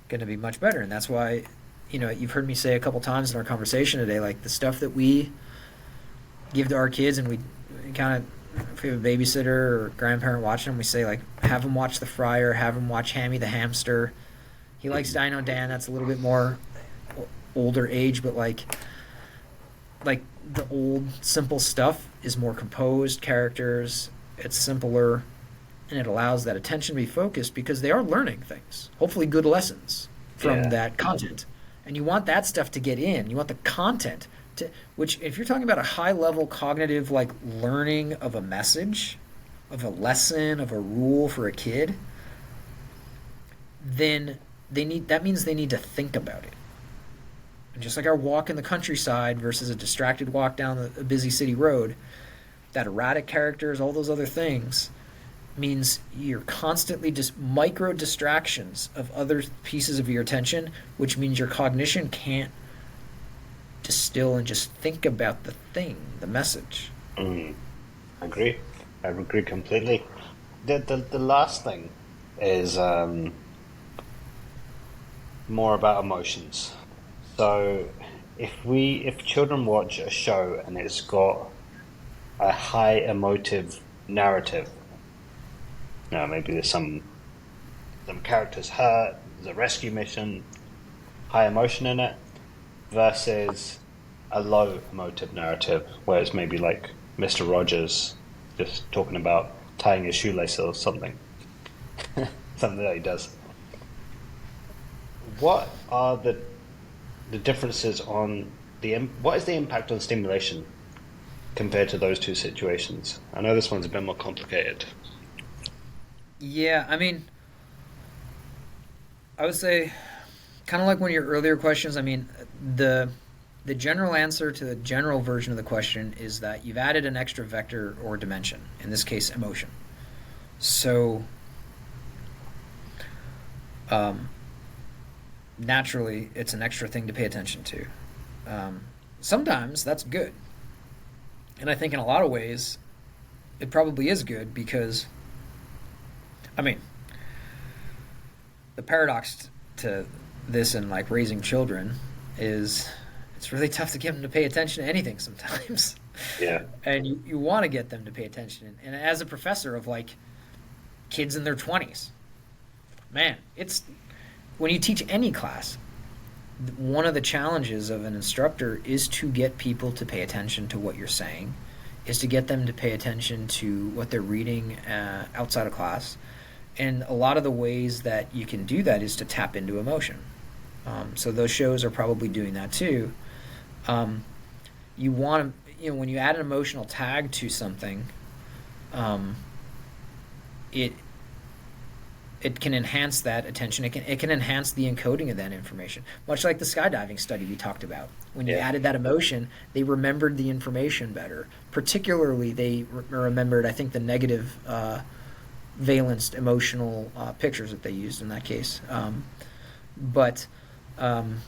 going to be much better, and that's why, you've heard me say a couple times in our conversation today, like the stuff that we give to our kids, and we kind of, if we have a babysitter or grandparent watching them, we say like, have them watch The Friar, have them watch Hammy the Hamster. He likes Dino Dan. That's a little bit more older age, but like the old simple stuff is more composed characters. It's simpler, and it allows that attention to be focused because they are learning things, hopefully good lessons from that content. And you want that stuff to get in. You want the content to, which, if you're talking about a high level cognitive like learning of a message, of a lesson, of a rule for a kid, then that means they need to think about it. And just like our walk in the countryside versus a distracted walk down a busy city road, that erratic characters, all those other things, means you're constantly just micro distractions of other pieces of your attention, which means your cognition can't distill and just think about the thing, the message. I agree completely. The last thing is more about emotions. So if children watch a show and it's got a high emotive narrative, maybe there's some characters hurt, there's a rescue mission, high emotion in it, versus a low emotive narrative where it's maybe like Mr. Rogers just talking about tying his shoelace or something. Something that he does. What are the differences on what is the impact on stimulation compared to those two situations? I know this one's a bit more complicated. Yeah, I mean, I would say, kind of like one of your earlier questions. I mean, the the general answer to the general version of the question is that you've added an extra vector or dimension. In this case, emotion. So, um, naturally, it's an extra thing to pay attention to. Um, Sometimes that's good, and I think in a lot of ways, it probably is good because, I mean, the paradox to this and like raising children is it's really tough to get them to pay attention to anything sometimes. Yeah. And you want to get them to pay attention. And as a professor of like kids in their 20s, man, it's when you teach any class, one of the challenges of an instructor is to get people to pay attention to what you're saying, is to get them to pay attention to what they're reading outside of class. And a lot of the ways that you can do that is to tap into emotion. So those shows are probably doing that too. You want to, when you add an emotional tag to something, um, it it can enhance that attention. It can enhance the encoding of that information, much like the skydiving study we talked about. When you Yeah. added that emotion, they remembered the information better. Particularly, they remembered, I think, the negative valenced emotional pictures that they used in that case. But um,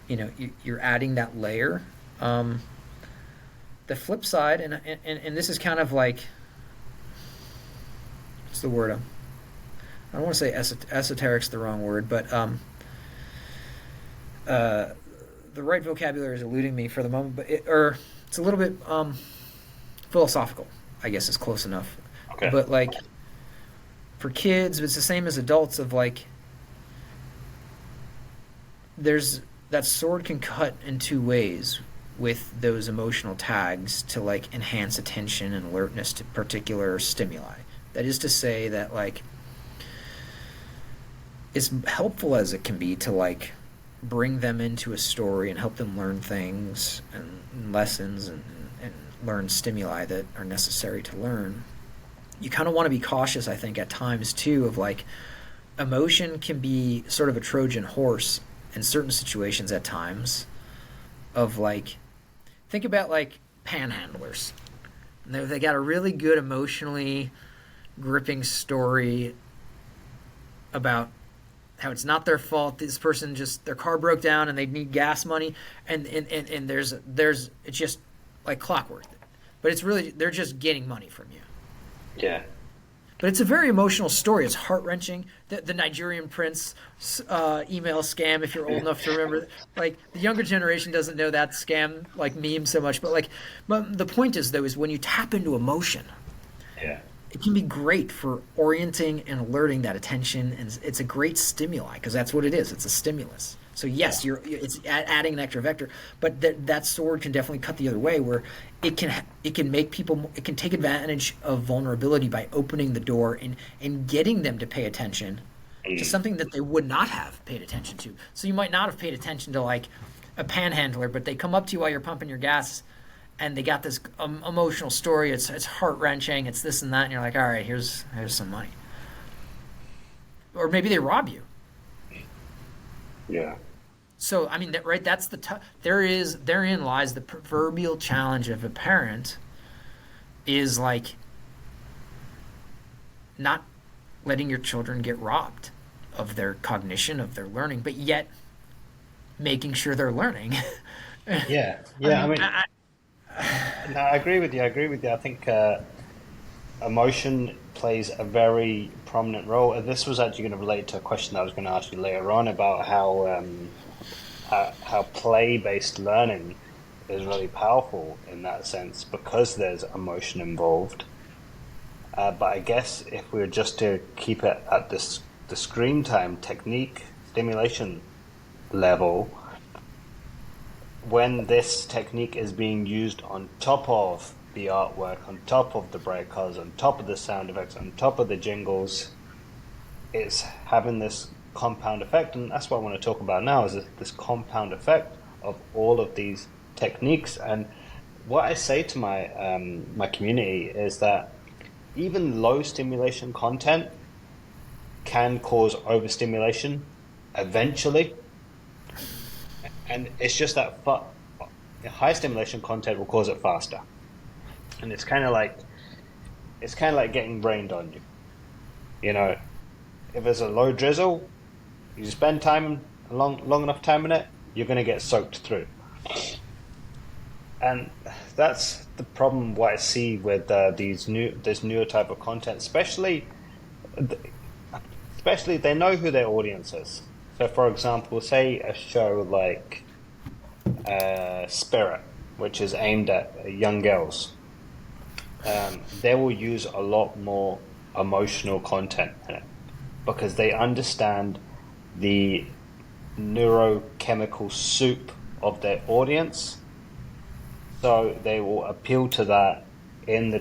you're adding that layer. The flip side, and this is kind of like, what's the word? I don't want to say esoteric's the wrong word, but the right vocabulary is eluding me for the moment. But it's a little bit philosophical, I guess is close enough. Okay. But like for kids, it's the same as adults. Of like, there's that sword can cut in two ways with those emotional tags to like enhance attention and alertness to particular stimuli. That is to say that like as helpful as it can be to like bring them into a story and help them learn things and lessons and learn stimuli that are necessary to learn, you kind of want to be cautious, I think, at times too, of like emotion can be sort of a Trojan horse in certain situations at times. Of like, think about like panhandlers. They got a really good emotionally gripping story about how it's not their fault. This person just, their car broke down and they need gas money, and there's it's just like clockwork. But it's really, they're just getting money from you. Yeah. But it's a very emotional story. It's heart-wrenching. The Nigerian prince email scam, if you're old enough to remember. Like, the younger generation doesn't know that scam, like, meme so much. But the point is, though, is when you tap into emotion, Yeah. it can be great for orienting and alerting that attention. And it's a great stimuli, because that's what it is. It's a stimulus. So yes, it's adding an extra vector, but that sword can definitely cut the other way, where it can make people, it can take advantage of vulnerability by opening the door and getting them to pay attention to something that they would not have paid attention to. So you might not have paid attention to like a panhandler, but they come up to you while you're pumping your gas, and they got this emotional story. It's heart wrenching. It's this and that, and you're like, all right, here's some money. Or maybe they rob you. Yeah. So I mean, that's therein lies the proverbial challenge of a parent, is like not letting your children get robbed of their cognition, of their learning, but yet making sure they're learning. Yeah. Yeah. I No, I agree with you. I think emotion plays a very prominent role. And this was actually going to relate to a question I was going to ask you later on about how play-based learning is really powerful in that sense because there's emotion involved. But I guess if we were just to keep it at the screen time technique stimulation level, when this technique is being used on top of the artwork, on top of the bright colors, on top of the sound effects, on top of the jingles, it's having this compound effect. And that's what I want to talk about now, is this compound effect of all of these techniques. And what I say to my community is that even low stimulation content can cause overstimulation eventually, and it's just that high stimulation content will cause it faster, and it's kind of like getting rained on you. You know, if there's a low drizzle, you spend time long enough time in it, you're going to get soaked through. And that's the problem. What I see with this newer type of content, especially they know who their audience is. So, for example, say a show like Spirit, which is aimed at young girls. They will use a lot more emotional content in it because they understand the neurochemical soup of their audience. So they will appeal to that in their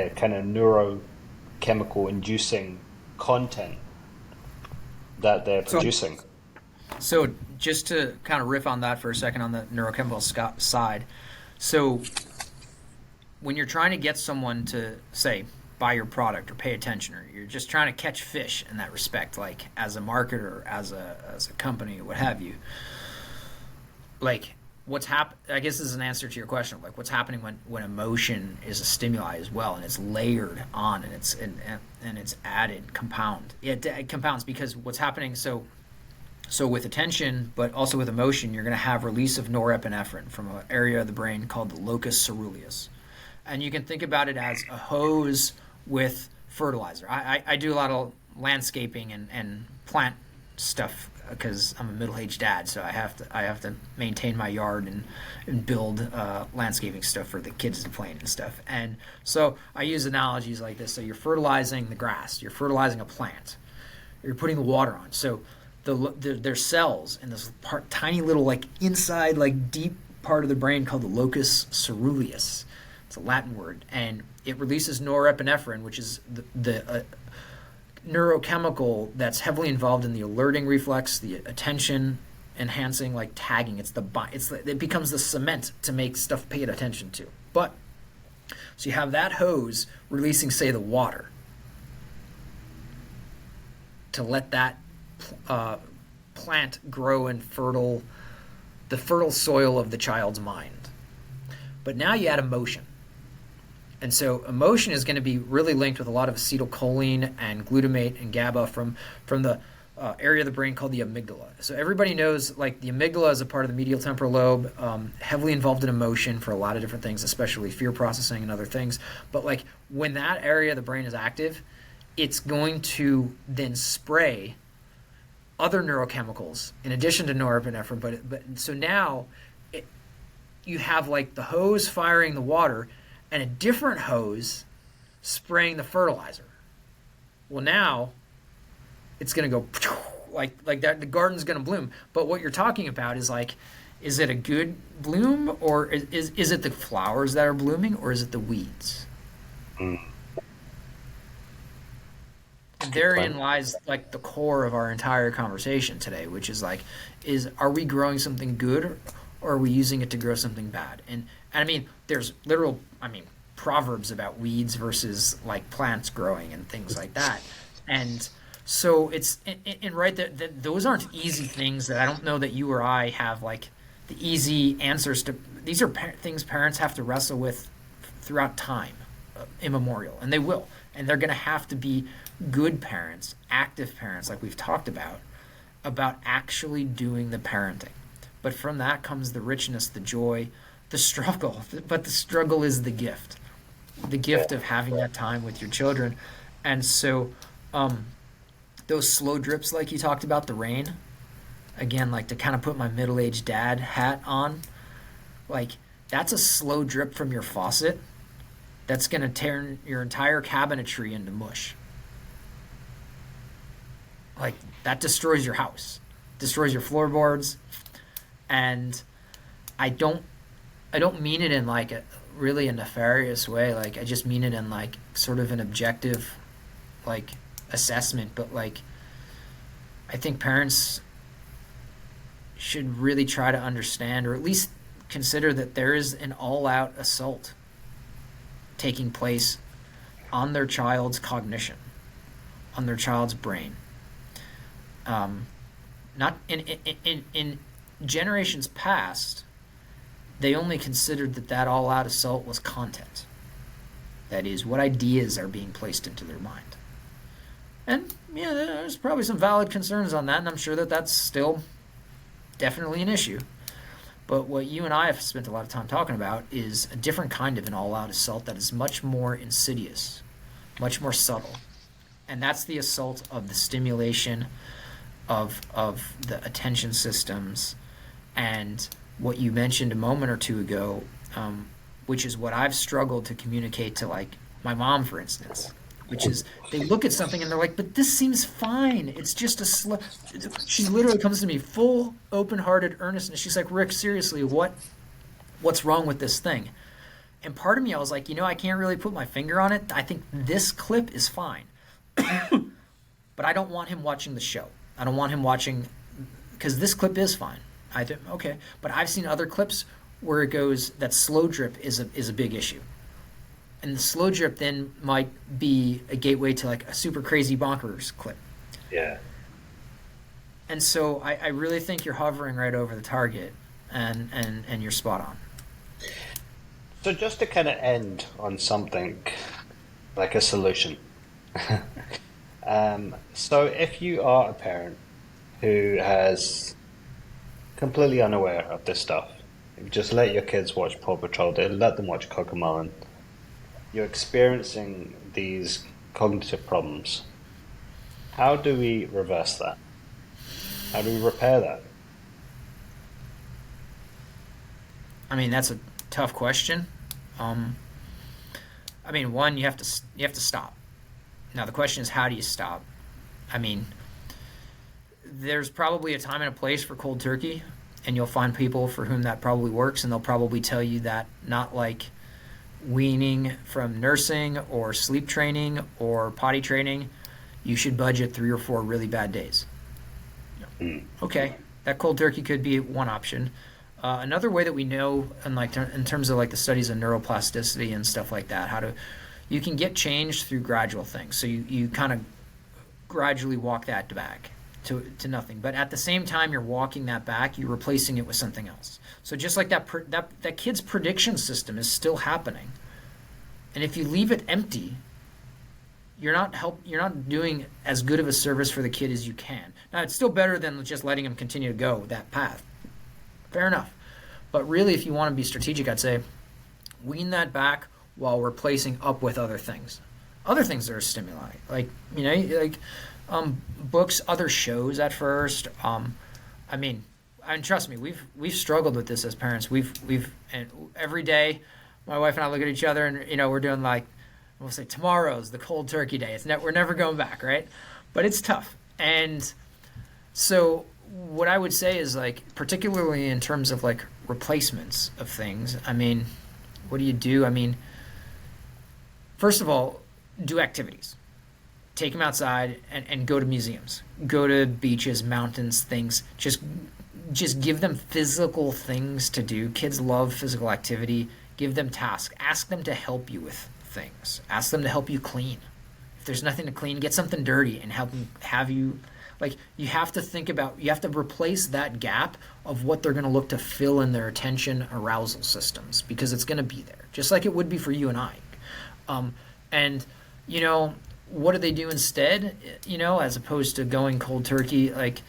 kind of neurochemical inducing content that they're So, producing. so just to kind of riff on that for a second on the neurochemical side. So when you're trying to get someone to say buy your product or pay attention, or you're just trying to catch fish in that respect, like as a marketer, as a company, what have you, like I guess this is an answer to your question, like what's happening when emotion is a stimuli as well, and it's layered on, and it's added compound. It compounds because what's happening. So with attention, but also with emotion, you're going to have release of norepinephrine from an area of the brain called the locus ceruleus. And you can think about it as a hose with fertilizer. I do a lot of landscaping and plant stuff because I'm a middle-aged dad, so I have to maintain my yard and build landscaping stuff for the kids to play in and stuff. And so I use analogies like this. So you're fertilizing the grass, you're fertilizing a plant, you're putting the water on. So there's cells in this tiny little like inside like deep part of the brain called the locus ceruleus. It's a Latin word, and it releases norepinephrine, which is the neurochemical that's heavily involved in the alerting reflex, the attention enhancing, like tagging. It becomes the cement to make stuff paid attention to. But so you have that hose releasing, say, the water to let that plant grow in the fertile soil of the child's mind. But now you add emotion. And so emotion is going to be really linked with a lot of acetylcholine and glutamate and GABA from the area of the brain called the amygdala. So everybody knows like the amygdala is a part of the medial temporal lobe, heavily involved in emotion for a lot of different things, especially fear processing and other things. But like when that area of the brain is active, it's going to then spray other neurochemicals in addition to norepinephrine. But so now you have like the hose firing the water and a different hose spraying the fertilizer. Well, now it's going to go like that. The garden's going to bloom. But what you're talking about is like, is it a good bloom, or is it the flowers that are blooming, or is it the weeds? Mm. And therein lies like the core of our entire conversation today, which is like, are we growing something good, or are we using it to grow something bad? And I mean, there's proverbs about weeds versus like plants growing and things like that. And so it's right that those aren't easy things that I don't know that you or I have like the easy answers to. These are things parents have to wrestle with throughout time, immemorial, and they will. And they're going to have to be good parents, active parents, like we've talked about actually doing the parenting. But from that comes the richness, the joy, the struggle. But the struggle is the gift of having that time with your children. And so those slow drips like you talked about, the rain, again, like to kind of put my middle-aged dad hat on, like that's a slow drip from your faucet that's going to turn your entire cabinetry into mush. Like that destroys your house, destroys your floorboards. And I don't mean it in like a really a nefarious way. Like I just mean it in like sort of an objective like assessment. But like I think parents should really try to understand, or at least consider, that there is an all-out assault taking place on their child's cognition, on their child's brain. Not in generations past, they only considered that all-out assault was content. That is, what ideas are being placed into their mind. And yeah, there's probably some valid concerns on that, and I'm sure that's still definitely an issue. But what you and I have spent a lot of time talking about is a different kind of an all-out assault that is much more insidious, much more subtle. And that's the assault of the stimulation of the attention systems, and what you mentioned a moment or two ago, which is what I've struggled to communicate to, like, my mom, for instance, which is they look at something and they're like, but this seems fine. It's just she literally comes to me full open-hearted earnestness. She's like, Rick, seriously, what's wrong with this thing? And part of me, I was like, I can't really put my finger on it. I think this clip is fine. But I don't want him watching the show. I don't want him watching, because this clip is fine. I think, okay. But I've seen other clips where it goes, that slow drip is a big issue. And the slow drip then might be a gateway to like a super crazy bonkers clip. Yeah. And so I really think you're hovering right over the target, and you're spot on. So just to kind of end on something like a solution. So if you are a parent who has completely unaware of this stuff, just let your kids watch Paw Patrol, let them watch Cocomelon, you're experiencing these cognitive problems. How do we reverse that? How do we repair that? I mean, that's a tough question. I mean, one, you have to stop. Now the question is, how do you stop? I mean, there's probably a time and a place for cold turkey, and you'll find people for whom that probably works, and they'll probably tell you that, not like weaning from nursing or sleep training or potty training, you should budget 3 or 4 really bad days. Okay, that cold turkey could be one option. Another way that we know, in terms of like the studies of neuroplasticity and stuff like that, you can get change through gradual things. So you kind of gradually walk that back to nothing. But at the same time you're walking that back, you're replacing it with something else. So just like that kid's prediction system is still happening. And if you leave it empty, you're not doing as good of a service for the kid as you can. Now, it's still better than just letting him continue to go that path. Fair enough. But really, if you want to be strategic, I'd say wean that back while replacing up with other things. Other things that are stimuli, books, other shows at first. I mean, trust me, we've struggled with this as parents. And every day, my wife and I look at each other, and we're doing like, we'll say tomorrow's the cold turkey day. We're never going back, right? But it's tough. And so what I would say is, like, particularly in terms of like replacements of things, I mean, what do you do? I mean, first of all, do activities. Take them outside and go to museums. Go to beaches, mountains, things. Just give them physical things to do. Kids love physical activity. Give them tasks. Ask them to help you with things. Ask them to help you clean. If there's nothing to clean, get something dirty and you have to think about, you have to replace that gap of what they're going to look to fill in their attention arousal systems, because it's going to be there, just like it would be for you and I. And what do they do instead, as opposed to going cold turkey? Like,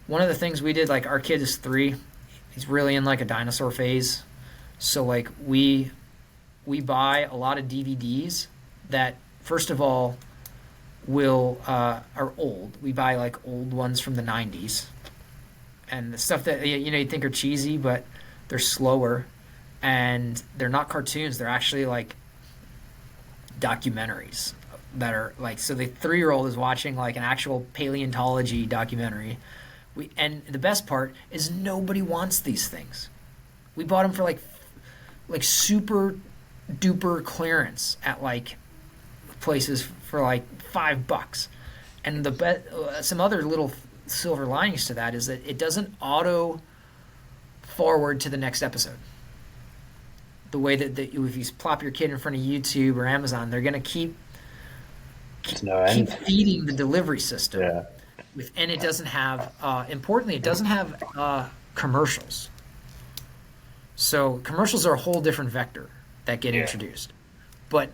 one of the things we did, like, our kid is 3. He's really in like a dinosaur phase. So like we buy a lot of DVDs that, first of all, are old. We buy like old ones from the 90s, and the stuff that you think are cheesy, but they're slower, and they're not cartoons. They're actually like documentaries that are like, so the 3-year-old is watching like an actual paleontology documentary. And the best part is nobody wants these things. We bought them for like super duper clearance at like places for like $5. And some other little silver linings to that is that it doesn't auto forward to the next episode. The way that if you plop your kid in front of YouTube or Amazon, they're going to keep There's no keep end. feeding the delivery system Yeah. and it doesn't have, importantly, it doesn't have commercials. So commercials are a whole different vector that get Yeah. introduced. But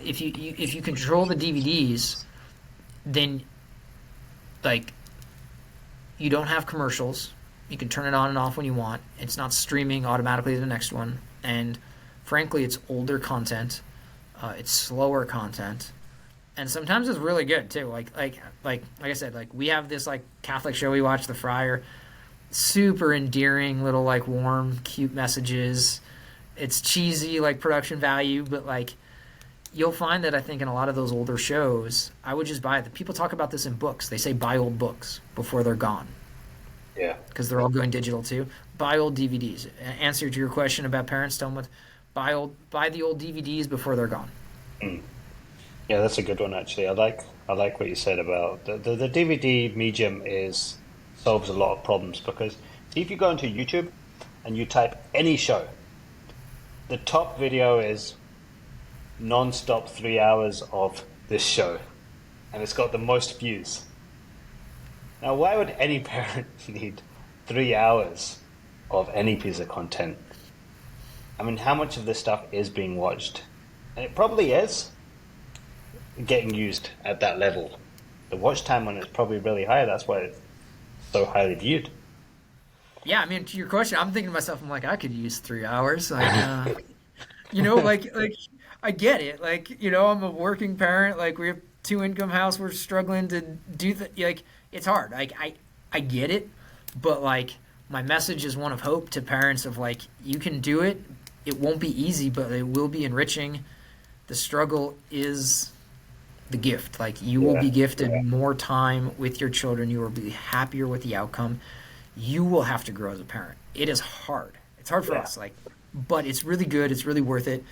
if you control the DVDs, then like you don't have commercials. You can turn it on and off when you want. It's not streaming automatically to the next one. And frankly, it's older content. It's slower content, and sometimes it's really good too. Like I said, like we have this like Catholic show we watch, The Friar. Super endearing, little like warm, cute messages. It's cheesy, like production value, but like you'll find that I think in a lot of those older shows, I would just buy it. People talk about this in books. They say buy old books before they're gone Yeah. because they're all going digital too. Buy old DVDs. Answer to your question about parents, tell them what buy the old DVDs before they're gone. Mm. Yeah, that's a good one actually. I like what you said about the DVD medium is solves a lot of problems because if you go into YouTube and you type any show, the top video is non-stop 3 hours of this show, and it's got the most views. Now, why would any parent need 3 hours of any piece of content? I mean, how much of this stuff is being watched? And it probably is getting used at that level. The watch time on it's probably really high. That's why it's so highly viewed. Yeah, I mean, to your question, I'm thinking to myself, I'm like, I could use 3 hours. Like, you know, like I get it. Like, you know, I'm a working parent. Like, we have two income house. We're struggling to do like it's hard. Like, I get it, but like my message is one of hope to parents of like you can do it. It won't be easy, but it will be enriching. The struggle is the gift. Like you will Yeah, be gifted more time with your children. You will be happier with the outcome. You will have to grow as a parent. It is hard. It's hard for yeah, us, like, but it's really good. It's really worth it,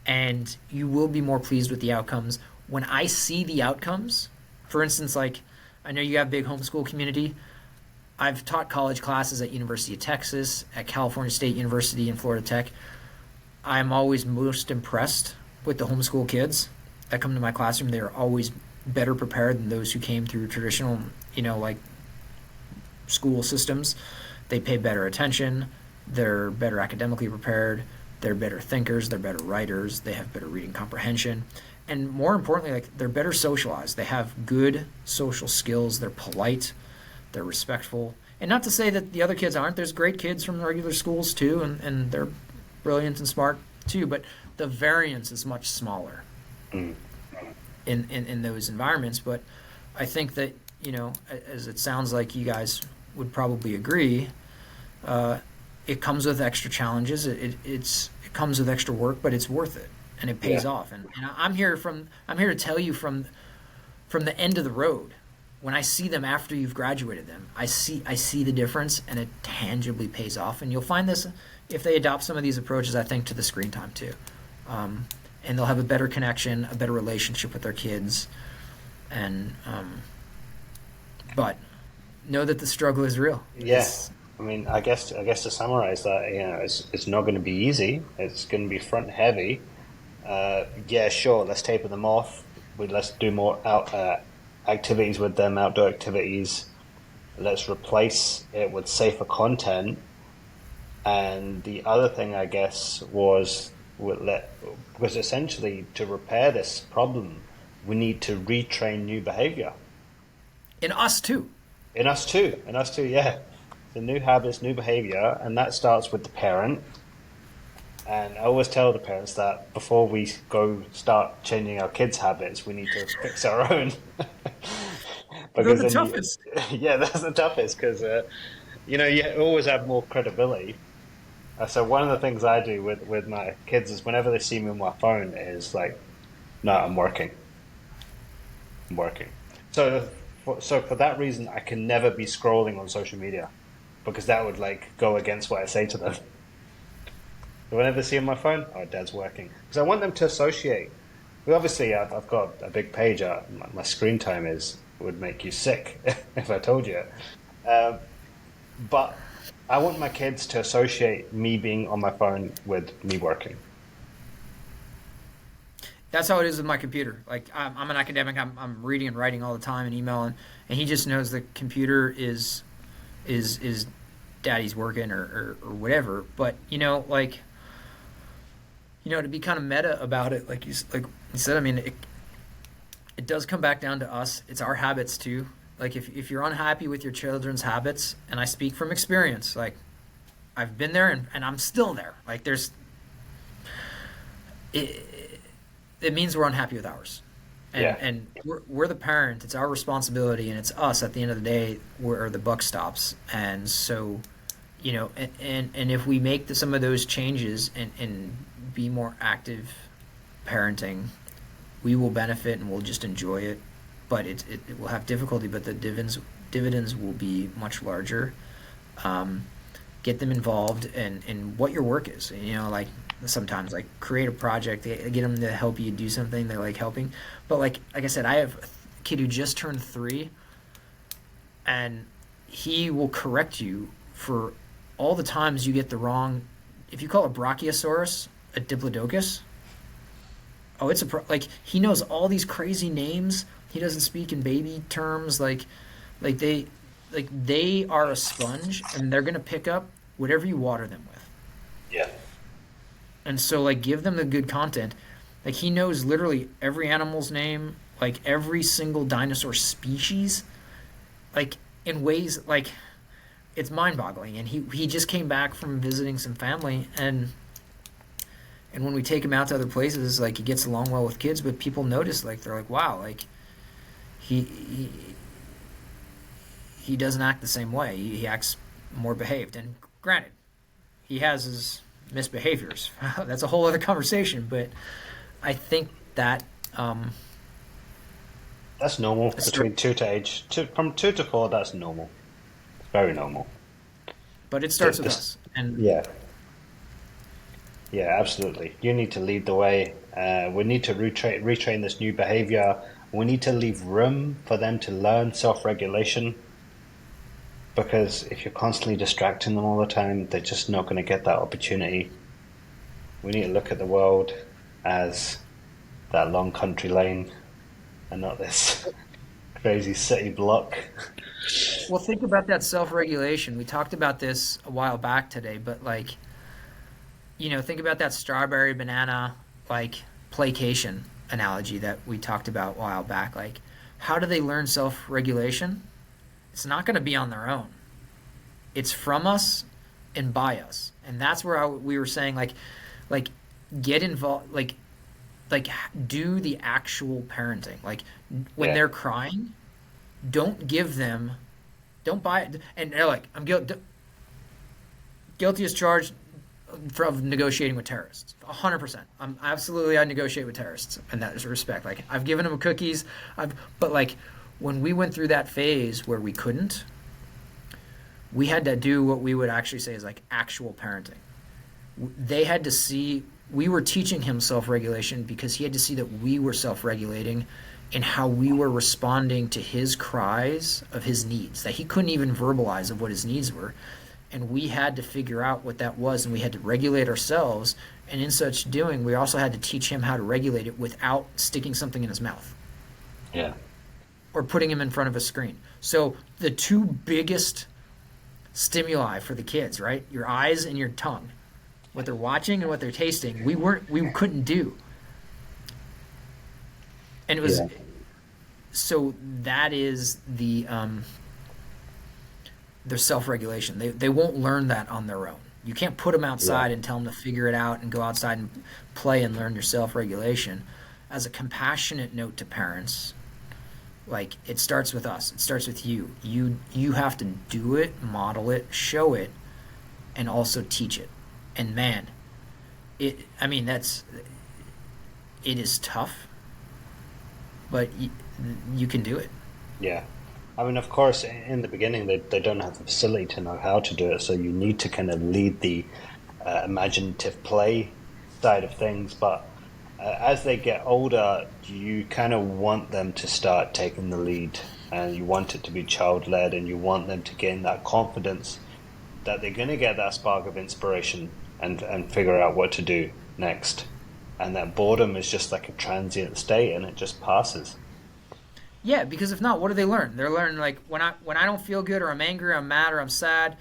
and you will be more pleased with the outcomes. When I see the outcomes, for instance, like I know you have a big homeschool community. I've taught college classes at University of Texas, at California State University, and Florida Tech. I'm always most impressed with the homeschool kids that come to my classroom. They're always better prepared than those who came through traditional, like school systems. They pay better attention. They're better academically prepared. They're better thinkers. They're better writers. They have better reading comprehension. And more importantly, like they're better socialized. They have good social skills. They're polite. They're respectful. And not to say that the other kids aren't. There's great kids from regular schools too, and they're brilliant and smart too. But the variance is much smaller mm, in those environments. But I think that, as it sounds like you guys would probably agree, it comes with extra challenges. It comes with extra work, but it's worth it, and it pays yeah, off. And I'm here to tell you from the end of the road. When I see them after you've graduated them, I see the difference, and it tangibly pays off. And you'll find this if they adopt some of these approaches, I think, to the screen time too. And they'll have a better connection, a better relationship with their kids, and but know that the struggle is real. yeah. I mean, I guess to summarize that, it's not going to be easy. It's going to be front heavy. Yeah, sure. Let's taper them off. Let's do more activities with them, outdoor activities. Let's replace it with safer content. And the other thing, I guess, was essentially to repair this problem, we need to retrain new behavior. In us too. In us too, yeah. The new habits, new behavior, and that starts with the parent. And I always tell the parents that before we go start changing our kids' habits, we need to fix our own. They're Because the then toughest. yeah, that's the toughest because you always have more credibility. So one of the things I do with my kids is whenever they see me on my phone is like, no, I'm working. I'm working. So for that reason, I can never be scrolling on social media because that would like go against what I say to them. Whenever they see on my phone, oh, Dad's working. Because I want them to associate. Well, obviously, I've got a big page. My screen time would make you sick if I told you. But I want my kids to associate me being on my phone with me working. That's how it is with my computer. Like I'm an academic. I'm reading and writing all the time and emailing, and he just knows the computer is daddy's working or whatever. But like to be kind of meta about it, like you said. I mean, it does come back down to us. It's our habits too. Like if you're unhappy with your children's habits, and I speak from experience, like I've been there and I'm still there. Like it, it means we're unhappy with ours. Yeah. And we're the parent. It's our responsibility, and it's us at the end of the day where the buck stops. And so, and if we make some of those changes and be more active parenting, we will benefit and we'll just enjoy it. But it will have difficulty, but the dividends will be much larger. Get them involved in what your work is. Like sometimes like create a project, get them to help you do something. They like helping, but like I said, I have a kid who just turned 3, and he will correct you for all the times you get the wrong. If you call a brachiosaurus a diplodocus, oh, like he knows all these crazy names. He doesn't speak in baby terms. Like they are a sponge, and they're gonna pick up whatever you water them with. Yeah. And so like give them the good content. Like he knows literally every animal's name, like every single dinosaur species, like in ways like it's mind-boggling. And he just came back from visiting some family, and when we take him out to other places, like he gets along well with kids, but people notice, like they're like, wow, like he doesn't act the same way. He acts more behaved. And granted, he has his misbehaviors. That's a whole other conversation. But I think that That's normal between from 2 to 4. That's normal. It's very normal. but it starts with us. And Yeah, yeah, absolutely. You need to lead the way. We need to retrain this new behavior. We need to leave room for them to learn self-regulation, because if you're constantly distracting them all the time, they're just not going to get that opportunity. We need to look at the world as that long country lane and not this crazy city block. well, think about that self-regulation. We talked about this a while back today, but like, think about that strawberry banana like placation analogy that we talked about a while back. Like, how do they learn self-regulation? It's not going to be on their own. It's from us and by us, and that's where we were saying like get involved, like do the actual parenting. Like when Yeah, they're crying, don't give them, don't buy it, and they're like, I'm guilty as charged of negotiating with terrorists. 100%. I negotiate with terrorists in that respect. Like I've given them cookies. But like when we went through that phase where we couldn't, we had to do what we would actually say is like actual parenting. They had to see we were teaching him self-regulation because he had to see that we were self-regulating and how we were responding to his cries of his needs that he couldn't even verbalize of what his needs were. And we had to figure out what that was, and we had to regulate ourselves. And in such doing, we also had to teach him how to regulate it without sticking something in his mouth yeah, or putting him in front of a screen. So the two biggest stimuli for the kids, right? Your eyes and your tongue. What they're watching and what they're tasting, we couldn't do. And it was yeah, so that is their self-regulation. They won't learn that on their own. You can't put them yeah, outside and tell them to figure it out and go outside and play and learn your self-regulation. As a compassionate note to parents, like it starts with us. It starts with you. You have to do it, model it, show it, and also teach it. And man, I mean it is tough, but you can do it. yeah. I mean, of course, in the beginning, they don't have the facility to know how to do it, so you need to kind of lead the imaginative play side of things. But as they get older, you kind of want them to start taking the lead, and you want it to be child-led, and you want them to gain that confidence that they're going to get that spark of inspiration and figure out what to do next. and that boredom is just like a transient state and it just passes. Yeah, because if not, what do they learn? They're learning like when I don't feel good or I'm angry, I'm mad or I'm sad,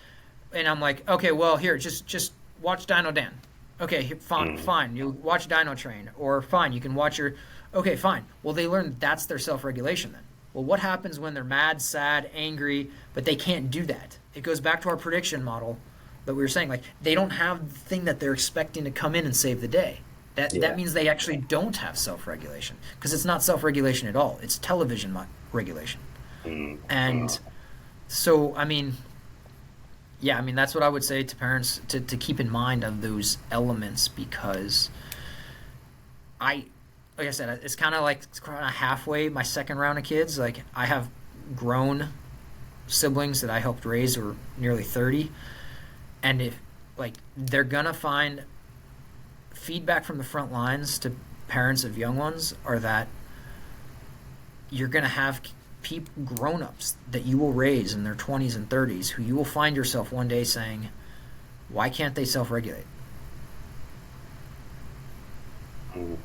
and I'm like, okay, well here, just watch Dino Dan. Okay, here, fine, Mm. fine. You watch Dino Train, or fine, you can watch your. Okay, fine. Well, they learn that's their self-regulation then. Well, what happens when they're mad, sad, angry, but they can't do that? It goes back to our prediction model that we were saying. Like they don't have the thing that they're expecting to come in and save the day. That Yeah. means they actually don't have self-regulation because it's not self-regulation at all. It's television regulation. Mm. And so, I mean, yeah, I mean that's what I would say to parents to keep in mind of those elements because I, like I said, it's kind of like halfway my second round of kids. Like I have grown siblings that I helped raise who are nearly 30, and if like they're gonna find feedback from the front lines to parents of young ones are that you're going to have grown-ups that you will raise in their 20s and 30s who you will find yourself one day saying, why can't they self-regulate? Mm.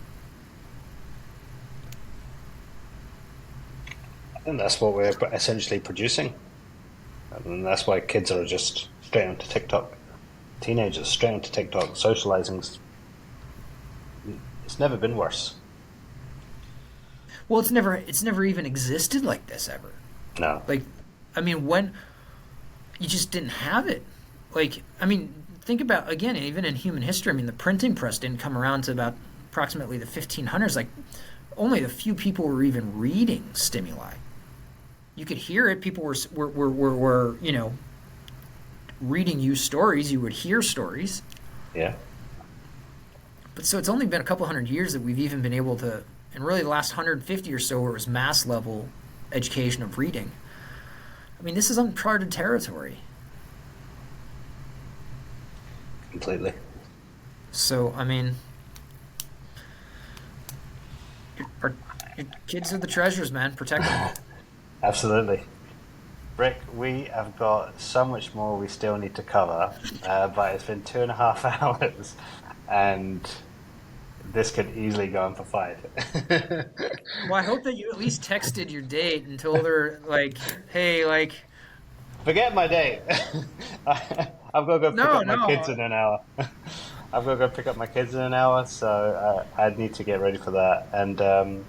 And that's what we're essentially producing. And that's why kids are just straight onto TikTok. Teenagers straight onto TikTok. Socializing, it's never been worse. Well, it's never even existed like this ever. No. Like, I mean, when you just didn't have it. Like, I mean, think about again, even in human history. I mean, the printing press didn't come around to about approximately the 1500s. Like, only a few people were even reading stimuli. You could hear it. People were reading you stories. You would hear stories. Yeah. But so it's only been a couple hundred years that we've even been able to, and really the last 150 or so, where it was mass level education of reading. I mean, this is uncharted territory. Completely. So, I mean, your kids are the treasures, man. Protect them. Absolutely. Rick, we have got so much more we still need to cover, but it's been 2.5 hours, and this could easily go on for 5. Well, I hope that you at least texted your date and told her, like, hey, like, Forget my date. I've got to go pick no, up my kids no. in an hour. I've got to go pick up my kids in an hour, so I need to get ready for that. And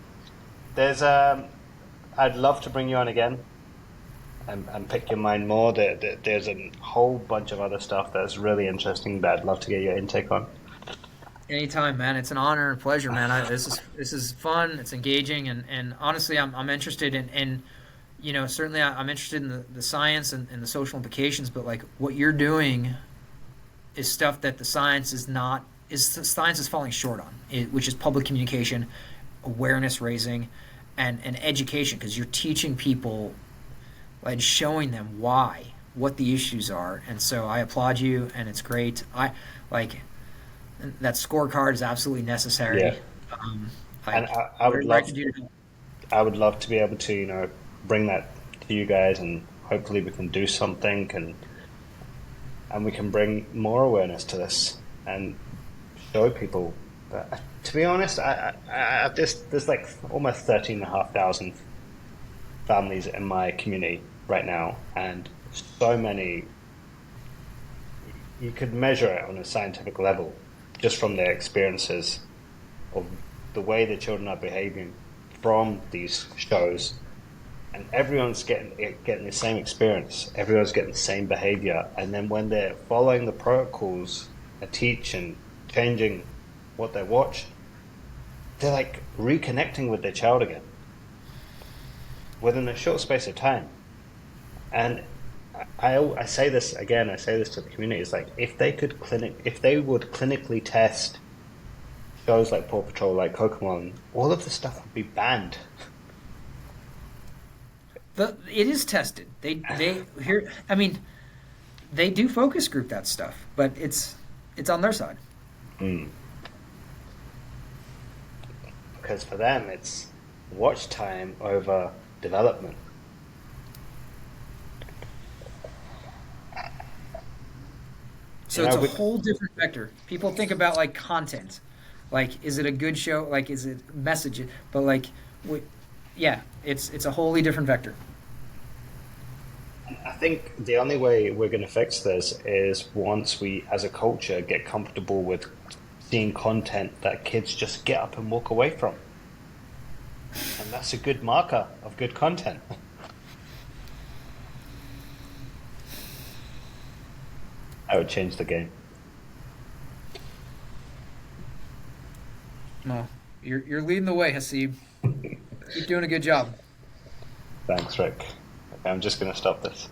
there's, I'd love to bring you on again and pick your mind more. There's a whole bunch of other stuff that's really interesting that I'd love to get your intake on. Anytime, man. It's an honor and pleasure, man. This is fun. It's engaging, and honestly, I'm interested in certainly I'm interested in the science and the social implications, but like what you're doing is stuff that the science is falling short on, which is public communication, awareness raising, and education, because you're teaching people and showing them what the issues are, and so I applaud you, and it's great. I like that scorecard is absolutely necessary. Yeah, Um, and like, I would whatever I love can do to help. to be able to bring that to you guys, and hopefully we can do something, and we can bring more awareness to this and show people that. To be honest, there's like almost 13,500 families in my community right now, and so many you could measure it on a scientific level just from their experiences of the way the children are behaving from these shows, and everyone's getting the same experience. Everyone's getting the same behavior, and then when they're following the protocols, a teach and changing what they watch, they're like reconnecting with their child again within a short space of time. And I say this again. I say this to the community. It's like if they would clinically test shows like Paw Patrol, like Pokemon, all of the stuff would be banned. It is tested. They here. I mean, they do focus group that stuff, but it's on their side. Mm. Because for them, it's watch time over development. So it's a whole different vector. People think about like content. Like, is it a good show? Like, is it message? But like, we, yeah, it's a wholly different vector. I think the only way we're going to fix this is once we, as a culture, get comfortable with seeing content that kids just get up and walk away from. And that's a good marker of good content. I would change the game. No, you're leading the way, Haseeb. Keep doing a good job. Thanks, Rick. Okay, I'm just going to stop this.